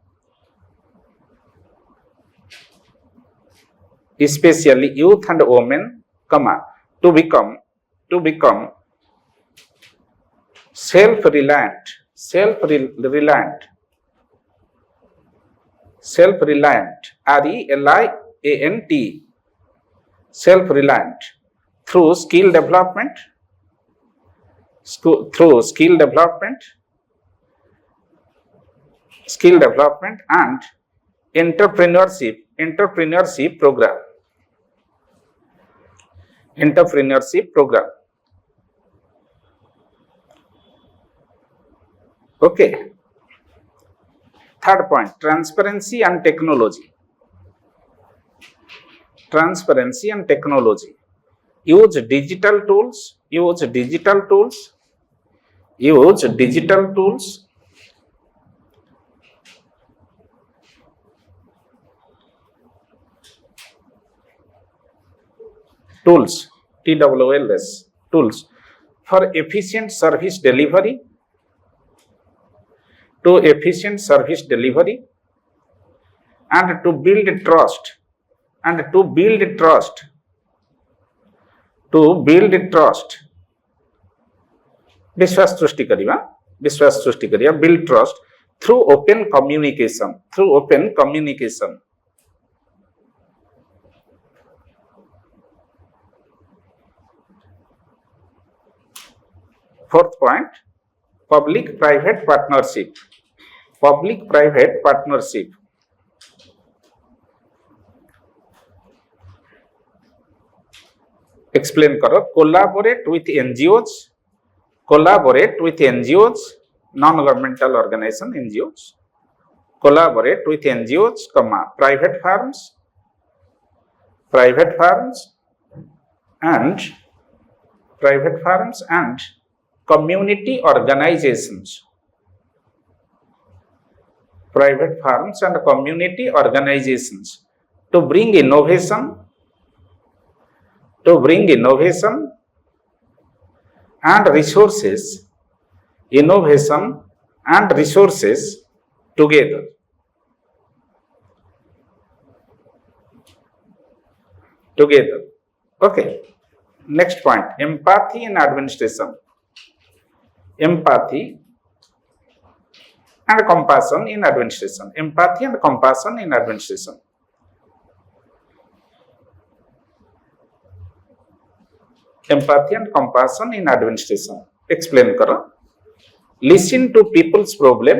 to become self-reliant RELIANT self-reliant through skill development and entrepreneurship program. Okay. Third point, transparency and technology. Use digital tools. Tools for efficient service delivery, and to build trust, विश्वास सृष्टि करिया, build trust through open communication. Fourth point, public private partnership. Explain करो. Collaborate with NGOs, non-governmental organization NGOs. Collaborate with NGOs, private firms and community organizations. To bring innovation and resources together. Okay. Next point, empathy in administration. Empathy and compassion in administration. Explain करो. Listen to people's problem.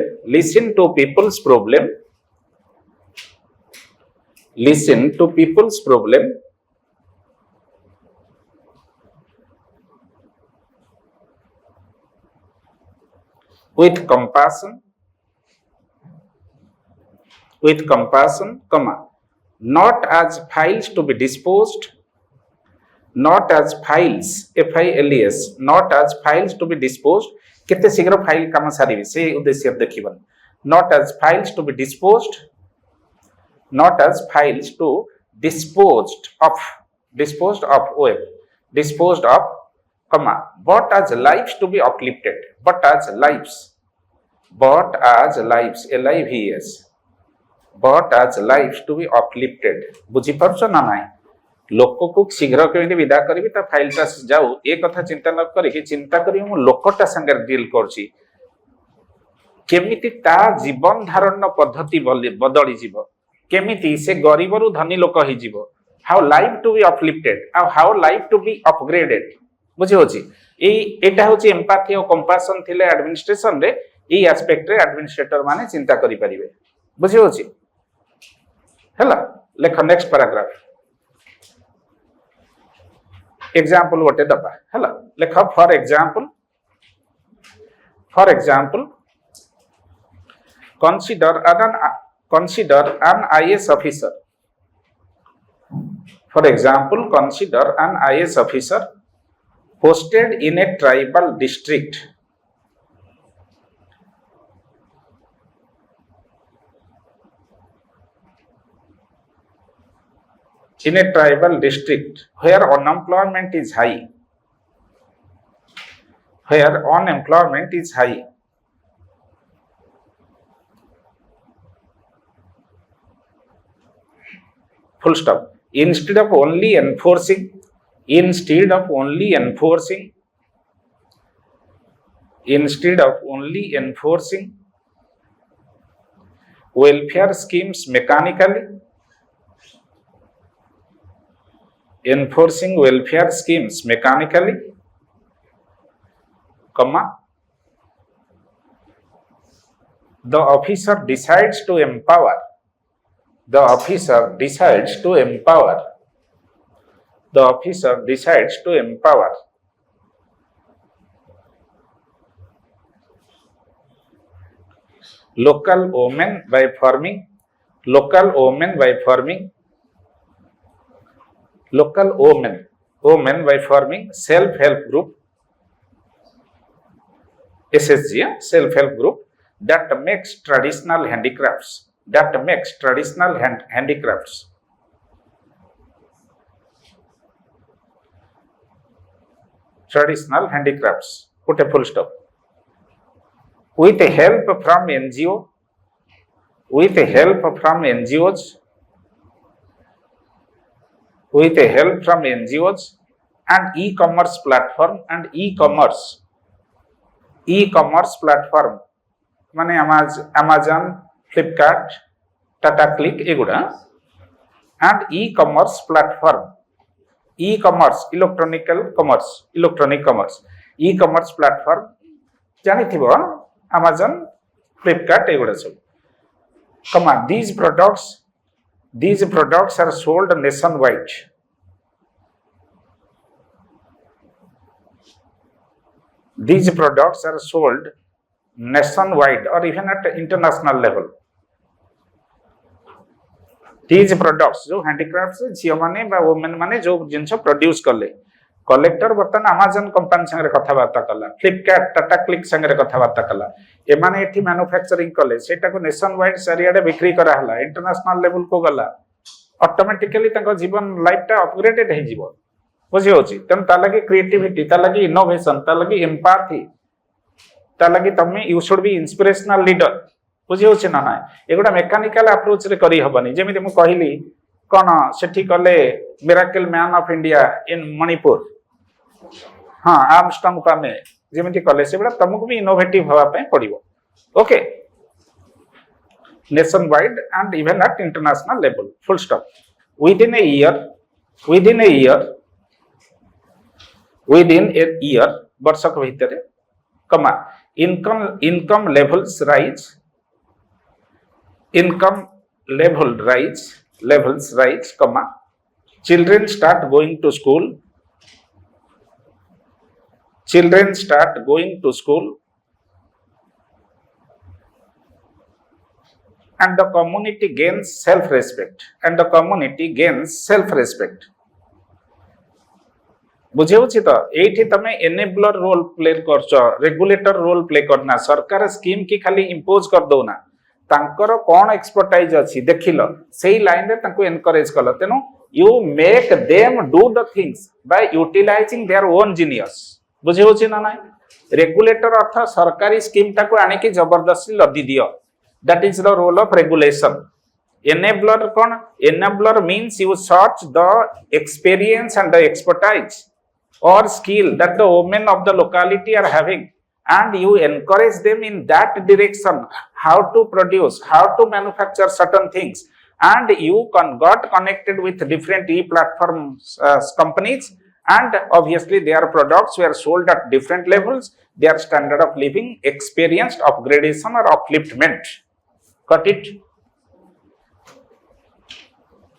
With compassion, not as files to be disposed, FILES, not as files to be disposed. केते शीघ्र file काम सारिबे से उद्देश्य देखिबन. Not as files to be disposed, but as lives to be uplifted. बुझी परछो ना नाइ. लोक को शीघ्र केमिति विदा करबी ता फाइलटा जाऊ ए कथा चिंता न करी चिंता करी मु लोकटा संगे डील करछि केमिति ता जीवन धारण पद्धति बदली जीव केमिति से गरीब रु धनी लोक ही जीव how life to be uplifted how life to be upgraded बुझी होछि एटा होछि एम्पैथी और कंपैशन थिले एडमिनिस्ट्रेशन रे ई एस्पेक्ट रे एडमिनिस्ट्रेटर माने चिंता करि परिबे बुझी होछि हैला लेख नेक्स्ट पैराग्राफ example गोटे दबा हैला लेख for example consider an IAS officer. For example, consider an IAS officer posted in a tribal district. Where unemployment is high. Full stop. Instead of only enforcing welfare schemes mechanically, the officer decides to empower the officer decides to empower, the officer decides to empower local women by forming self-help group, SSG, self-help group that makes traditional handicrafts, put a full stop, with help from NGOs and e-commerce platform माने Amazon, Flipkart, Tata Click एगुड़ा and e-commerce platform, electronic commerce e-commerce platform जानी थी वो Amazon, Flipkart एगुड़ा सब कमा these products are sold nationwide. These products are sold nationwide or even at international level. These products जो handicrafts झियो माने बा women माने जो जिनस प्रोड्यूस करले कलेक्टर बर्तन Amazon कंपनी संगे कथबार्ता कला, Flipkart, Tata Click संगे कथबार्ता कला, एमाने एठी मैन्युफैक्चरिंग कले सेटा को नेशन वाइड सारियाडे बिक्री करा हला, इंटरनेशनल लेवल को गला, ऑटोमेटिकली ताको जीवन लाइफ टा अपग्रेडेड हे जीवो बुझी होची तम ता लगी क्रिएटिविटी, ता लगी इनोवेशन, ता लगी एम्पैथी, ता लगी तमे you should be inspirational leader बुझी होची ना ना एगुडा मेकानिकल अप्रोच रे करी हबनी जेमिति मु कहिली कोन सेठी कले miracle man of India in Manipur हां आर्मस्ट्रांग पामे जेमिति कले सेबडा तमको भी इनोवेटिव हवा पे पड़िबो okay nationwide and even at international level full stop within a year वर्षक भितर कमा income levels rise कमा children start going to school and the community gains self-respect बुझेउछि तो एठी तमे एनेबलर रोल प्ले करछ, रेगुलेटर रोल प्ले करना, सरकार स्कीम की खाली इंपोज कर दोना, तांकर कोन एक्सपर्टाइज अछि देखिलो सेही लाइन रे तांको एनकरेज कलो, तेनो you make them do the things by utilizing their own genius बुझेउछि ना नाइ रेगुलेटर अर्थ सरकारी स्कीम ताको आने की जबरदस्ती लदी दियो, that is the role of regulation. Enabler kon enabler means you search the experience and the expertise or skill that the women of the locality are having and you encourage them in that direction, how to produce, how to manufacture certain things, and you got connected with different e-platforms companies, and obviously their products were sold at different levels, their standard of living experienced upgradation or upliftment. Got it?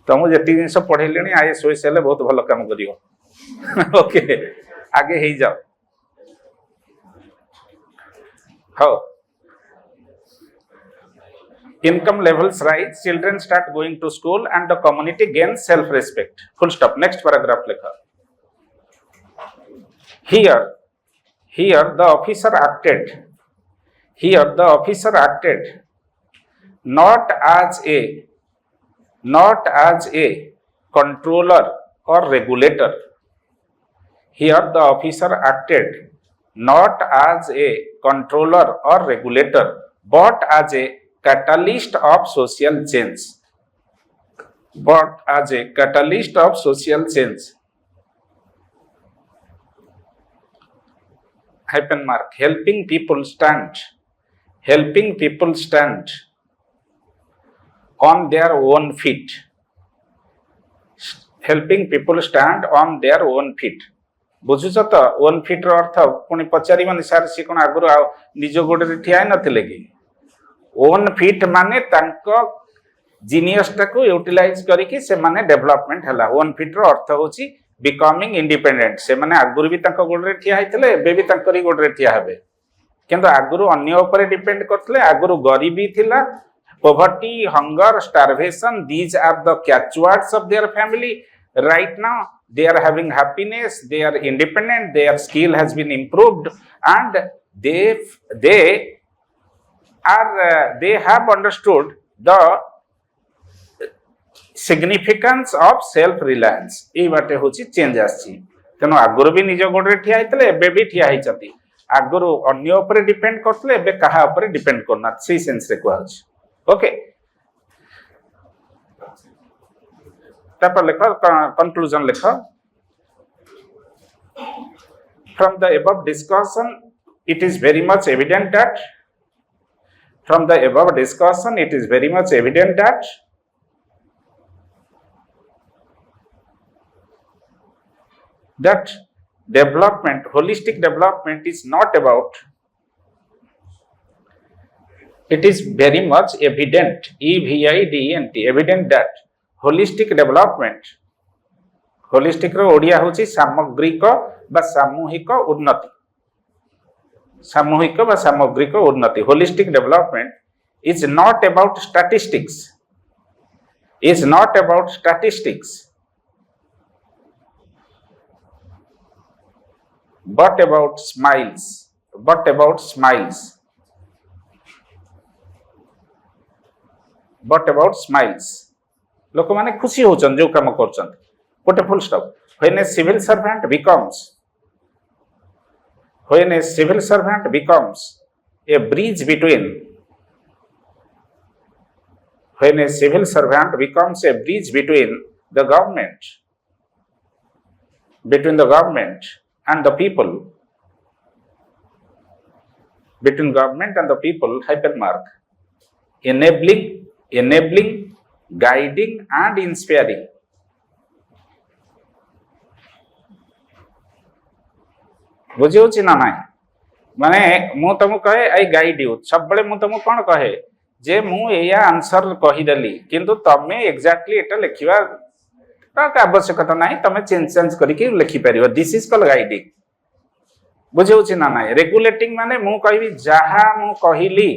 तो मुझे तीन सब पढ़े लेनी आए सोच ले बहुत भलो काम करियो ओके आगे ही जाओ how income levels rise, children start going to school and the community gains self respect. Full stop. Next paragraph lekha. Here the officer acted not as a controller or regulator. Here the officer acted not as a controller or regulator but as a catalyst of social change. Hyphen mark. Helping people stand on their own feet. Helping people stand on their own feet. बुझुछ तो own feet रो अर्थ पुनी पचारिबनी सार सी कोन आगुर निज गोडे ठिया नथिले कि own feet माने तांको genius टाको यूटिलाइज करके से माने डेवलपमेंट हला 1 फीट रो अर्थ होची बिकमिंग इंडिपेंडेंट से माने आगुर भी तांको गोडरे ठिया हैतले एबे भी तांकरी गोडरे ठिया हेबे किंतु आगुर अन्य ऊपर डिपेंड करथले आगुर गरीबी थिला poverty hunger starvation these are the catchwords of their family right now they are having happiness they are independent their skill has been improved and they they have understood the significance of self reliance ए बाटे होची change आसी तेनो आगुर भी निज गोडरे ठिया हैतले एबे भी ठिया हैचती आगुर अन्य ऊपर डिपेंड करथले एबे काहा ऊपर डिपेंड करना सी सेंस रे कहछ ओके तापर लेख कंक्लूजन लेख from the above discussion it is very much evident that from the above discussion it is very much evident that development holistic development is not about it is very much evident evident evident that holistic development holistic रो ओडिया होची सामग्रिक बा सामूहिक उन्नति सामूहिक बा सामग्रिक उन्नति holistic development is not about statistics but about smiles लोक माने खुशी होचन जो काम करचन put full stop when a civil servant becomes a bridge between the government and the people between government and the people hypermark enabling guiding and inspiring बुझियोछि ना नाइ माने मु तुम कहे आई गाइड यू सब बळे मु तुम कोन कहे जे मु एया आंसर कहि देली किंतु तमे एग्जैक्टली एटा लिखिबा तक आवश्यकता नाही तमे चेंज करिके लिखि परिबो दिस इज कॉल्ड गाइडिंग बुझियोछि ना नाइ रेगुलेटिंग माने मु कहबी जहा मु कहिली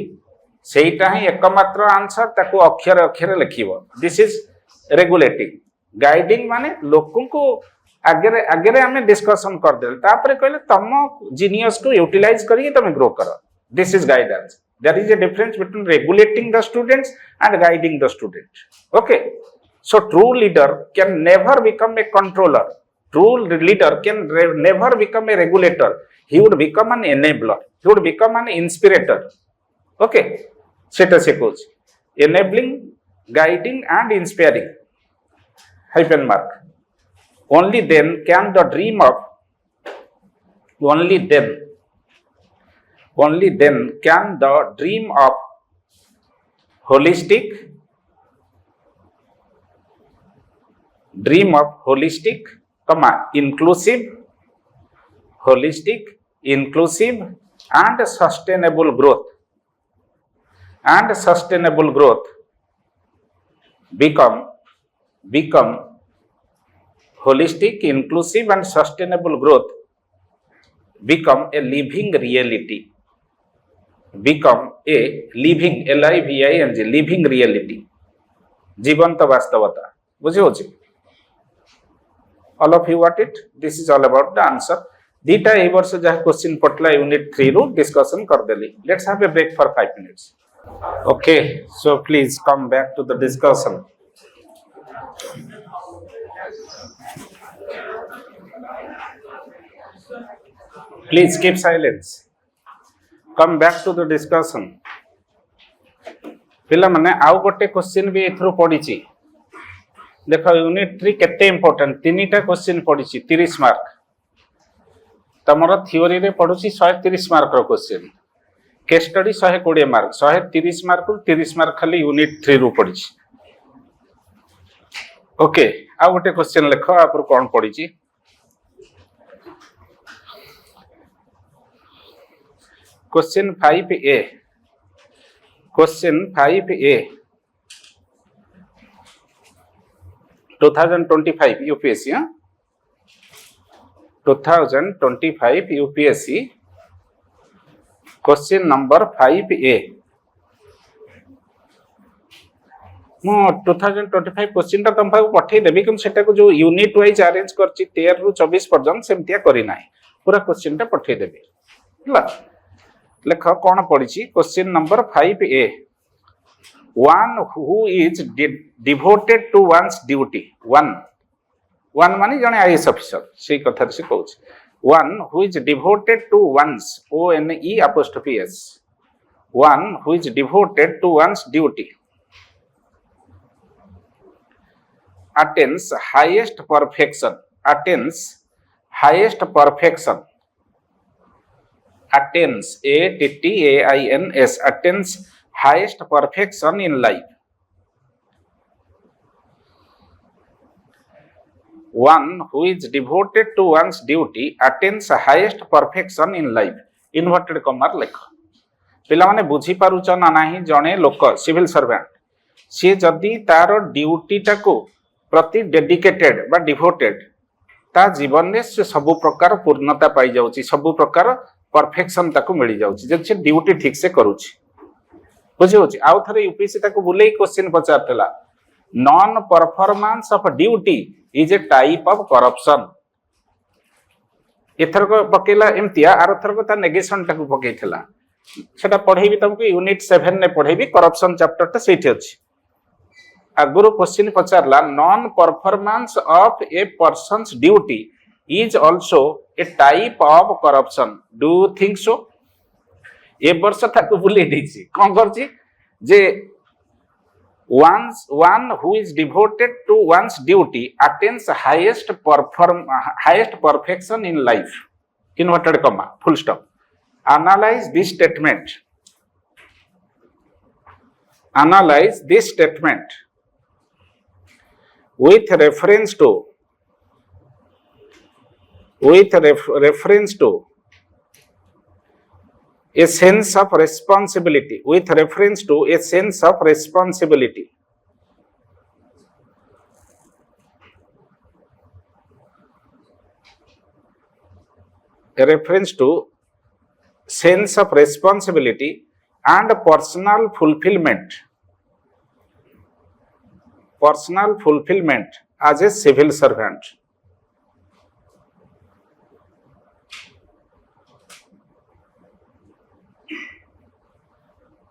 सेटा ही एकमात्र आंसर ताको अक्षर अक्षर लिखिबो दिस इज रेगुलेटिंग गाइडिंग माने लोकन को आगे आगे हमें डिस्कशन कर दे तापर कहले तम जीनियस को यूटिलाइज करके तमे ग्रो करो this is guidance there is a difference between regulating the students and guiding the student okay so true leader can never become a controller true leader can never become a regulator he would become an enabler he would become an inspirator okay सेटा से coach enabling guiding and inspiring hyphen mark only then can the dream of holistic inclusive and sustainable growth become holistic, inclusive and sustainable growth become a living reality. Become a living, L-I-V-I-N-G, living reality. जीवंत वास्तवता बुझे होची all of you got it this is all about the answer दीटा ए वर्ष जहा question पटला unit 3 रो discussion कर देली let's have a break for 5 minutes okay so please come back to the discussion please keep silence come back to the discussion पिला माने आउ गोटे क्वेश्चन भी एथरो पड़ी ची देखो यूनिट 3 केते इंपोर्टेंट तीनटा क्वेश्चन पड़ी ची 30 मार्क तमरो थ्योरी रे पडुची 130 मार्क रो question case study 120 mark 130 mark रो 30 मार्क खाली यूनिट 3 रो पड़ी ची ओके आ गोटे क्वेश्चन लिखो आपर कोन पड़ी ची question 5A 2025 UPSC 2025 UPSC question number 5A मु 2025 क्वेश्चन टा तुम पाक पठे देबी कि सेटा को जो यूनिट वाइज अरेंज करछि 13 रु 24 पर्यंत सेमतिया करी नाही पूरा क्वेश्चन टा पठे देबी हला लेख कोन पडिछि question number 5A one who is devoted to one's duty one माने जने आईएएस ऑफिसर से कथा से कहूछ one who is devoted to one's ONE''S one who is devoted to one's duty attains highest perfection attains highest perfection attains ATTAINS attains highest perfection in life one who is devoted to one's duty attains highest perfection in life inverted comma लेख पिला माने बुझी पारुच ना नाही जणे लोक civil servant से जदी तार ड्यूटी टाको प्रति डेडिकेटेड बा डिवोटेड ता जीवन में से सब प्रकार पूर्णता पाई जाउची सब प्रकार परफेक्शन ताको मिली जाउची जब से ड्यूटी ठीक से करूची बुझी होची आउ थरे यूपीएससी ताको बुलेई क्वेश्चन पचारतला non performance of duty is a type of corruption एथर को पकेला एमतिया आर थर को ता नेगेशन टाको पकेइथला सेटा पढेबी तुमको यूनिट 7 ने पढेबी करप्शन चैप्टर ता सेठी अछि आगुरु क्वेश्चन पचारला non performance of a person's duty is also a type of corruption do you think so ए वर्ष ताको बुले दिछि कोन करछि जे one who is devoted to one's duty attains highest perfection in life inverted comma full stop analyze this statement with reference to a sense of responsibility with reference to a sense of responsibility a reference to sense of responsibility and personal fulfillment as a civil servant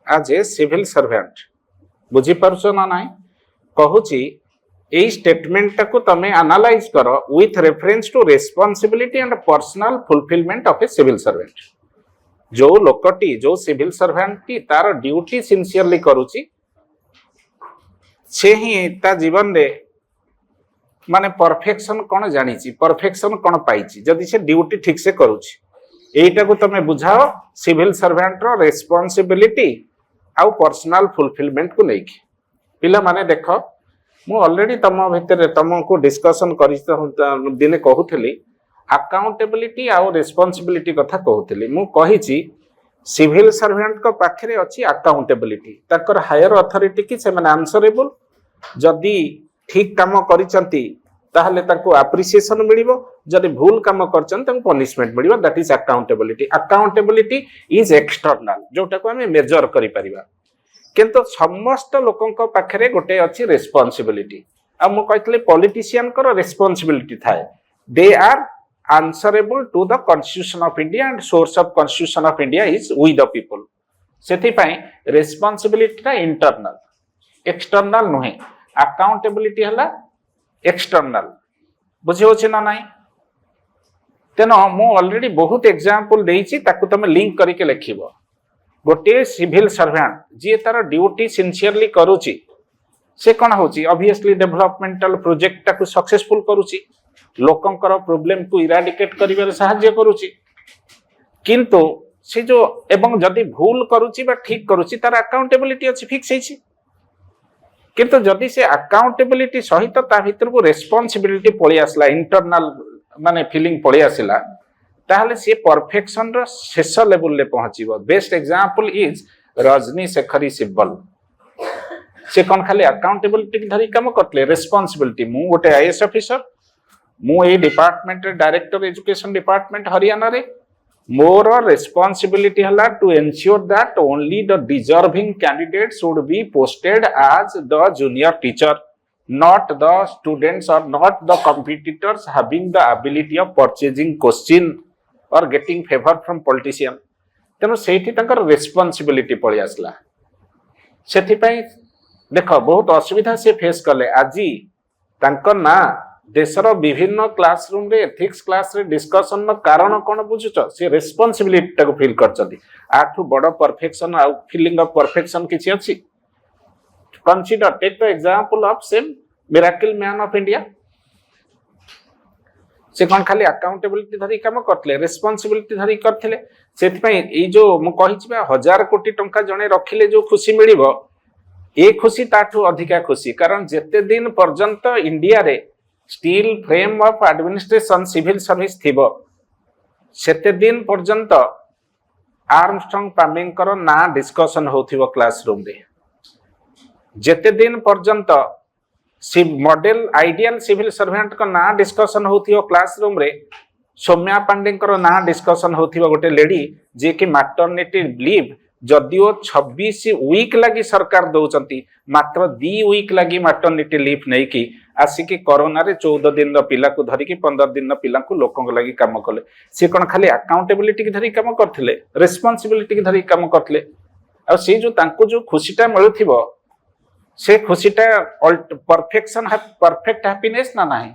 as a civil servant बुझी पारुछ ना नाही कहूची एई statement टाको तमे analyse करो with reference to responsibility and personal fulfilment of a civil servant जो लोकटी जो civil servant टी तार ड्यूटी सिंसियरली करूची से ही ता जीवन रे माने परफेक्शन कोन जानिची परफेक्शन कोन पाइची जदी से ड्यूटी ठीक से करूची एईटा को तमे बुझाओ सिविल सर्वेंट रो रेस्पोंसिबिलिटी आउ पर्सनल फुलफिलमेंट को लेके पिला माने देखो मु ऑलरेडी तम भितर तुमको डिस्कशन करि दिने कहूथली अकाउंटेबिलिटी आउ रेस्पोंसिबिलिटी कथा कहूथली मु कहिची सिविल सर्वेंट को पाखरे अछि अकाउंटेबिलिटी तकर हायर अथॉरिटी की से माने आंसरेबल जदी ठीक काम करिसंती ताहले ताको एप्रिसिएशन मिलिबो जदी भूल काम करचन ताको पनिशमेंट मिलिबो that is accountability is external जोटा को हमें मेजर करि परिबा किंतु समस्त लोकन पाखरे गोटे अछि रेस्पोंसिबिलिटी आ मु कहतले पॉलिटिशियन को रेस्पोंसिबिलिटी थाए they are answerable to the constitution of India and source of constitution of India is we the people सेथि पई रेस्पोंसिबिलिटी ता इंटरनल एक्सटर्नल नहे अकाउंटेबिलिटी हला एक्सटर्नल बुझे होछि ना नाही तेनो मु ऑलरेडी बहुत एग्जांपल देइछि ताकु तमे लिंक करिके लिखिबो गोटे सिविल सर्वेंट जे तार ड्यूटी सिंसियरली करूची से कोन होची ऑब्वियसली डेवलपमेंटल प्रोजेक्ट टाकु सक्सेसफुल करूची लोकंकर प्रॉब्लम को इराडिकेट करिवार सहाय्य करूची किंतु से जो एवं जदी भूल करूची बा ठीक करूची तार अकाउंटेबिलिटी अछि फिक्स हेछि किंतु जदी से अकाउंटेबिलिटी सहित ता भीतर को रेस्पोंसिबिलिटी पळि आसला इंटरनल माने फीलिंग पळि आसला ताहले से परफेक्शन रो शेष लेवल ले पहुंचीबो best example is Rajni Sekhri Sibal से कौन खाली अकाउंटेबिलिटी धरी काम करते रेस्पॉन्सिबिलिटी मु गोटे आईएएस ऑफिसर मु a department director education department Haryana रे मोर रेस्पॉन्सिबिलिटी हला to ensure that only the deserving candidates should be posted as the junior teacher not the students or not the competitors having the ability of purchasing question or getting favor from politician तेणु सेठी तंकर responsibility पड़ी आसला सेठी पई देखो बहुत असुविधा से face कले आजी तंकर ना देशर विभिन्न क्लासरूम रे एथिक्स क्लास रे डिस्कशन न कारण कोन बुझुछ से रेस्पॉन्सिबिलिटी टाको फील करचदी आठु बड़ perfection a feeling of perfection किछि अछि consider take the example of same miracle man of India से कौन खाली अकाउंटेबिलिटी धरी काम करथिले रेस्पॉन्सिबिलिटी धरी करथिले सेति पई ए जो मु कहिछि बा 1000 कोटी टंका जणे रखिले जो खुशी मिलिबो ए खुशी ताठू अधिका खुशी कारण जेते दिन पर्यंत इंडिया रे steel frame of administration civil service थिबो सेते दिन पर्यंत आर्मस्ट्रांग पामिंग करो ना डिस्कशन होथिबो क्लासरूम रे जेते दिन पर्यंत मॉडल आइडियल सिविल सर्वेंट का ना डिस्कशन होथियो क्लासरूम रे सौम्या पांडे ना डिस्कशन होथियो गोटे लेडी जे कि मैटरनिटी लीव जदियो 26 वीक लगी सरकार दउचंती मात्र 2 वीक लगी मैटरनिटी लीव नै कि आसिकी कोरोना रे 14 दिन पिला को धरी कि 15 दिन पिला को लोकन लगी काम कले से कोन खाली अकाउंटेबिलिटी की धरी काम करथिले रेस्पॉन्सिबिलिटी की धरी काम करथिले आ से जो तांको जो खुशीटा मिलुथिबो से खुशीटा परफेक्शन परफेक्ट हैप्पीनेस ना नाही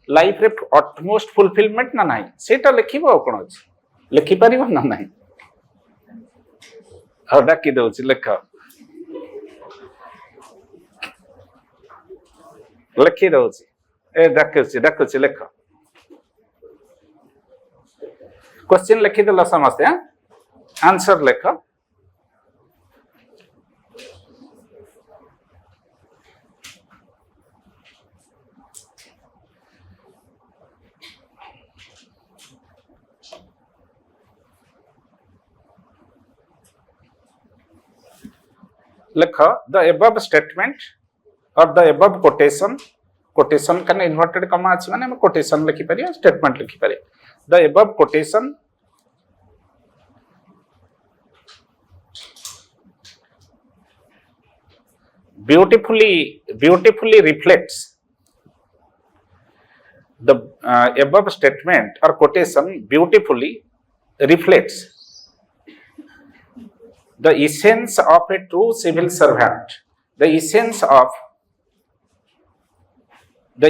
लाइफ रे ऑटमोस्ट फुलफिलमेंट ना नाही सेटा लिखिबो कोन अछि लिखि परिबो ना नाही हडा कि दउछि लिख लिखि दउछि ए डाकुछि लिख क्वेश्चन लिखि देला समस्या आंसर लिख लिख the above statement or the above quotation can inverted comma अछि माने हम quotation लिखि परिया statement लिखि परिया the above quotation beautifully reflects the above statement or quotation beautifully reflects the essence of a true civil servant, the essence of the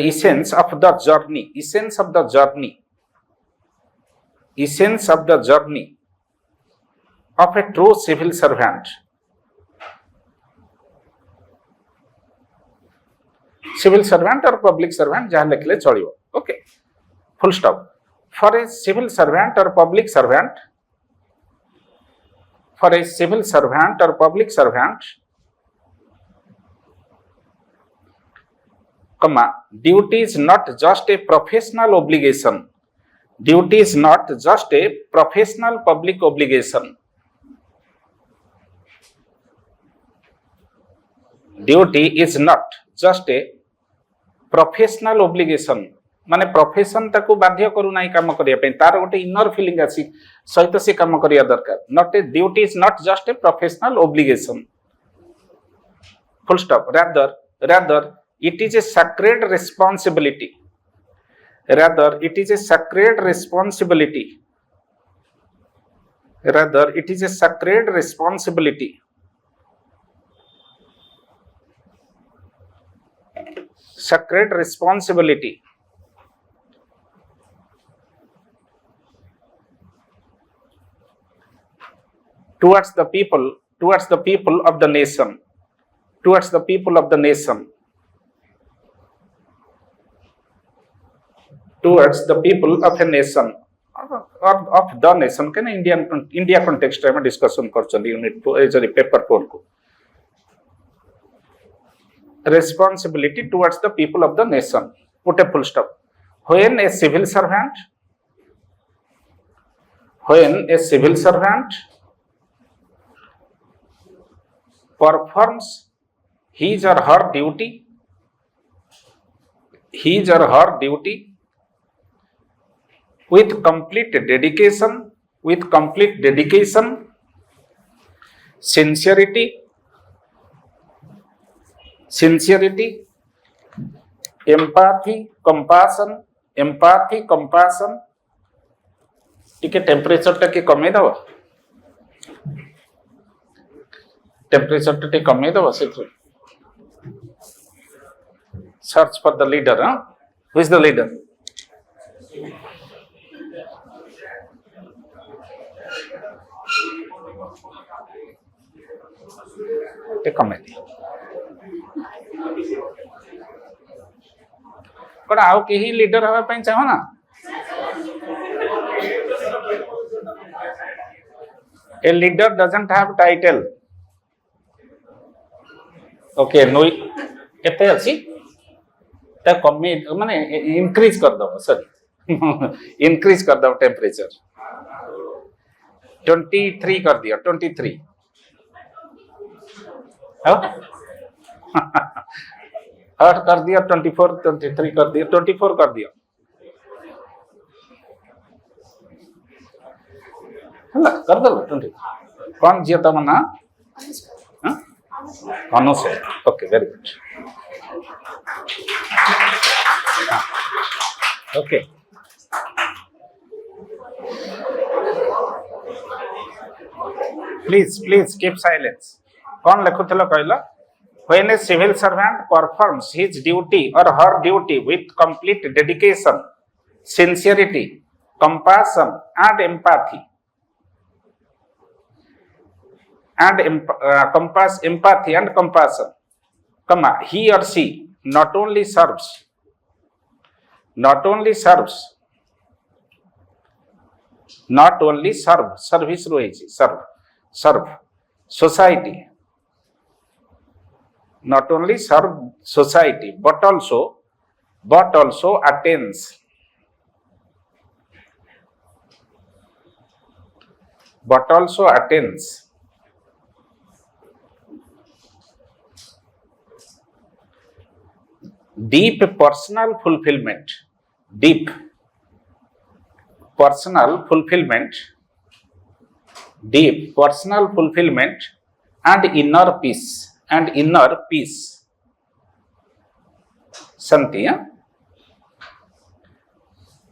journey of a true civil servant. Civil servant or public servant जहाँ लिखले चलियो okay full stop for a civil servant or public servant comma duty is not just a professional obligation, duty is not just a professional public obligation, duty is not just a professional obligation माने profession ताकू बाध्य करू नाही काम करिया पे तार गोटे इनर फीलिंग आसी सहित से काम करिया दरकार not a duty is not just a professional obligation full stop rather it is a sacred responsibility towards the people of the nation, towards the people of the nation of a nation or of the nation can India context में discussion करछन unit paper 4 को responsibility towards the people of the nation put a full stop when a civil servant performs his or her duty, his or her duty with complete dedication, sincerity, empathy, compassion. टिके temperature टा के कमे दबो, temperature टा कमे दबो से search for the leader. Who is the leader? Take comment. कौन आओ के ही लीडर हवा पाइन चाहो ना? A leader doesn't have title. Okay, no. एते अछि ता कमी माने इंक्रीज कर दो, सॉरी इंक्रीज कर दो टेम्परेचर 23 कर दिया, 23 हट कर दिया, 24 23 कर दिया, 24 कर दिया, कर दो 20। कौन जी तम ना? अनुसर। Okay, very good. Okay, please keep silence. कौन लिखुथिलो कहला? When a civil servant performs his duty or her duty with complete dedication, sincerity, compassion and empathy, empathy and compassion, he or she not only serves service rohichi, serve society, not only serve society but also attains deep personal fulfillment and inner peace शांति।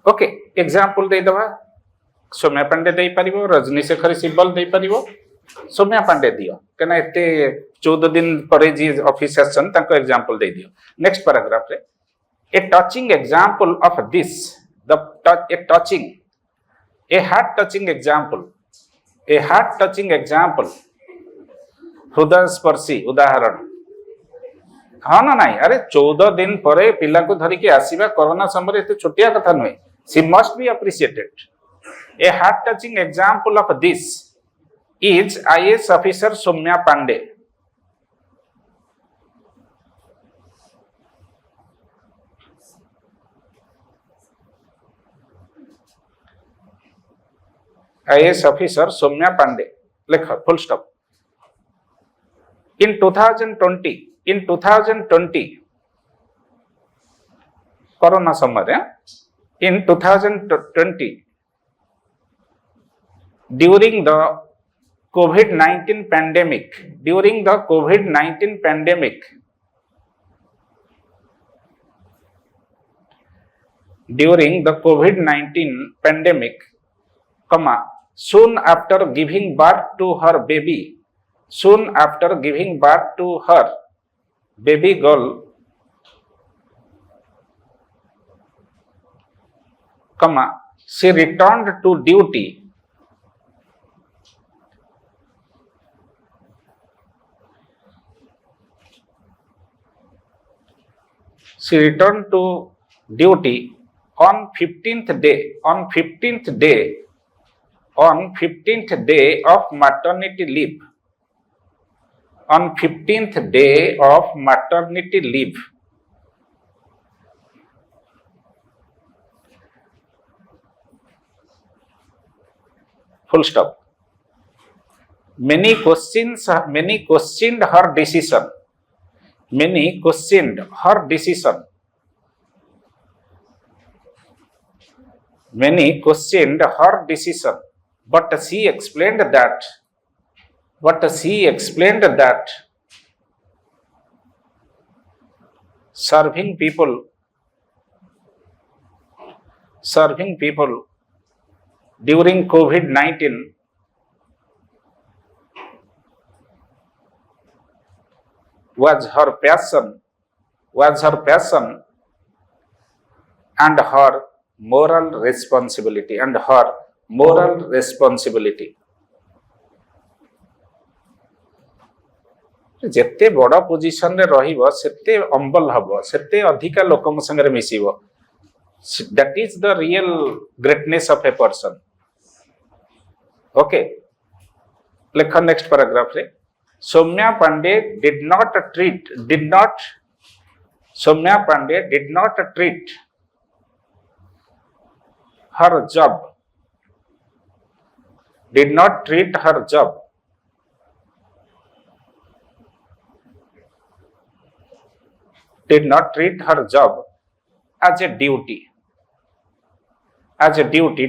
Okay, example दे दवा। सौम्या पांडे दे परिबो, रजनी शेखर सिब्बल दे परिबो। सौम्या पांडे दियो कना एते 14 दिन परे जी office session ताको एग्जांपल दे दियो। नेक्स्ट पैराग्राफ रे a touching example of this the a heart touching example हृदय स्पर्शी उदाहरण। हाँ ना नहीं, अरे 14 दिन परे पिला को धरिकी आसीबा कोरोना समय एते छोटिया कथा नुहे। She must be appreciated. A heart touching example of this is IAS officer Soumya Pandey. IAS officer Soumya Pandey लिखो, फुल स्टॉप। In 2020 कोरोना समय in 2020 during the COVID-19 pandemic soon after giving birth to her baby girl, she returned to duty on 15th day of maternity leave. Full stop. Many questioned her decision. Many questioned her decision. Many questioned her decision, but she explained that. Serving people, during COVID-19 was her passion, and her moral responsibility. ଯେତେ ବଡ଼ ପୋଜିସନରେ ରହିବ ସେତେ ଅମ୍ବଲ ହବ, ସେତେ ଅଧିକା ଲୋକଙ୍କ ସାଙ୍ଗରେ ମିଶିବ. That is the real greatness of a person. Okay, ଲେଖ next paragraph ରେ. Soumya Pandey did not treat her job. Did not treat her job as a duty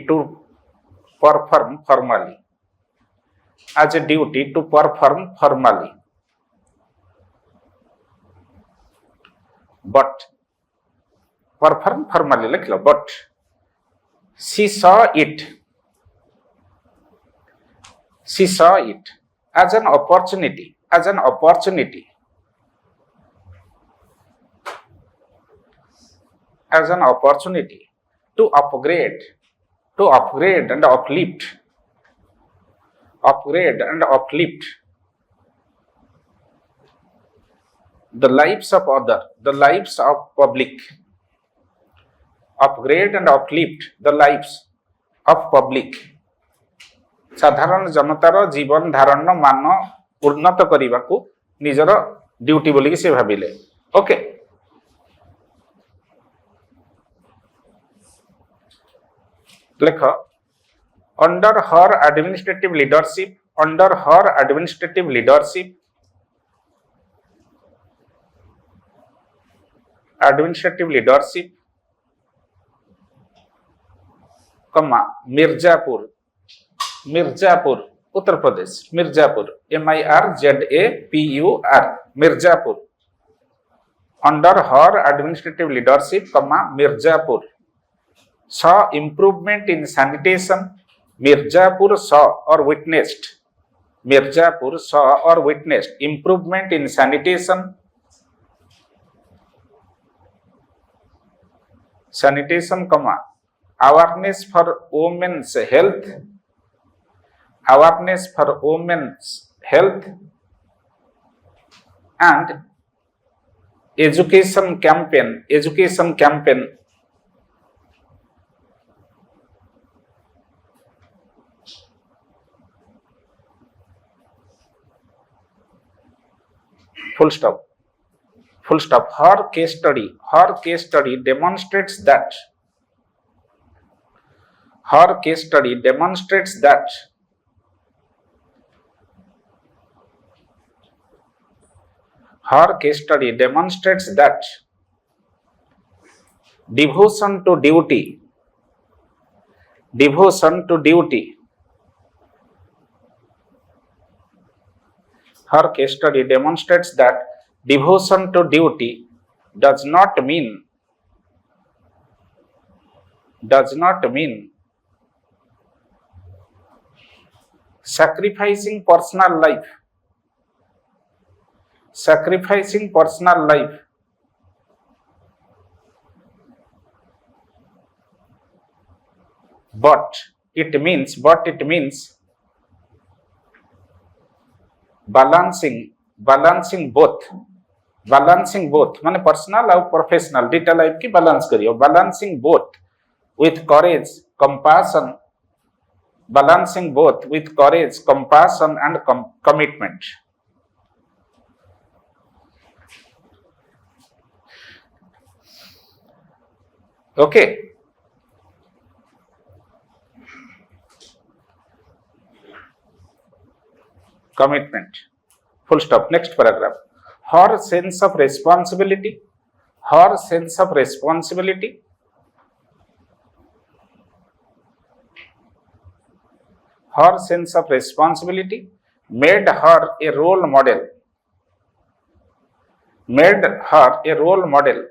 to perform formally. But perform formally लिख लो. But she saw it as an opportunity to upgrade and uplift the lives of public. Upgrade and uplift the lives of public. साधारण जनतार जीवन धारण मान उन्नत करने को निजर ड्यूटी बोली से भाविले. ओके, लेख under her administrative leadership Mirzapur Uttar Pradesh. Mirzapur MIRZAPUR Mirzapur. Under her administrative leadership, Mirzapur saw improvement in sanitation. Mirzapur saw or witnessed improvement in sanitation, awareness for women's health, and education campaign. Full stop. Her case study demonstrates that devotion to duty her case study demonstrates that devotion to duty does not mean sacrificing personal life, but it means balancing both माने personal और professional detail life की balance करियो. balancing both with courage, compassion and commitment. Okay, commitment. Full stop. Next paragraph. her sense of responsibility, her sense of responsibility, her sense of responsibility made her a role model, made her a role model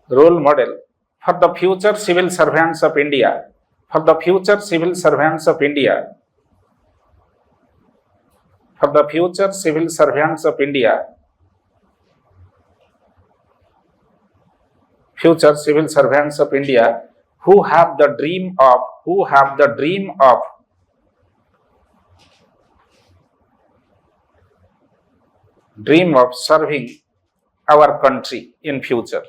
for the future civil servants of India, for the future civil servants of India, for the future civil servants of India, future civil servants of India who have the dream of, serving our country in future,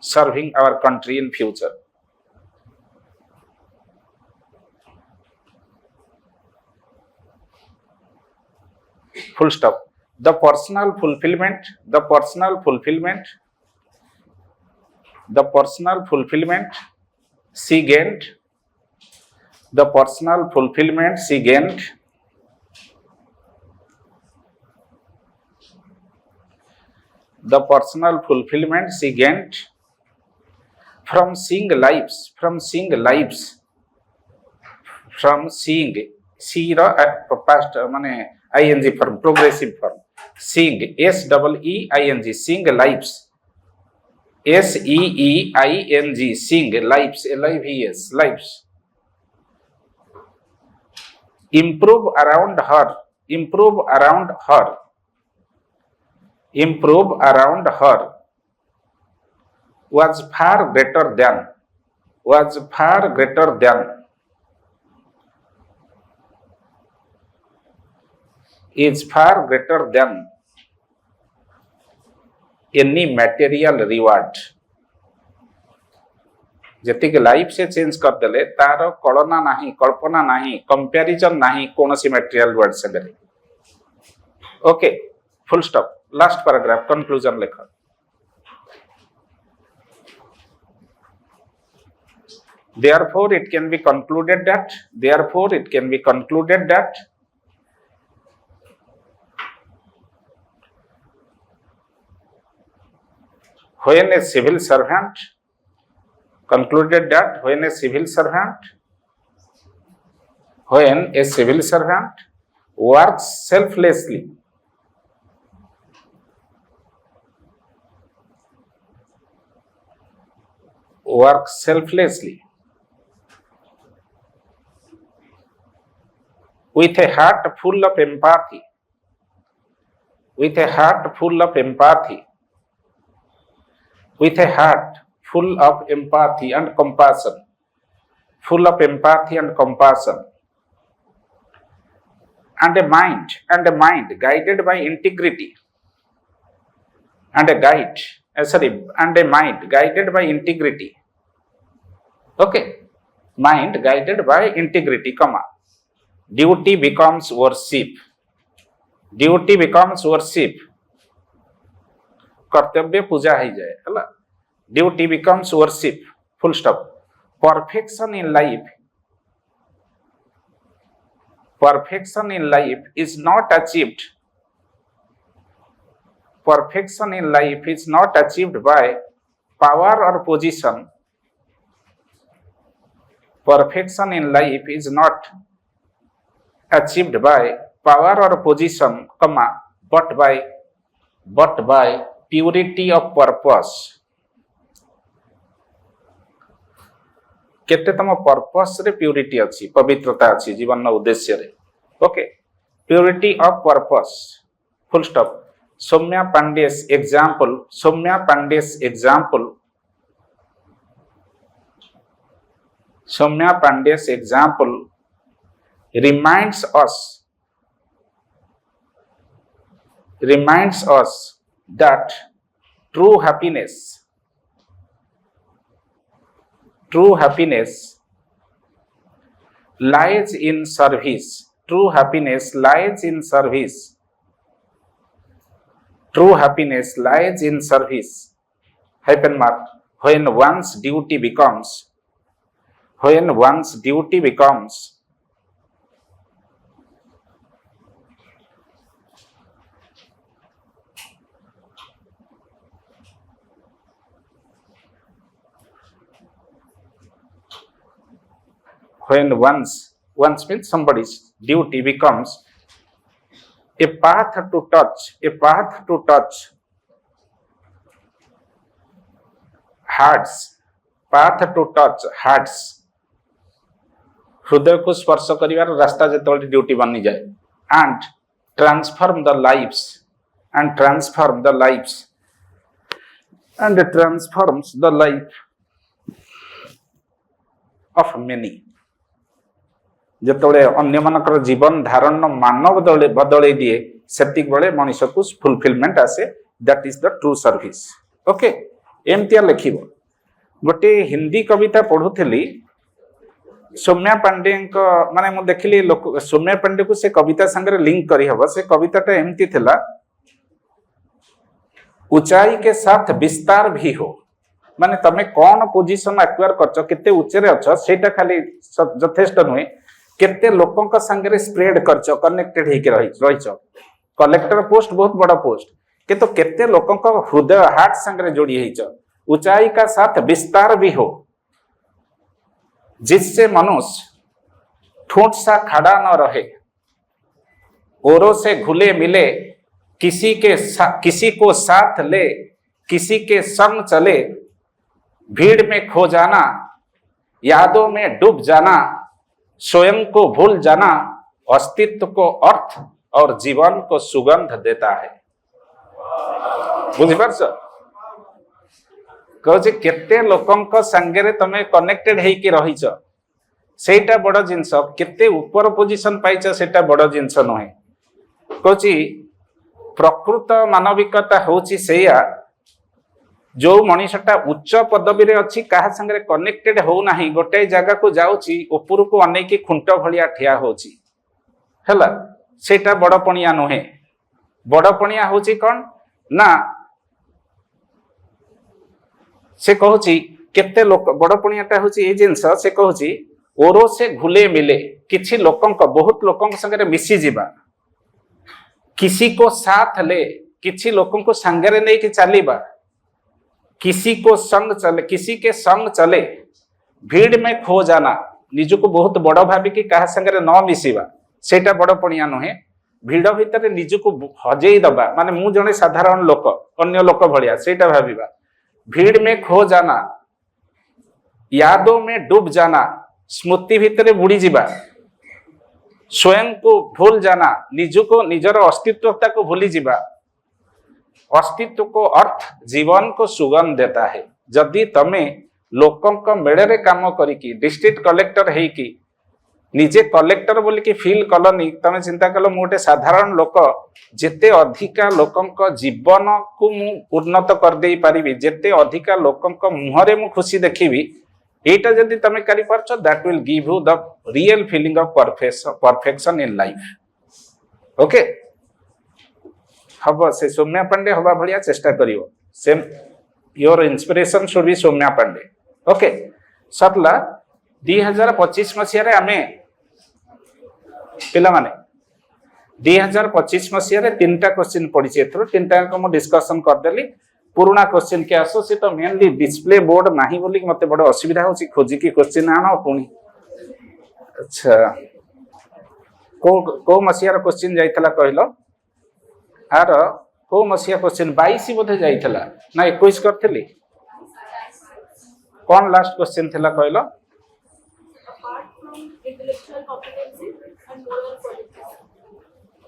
serving our country in future. Full stop. The personal fulfillment she gained, the personal fulfillment she gained, the personal fulfillment she gained from seeing lives, see the past mane ing form, progressive form, seeing, SEEING, seeing lives, SEEING, seeing lives, LIVES, lives. Improve around her was far greater than, is far greater than any material reward. जेतिक life से change कर देले तार कल्पना नाही, comparison नाही कोनोसी material reward से देले. Okay, full stop. Last paragraph conclusion लेख. Therefore it can be concluded that when a civil servant works selflessly, with a heart full of empathy, with a heart full of empathy and compassion, and a mind guided by integrity, okay, mind guided by integrity, comma, duty becomes worship, कर्तव्य पूजा ही जाए हला. Duty becomes worship, full stop. Perfection in life is not achieved by power or position. Perfection in life is not achieved by power or position, comma, but by purity of purpose. केते तम purpose रे purity अछि, पवित्रता अछि जीवन न उद्देश्य रे. Okay, purity of purpose, full stop. Saumya Pandey's example reminds us that true happiness lies in service. True happiness lies in service. Hyphen mark. When one's duty becomes when one's duty becomes when once means somebody's duty becomes a path to touch hearts, path to touch hearts, हृदय को स्पर्श करिवार रास्ता जेतबेले duty बनी जाए, and transform the lives and transforms the life of many, जेतबेले अन्य मानकर जीवन धारण मान बदले दिए सेतिक बेले मनुष्य को फुलफिलमेंट आसे, that is the true service. Okay, एमतिया लिखिबो। गोटे हिंदी कविता पढ़ुथली सौम्या पांडे माने मु देखिली सौम्या पांडे को से कविता संगे लिंक करी हबो। से कविताटा एमती थिला, ऊंचाई के साथ विस्तार भी हो, माने तमे कौन पोजीशन एक्वायर करछ, केते ऊंचे अछ सेटा खाली यथेष्ट नुहे, केते लोकंक संगे स्प्रेड करछ, कनेक्टेड हेके रहिछ। कलेक्टर पोस्ट बहुत बड़ा पोस्ट, किंतु केते लोकंक हृदय हार्ट संगे जोड़ी हेछ। ऊंचाई का साथ विस्तार भी हो, जिससे मनुष्य ठूंठ सा खड़ा न रहे, औरों से घुले मिले, किसी को साथ ले, किसी के संग चले, भीड़ में खो जाना, यादों में डूब जाना, स्वयं को भूल जाना, अस्तित्व को अर्थ और जीवन को सुगंध देता है। बुझिपारछ? कहे केते लोकंक संगे तमे कनेक्टेड हेकी रहिछ, सेटा बड़ जिंस। केते ऊपर पोजीशन पाइछ सेटा बड़ जिंस नहे। कहे प्रकृत मानविकता होची सेया, जो मनीषटा उच्च पदवी रे अछि कहा संगे कनेक्टेड हो नाही, गोटे जगह को जाउची ऊपर को अनेकी खुंट भलिया ठिया होची हला, सेटा बड़पणिया नहे। बड़पणिया होची कोन ना, से कहूची केते लोक बड़पणियाटा होची ए जिंस। से कहूची ओरो से घुले मिले, किछि लोकंक बहुत लोकंक संगे मिसी जीवा, किसी को साथ ले, किछि लोकंक संगे नै कि चलीबा, किसी के संग चले, भीड़ में खो जाना, निजको बहुत बड़ भाबी कि कहा संगे न मिसिबा, सेटा बड़पणिया नुहे। भीड़ भितर निजको हजेई दबा, माने मु जने साधारण लोक अन्य लोक भलिया सेटा भाबिबा। भीड़ में खो जाना, यादों में डूब जाना, स्मृति भितर बुड़ी जीवा, स्वयं को भूल जाना, निजको निजर अस्तित्वता को भूली जीवा। अस्तित्व को अर्थ जीवन को सुगंध देता है। जदि तमे लोकंक मेड़े काम करिकी डिस्ट्रिक्ट कलेक्टर हेकी निजे कलेक्टर बोली कि फील कलनी, तमे चिंता कल मु गोटे साधारण लोक, जेते अधिका लोकंक जीवन को मु उन्नत कर दे पारिबी, जेते अधिका लोकंक मुहरे मु खुशी देखिबी, एटा जदि तमे करि परछ, that will give you the real feeling of perfection in life. Okay, हबो से सौम्या पांडे हवा भलिया चेष्टा करियो। Same your inspiration should be Saumya Pandey. Okay, सरला 2025 मसिया रे आमे पिला माने 2025 मसिया रे 3टा क्वेश्चन पड़ी छे। एथरो 3टा को मो डिस्कशन कर देली। पुराना क्वेश्चन के आसो से तो मेनली डिस्प्ले बोर्ड नाही बोली मते बड़ असुविधा होची, खोजी की क्वेश्चन आनो पुनी। अच्छा, को मसिया रे क्वेश्चन जाइतला कहलो? आर को मसिया क्वेश्चन 22 बोधे जाइतला ना 21 करथली? कौन लास्ट क्वेश्चन थिला कहलो?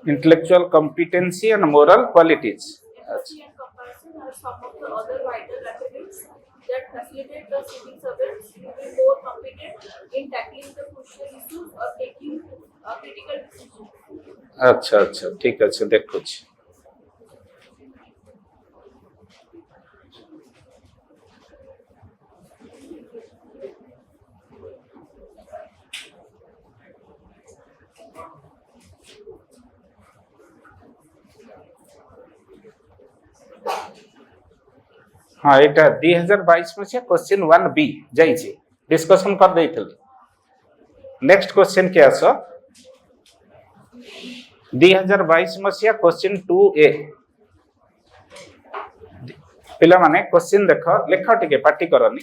Intellectual competency and moral qualities. Empathy and compassion are some of the other vital attributes that facilitate the civil servants to be more competent in tackling the crucial issues or taking critical decisions. अच्छा, ठीक है, देखो छी। हाँ, एटा 2022 में से question 1B जाइए। Discussion कर देइथिले। नेक्स्ट क्वेश्चन के आस 2022 मसिया क्वेश्चन 2A पिला माने क्वेश्चन देख लेख टिके पार्टी करनी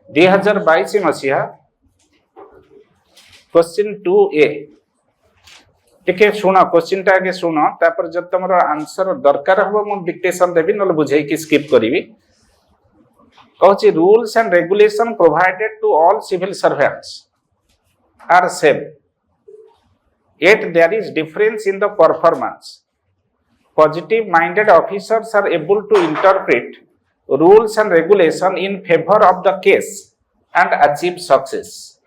2022 मसिया क्वेश्चन 2A टिके सुनो क्वेश्चन टा आगे सुनो तापर जब तुमर आंसर दरकार हो मु डिक्टेशन देबी न बुझाई कि स्किप करिवि। कहछि rules and regulation provided to all civil servants are same yet there is difference in the performance. Positive minded officers are able to interpret rules and regulation in favor of the case and achieve success,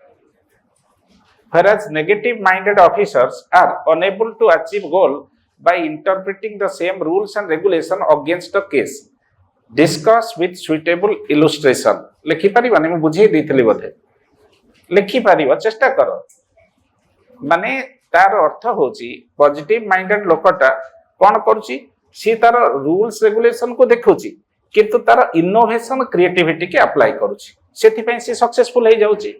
whereas negative minded officers are unable to achieve goal by interpreting the same rules and regulation against the case. Discuss with suitable illustration. लिखि परिबानी मु बुझे देइथिली बोधे लिखि परिबा चेष्टा करो माने तार अर्थ होची positive minded लोकटा कोन करूची सी तार रूल्स रेगुलेशन को देखुची किंतु तार इनोवेशन क्रिएटिविटी के अप्लाई करूची सेति पय सी सक्सेसफुल हे जाउची।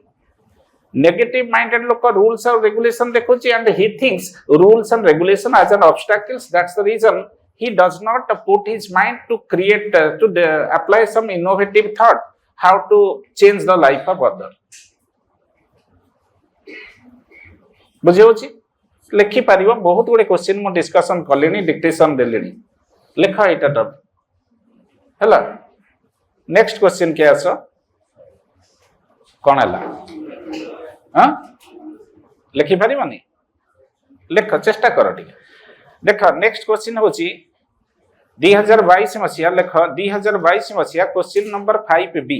नेगेटिव माइंडेड लोक रूल्स और रेगुलेशन देखुची and he thinks rules and regulation as an obstacles that's the reason he does not put his mind to create to apply some innovative thought how to change the life of other। बुझे होची लिखि पारिबो बहुत गुडे question मो discussion करलेनी dictation देलेनी लेख एटा top हला। Next question के आसो कोन हला हां लिखि पारिबनी लेख चेष्टा करो ठीक देख। नेक्स्ट क्वेश्चन होची 2022 मसिया लेख 2022 मसिया question number 5B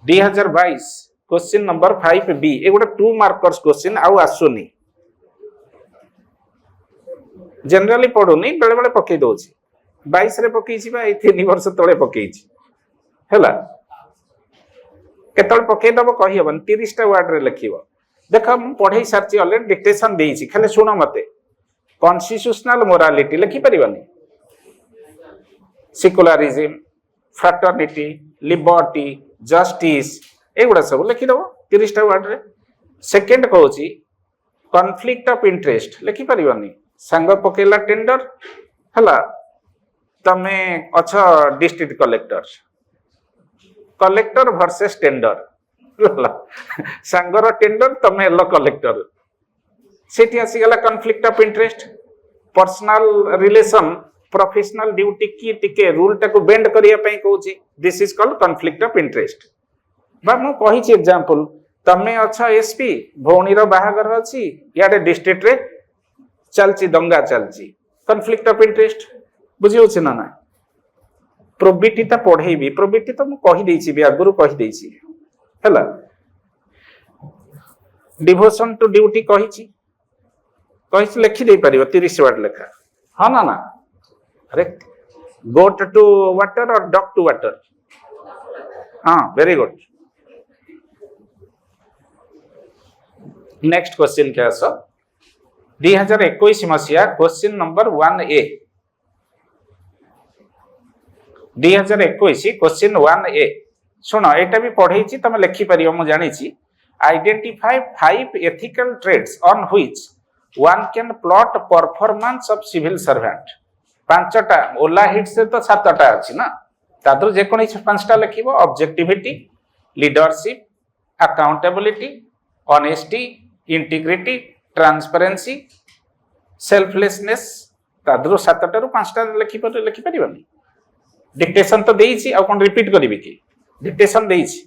2022 question number 5B ए गोटे 2 मार्कर्स क्वेश्चन आउ आसुनी जनरली पढुनी बेले बेले पकई दोची 22 रे पकई छी बा ए 3 वर्ष तळे पकई छी हैला केतल पकई दबो कहि हबन 30 टा वर्ड रे लिखिबो। देख हम पढई सारची ऑलरेडी डिक्टेशन देई छी खाली सुनो मते कॉन्स्टिट्यूशनल मोरालिटी लिखि परिबनी सेकुलरिज्म फ्रैटर्निटी लिबर्टी जस्टिस एगुड़ा सब लिखिदेव 30 टा वर्ड रे। सेकेंड कहूँ कॉन्फ्लिक्ट ऑफ इंटरेस्ट लिखि परिबनी सांग पकेला टेंडर हला तमे अच्छा district collector collector versus tender सांगर टेंडर तमे एलो कलेक्टर सेठी आसीगला conflict of interest personal relation professional duty की टिके रूल टाको बेंड करिया पई कहूची this is called conflict of interest. बा मु कहि छी एग्जांपल तमे अच्छा एसपी भौणीर बाहागर अछि याडे डिस्ट्रिक्ट रे चलची दंगा चलची कॉन्फ्लिक्ट ऑफ इंटरेस्ट बुझियो छी ना ना। प्रोबिटी ता पढेबी प्रोबिटी तो मु कहि देई छी बे आगुरु कहि देई छी हला। डिवोशन टू ड्यूटी कहि छी लिखि दे पारिबो 30 वर्ड लेखा हाँ ना ना अरे goat to water or dog to water हाँ वेरी गुड। नेक्स्ट क्वेश्चन के आस 2021 मसिया question number 1A 2021 question 1A सुन एटा भी पढ़े तुम लिखि पारिबो मु जानि छी। Identify 5 ethical traits on which one can plot performance of civil servant। 5टा ओला हिट से तो 7टा अछि ना तादर जे कोन 5टा लिखिबो objectivity leadership accountability honesty integrity transparency selflessness तादर 7टा रु 5टा लिखि परिबनी। डिक्टेशन तो देइछि आ कोन रिपीट करबी कि डिक्टेशन देइछि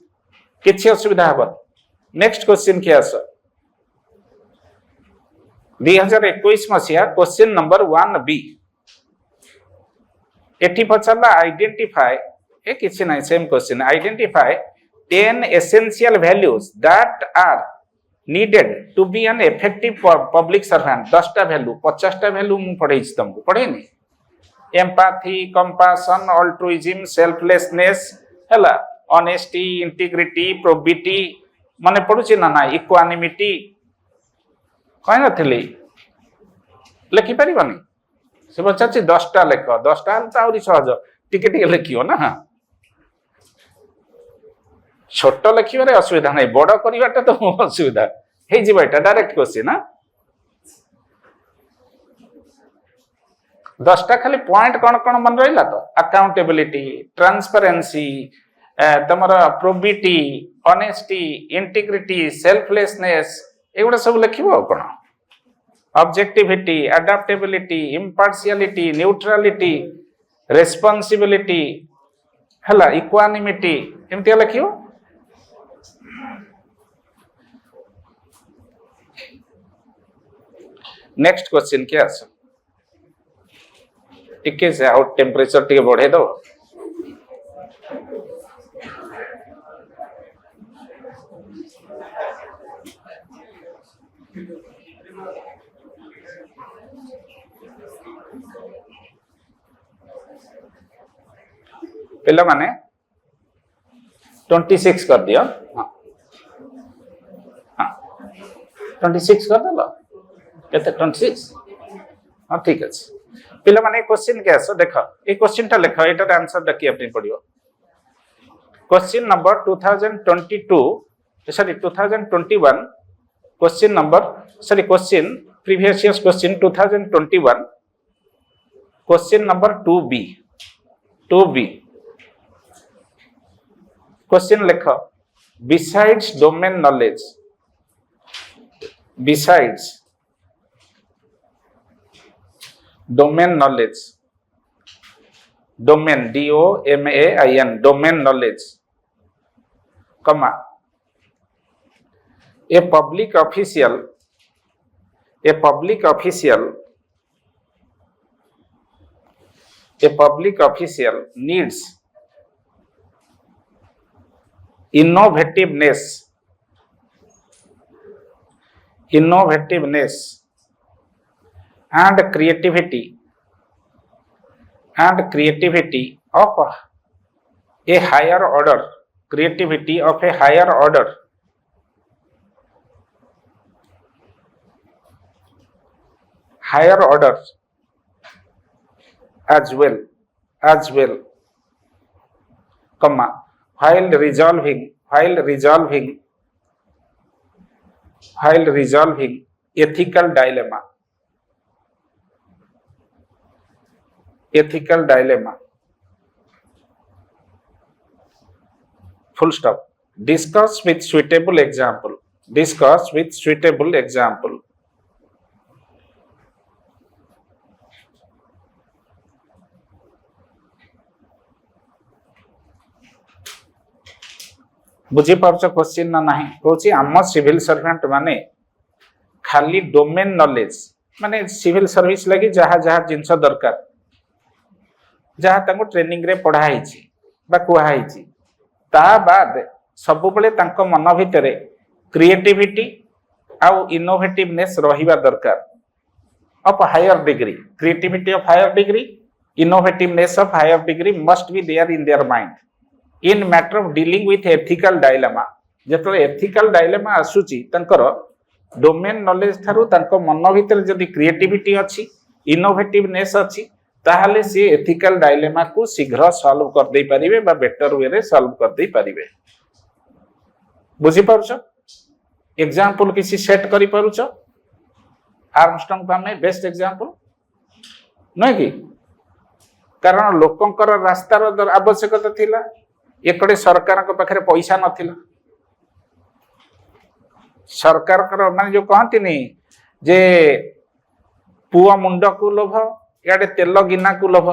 किछि असुविधा हबन। नेक्स्ट क्वेश्चन के आस 2021 मसिया क्वेश्चन नंबर 1B एठी पछला आइडेंटिफाई ए किछि नै same question identify 10 essential values that are needed to be an effective public servant 10 टा वैल्यू 50 टा वैल्यू मु पढै छी तुमको पढेनी एम्पैथी कंपैशन अल्ट्रुइज्म सेल्फलेसनेस हला ऑनेस्टी इंटीग्रिटी प्रोबिटी माने पढुची ना ना इक्वानिमिटी कहि नथिली लिखि परिबनी से बच्चा 10टा लेख 10टा तो आउरी सहज टिके टिके लिखियो ना। छोट लिखिबारे असुविधा नहीं, बड़ करवाटा तो असुविधा हे जीव। एटा डायरेक्ट क्वेश्चन ना 10टा खाली पॉइंट कौन कौन मन रहा तो अकाउंटेबिलिटी, ट्रांसपेरेंसी, तमर प्रोबिटी, ऑनेस्टी, इंटीग्रिटी, सेल्फलेसनेस एगुड़ा सब लिखिबो कौन। Objectivity, adaptability, impartiality, neutrality, responsibility हला, इक्वानिमिटी एमती लिखिबो। नेक्स्ट क्वेश्चन क्या आस टिके से आउट टेम्परेचर टिके बढ़े दो। पिला माने 26 कर दियो। हाँ 26 कर दलो केते 26। हाँ ठीक अच्छे पिला माने क्वेश्चन के आस देख ये क्वेश्चन टा लिख एटार आंसर डाकी अपनी पड़ियो। Question number 2022 sorry 2021 question number sorry question previous years question 2021 question number 2B question लिख besides domain knowledge, besides domain knowledge, domain DOMAIN domain knowledge comma a public official needs innovativeness and creativity of a higher order, creativity of a higher order, as well comma while resolving ethical dilemma full stop. Discuss with suitable example. बुझी पार्छ question ना नहीं कहूँ आम civil servant माने खाली domain knowledge माने civil service लगी जहाँ जहाँ जिनस दरकार जहाँ तांको ट्रेनिंग रे पढ़ाई बा कुहाई ता बाद सब बेले तांको मन भितर क्रिएटिविटी आउ इनोवेटिवनेस रहिबा दरकार of higher degree, creativity of higher degree, innovativeness of higher degree must be there in their mind in matter of dealing with ethical dilemma. जब एथिकल डायलेमा आसुची तंकर डोमेन नॉलेज थारु तंको मन भितर जदि क्रिएटिविटी अछि, इनोवेटिवनेस अछि ताहले से एथिकल डायलेमा को शीघ्र सॉल्व कर दे परिबे बा बेटर वे रे सॉल्व कर दे परिबे। बुझी पारुछ एग्जांपल किसी सेट करि पारुछ आर्मस्ट्रांग पामे बेस्ट एग्जांपल नै कि कारण लोकंकर रास्तार आवश्यकता थिला एकड़े सरकार को पाखरे पैसा नथिला सरकार माने जो कहती नहीं जे पुआ मुंड को लोभ इे तेल गिना को लोभ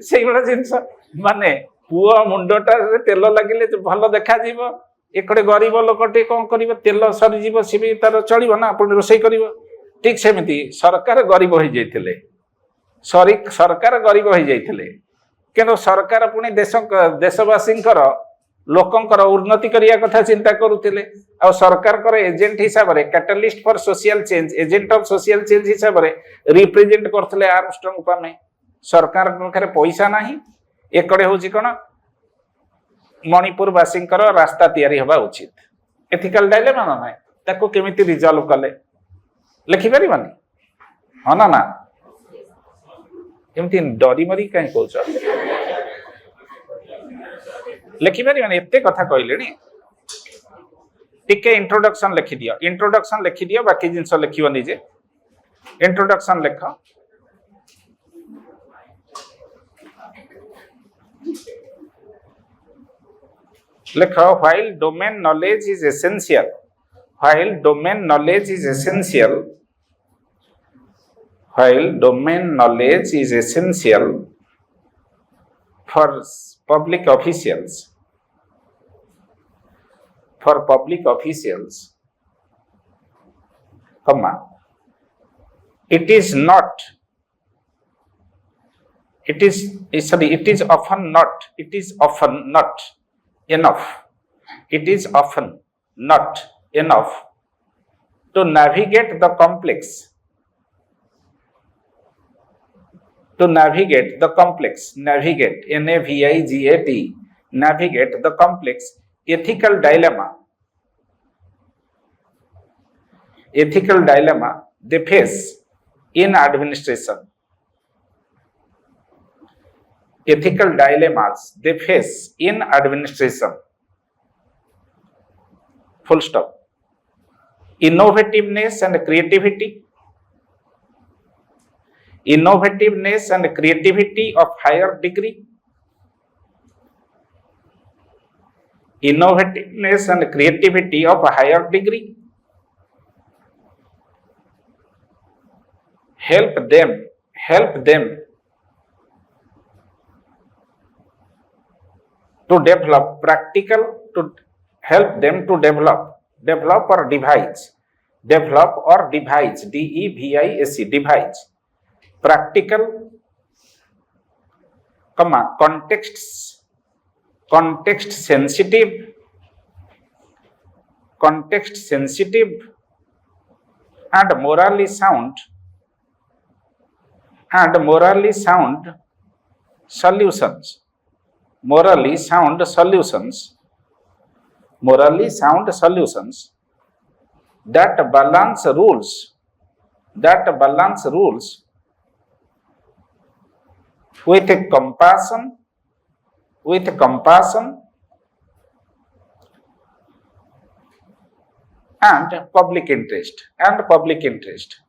से जिनस माने पुआ मुंडटा तेल लगिले भल देखा एकड़े गरीब लोक कौन कर तेल सरीज सी भी तार चलो ना आप रोसे कर ठीक सेमती सरकार गरीब हो जाते सरकार गरीब हो जाते किंतु सरकार पुणी देशवासी लोकंकर उन्नति करिया कथा चिंता करुले आ सरकार एजेंट हिसाब से catalyst for social change, agent of social change हिसाब से रिप्रेजेंट करते आर्मस्ट्रांग पामे सरकार पाखे पैसा नहीं एकड़े हूँ कौन मणिपुर वासी रास्ता तैयारी हवा उचित एथिकल डायलेमा ना ना ताको केमिति रिजॉल्व कले लिखिपार हाँ ना ना एमती डरी मरी कहीं कौच लिखिपारे एते कथा कहले टिके इंट्रोडक्शन लिखि दियो इंट्रोडक्शन लिखि दियो बाकी जिंस लिखियो निजे इंट्रोडक्शन लिख लिख while domain knowledge is essential while domain knowledge is essential while domain knowledge is essential for public officials comma it is not it is sorry it is often not enough it is often not enough to navigate the complex navigate navigate the complex ethical dilemma they face in administration ethical dilemmas they face in administration full stop innovativeness and creativity of higher degree help them to develop practical to help them to develop or devise device devise practical comma context sensitive and morally sound solutions that balance rules with compassion and public interest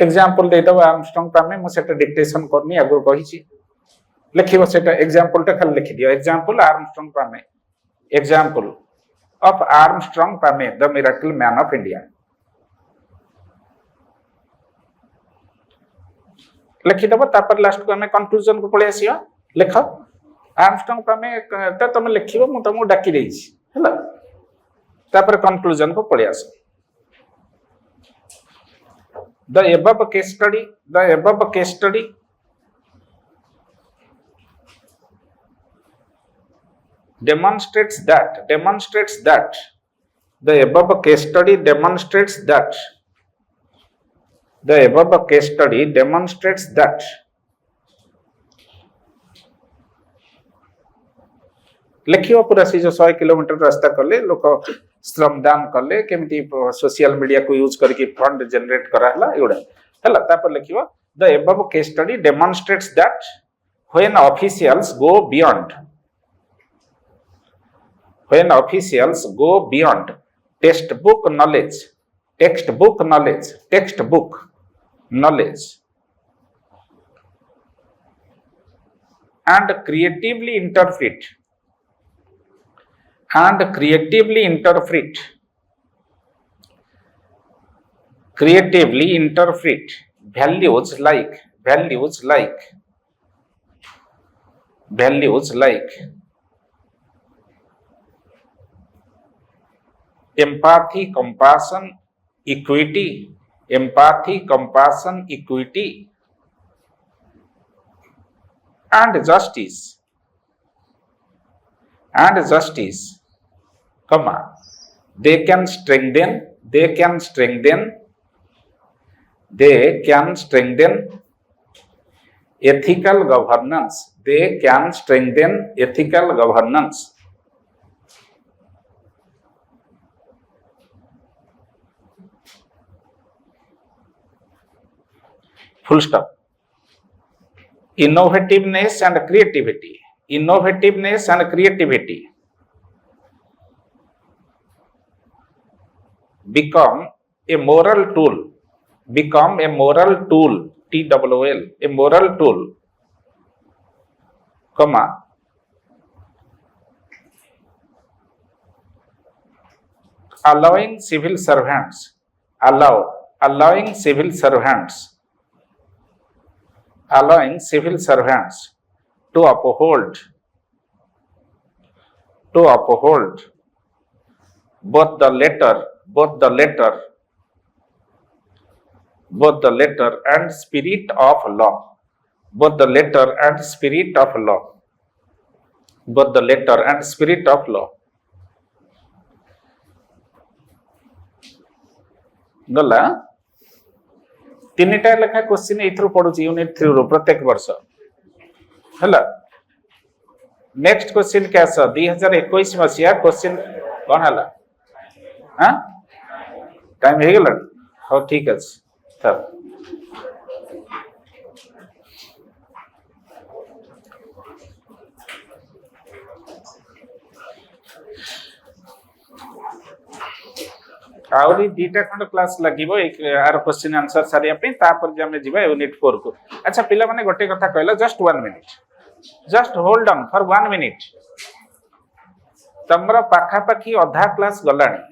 example दे दो आर्मस्ट्रांग पामे मु सेटा dictation करनी आगु कहिछि लिखिबो सेटा example टा खाली लिखि दियो example Armstrong Pame example of Armstrong Pame the miracle man of India लिखि दबो तापर लास्ट को हमें कंक्लूजन को पळे आसीयो लिख आर्मस्ट्रांग पामे त तुम लिखिबो मु तुमको डाकी देछि हला तापर कंक्लूजन को पळे आसो The above case study demonstrates that the above case study demonstrates that लिखियो पूरा सी जो 100 किलोमीटर रास्ता कले लोक श्रमदान कले केमिति सोशल मीडिया को यूज करके फंड जनरेट कराला एउडा हला तापर लिखियो the above case study demonstrates that when officials go beyond text book knowledge and creatively interpret values like empathy, compassion, equity and justice comma they can strengthen ethical governance full stop Innovativeness and creativity. Innovativeness and creativity become a moral tool. Become a moral tool. TOOL. A moral tool. Comma. Allowing civil servants. Allowing civil servants. Allowing civil servants to uphold both the letter and spirit of law. Both the letter and spirit of law. Both the letter and spirit of law. गला तीनटा लेखा question एथरो पडुची unit 3 रो प्रत्येक वर्ष हला next question क्या छ 2021 मसिया question कोन हला हां टाइम हे गेला हो ठीक अछि तब आउरी दीटा खंड क्लास लागिबो एक आर क्वेश्चन आंसर सारिया पे तापर जे हमें जिबा यूनिट 4 को अच्छा पिला माने गोटे कथा कहला just 1 minute just hold on for 1 minute तमरा पाखा पाखी आधा क्लास गलानी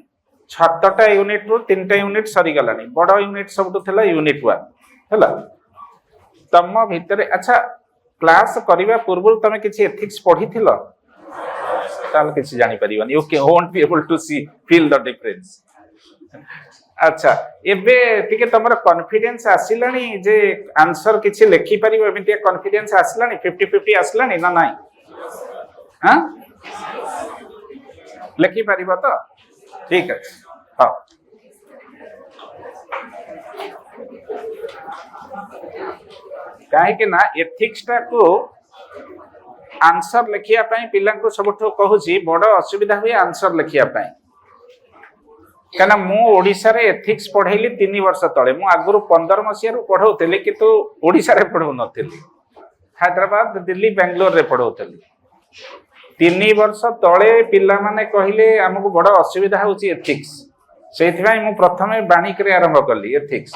7टा यूनिट रो 3टा यूनिट सरी गलानी बडो यूनिट सबटु थला यूनिट 1 हला तम भितरे अच्छा क्लास करिवा पूर्व तमे किछि एथिक्स पढी थिलो ताल किछि जानि परिबनी you won't be able to see feel the difference अच्छा एबे टिके तमरा कॉन्फिडेंस आसिलानी जे आंसर किछि लेखि परिबो एमिति कॉन्फिडेंस आसिलानी 50-50 आसिलानी ना नाही हां लेखि परिबो तो ठीक है हां काहे के ना एथिक्स टा को आंसर लेखिया पई पिला को सबठो कहूची बडो असुविधा हुए आंसर लेखिया पई कहना मु ओडिसा रे एथिक्स पढैली 3 वर्ष तळे मु आगुरु 15 मसिया रु पढौतली किंतु ओडिसा रे पढौ नथिली हैदराबाद दिल्ली बेंगलोर रे पढौतली 3 वर्ष तळे पिल्ला माने कहिले हमकु बडो असुविधा होची एथिक्स सेथि भाई मु प्रथमे बाणिक रे आरंभ करली एथिक्स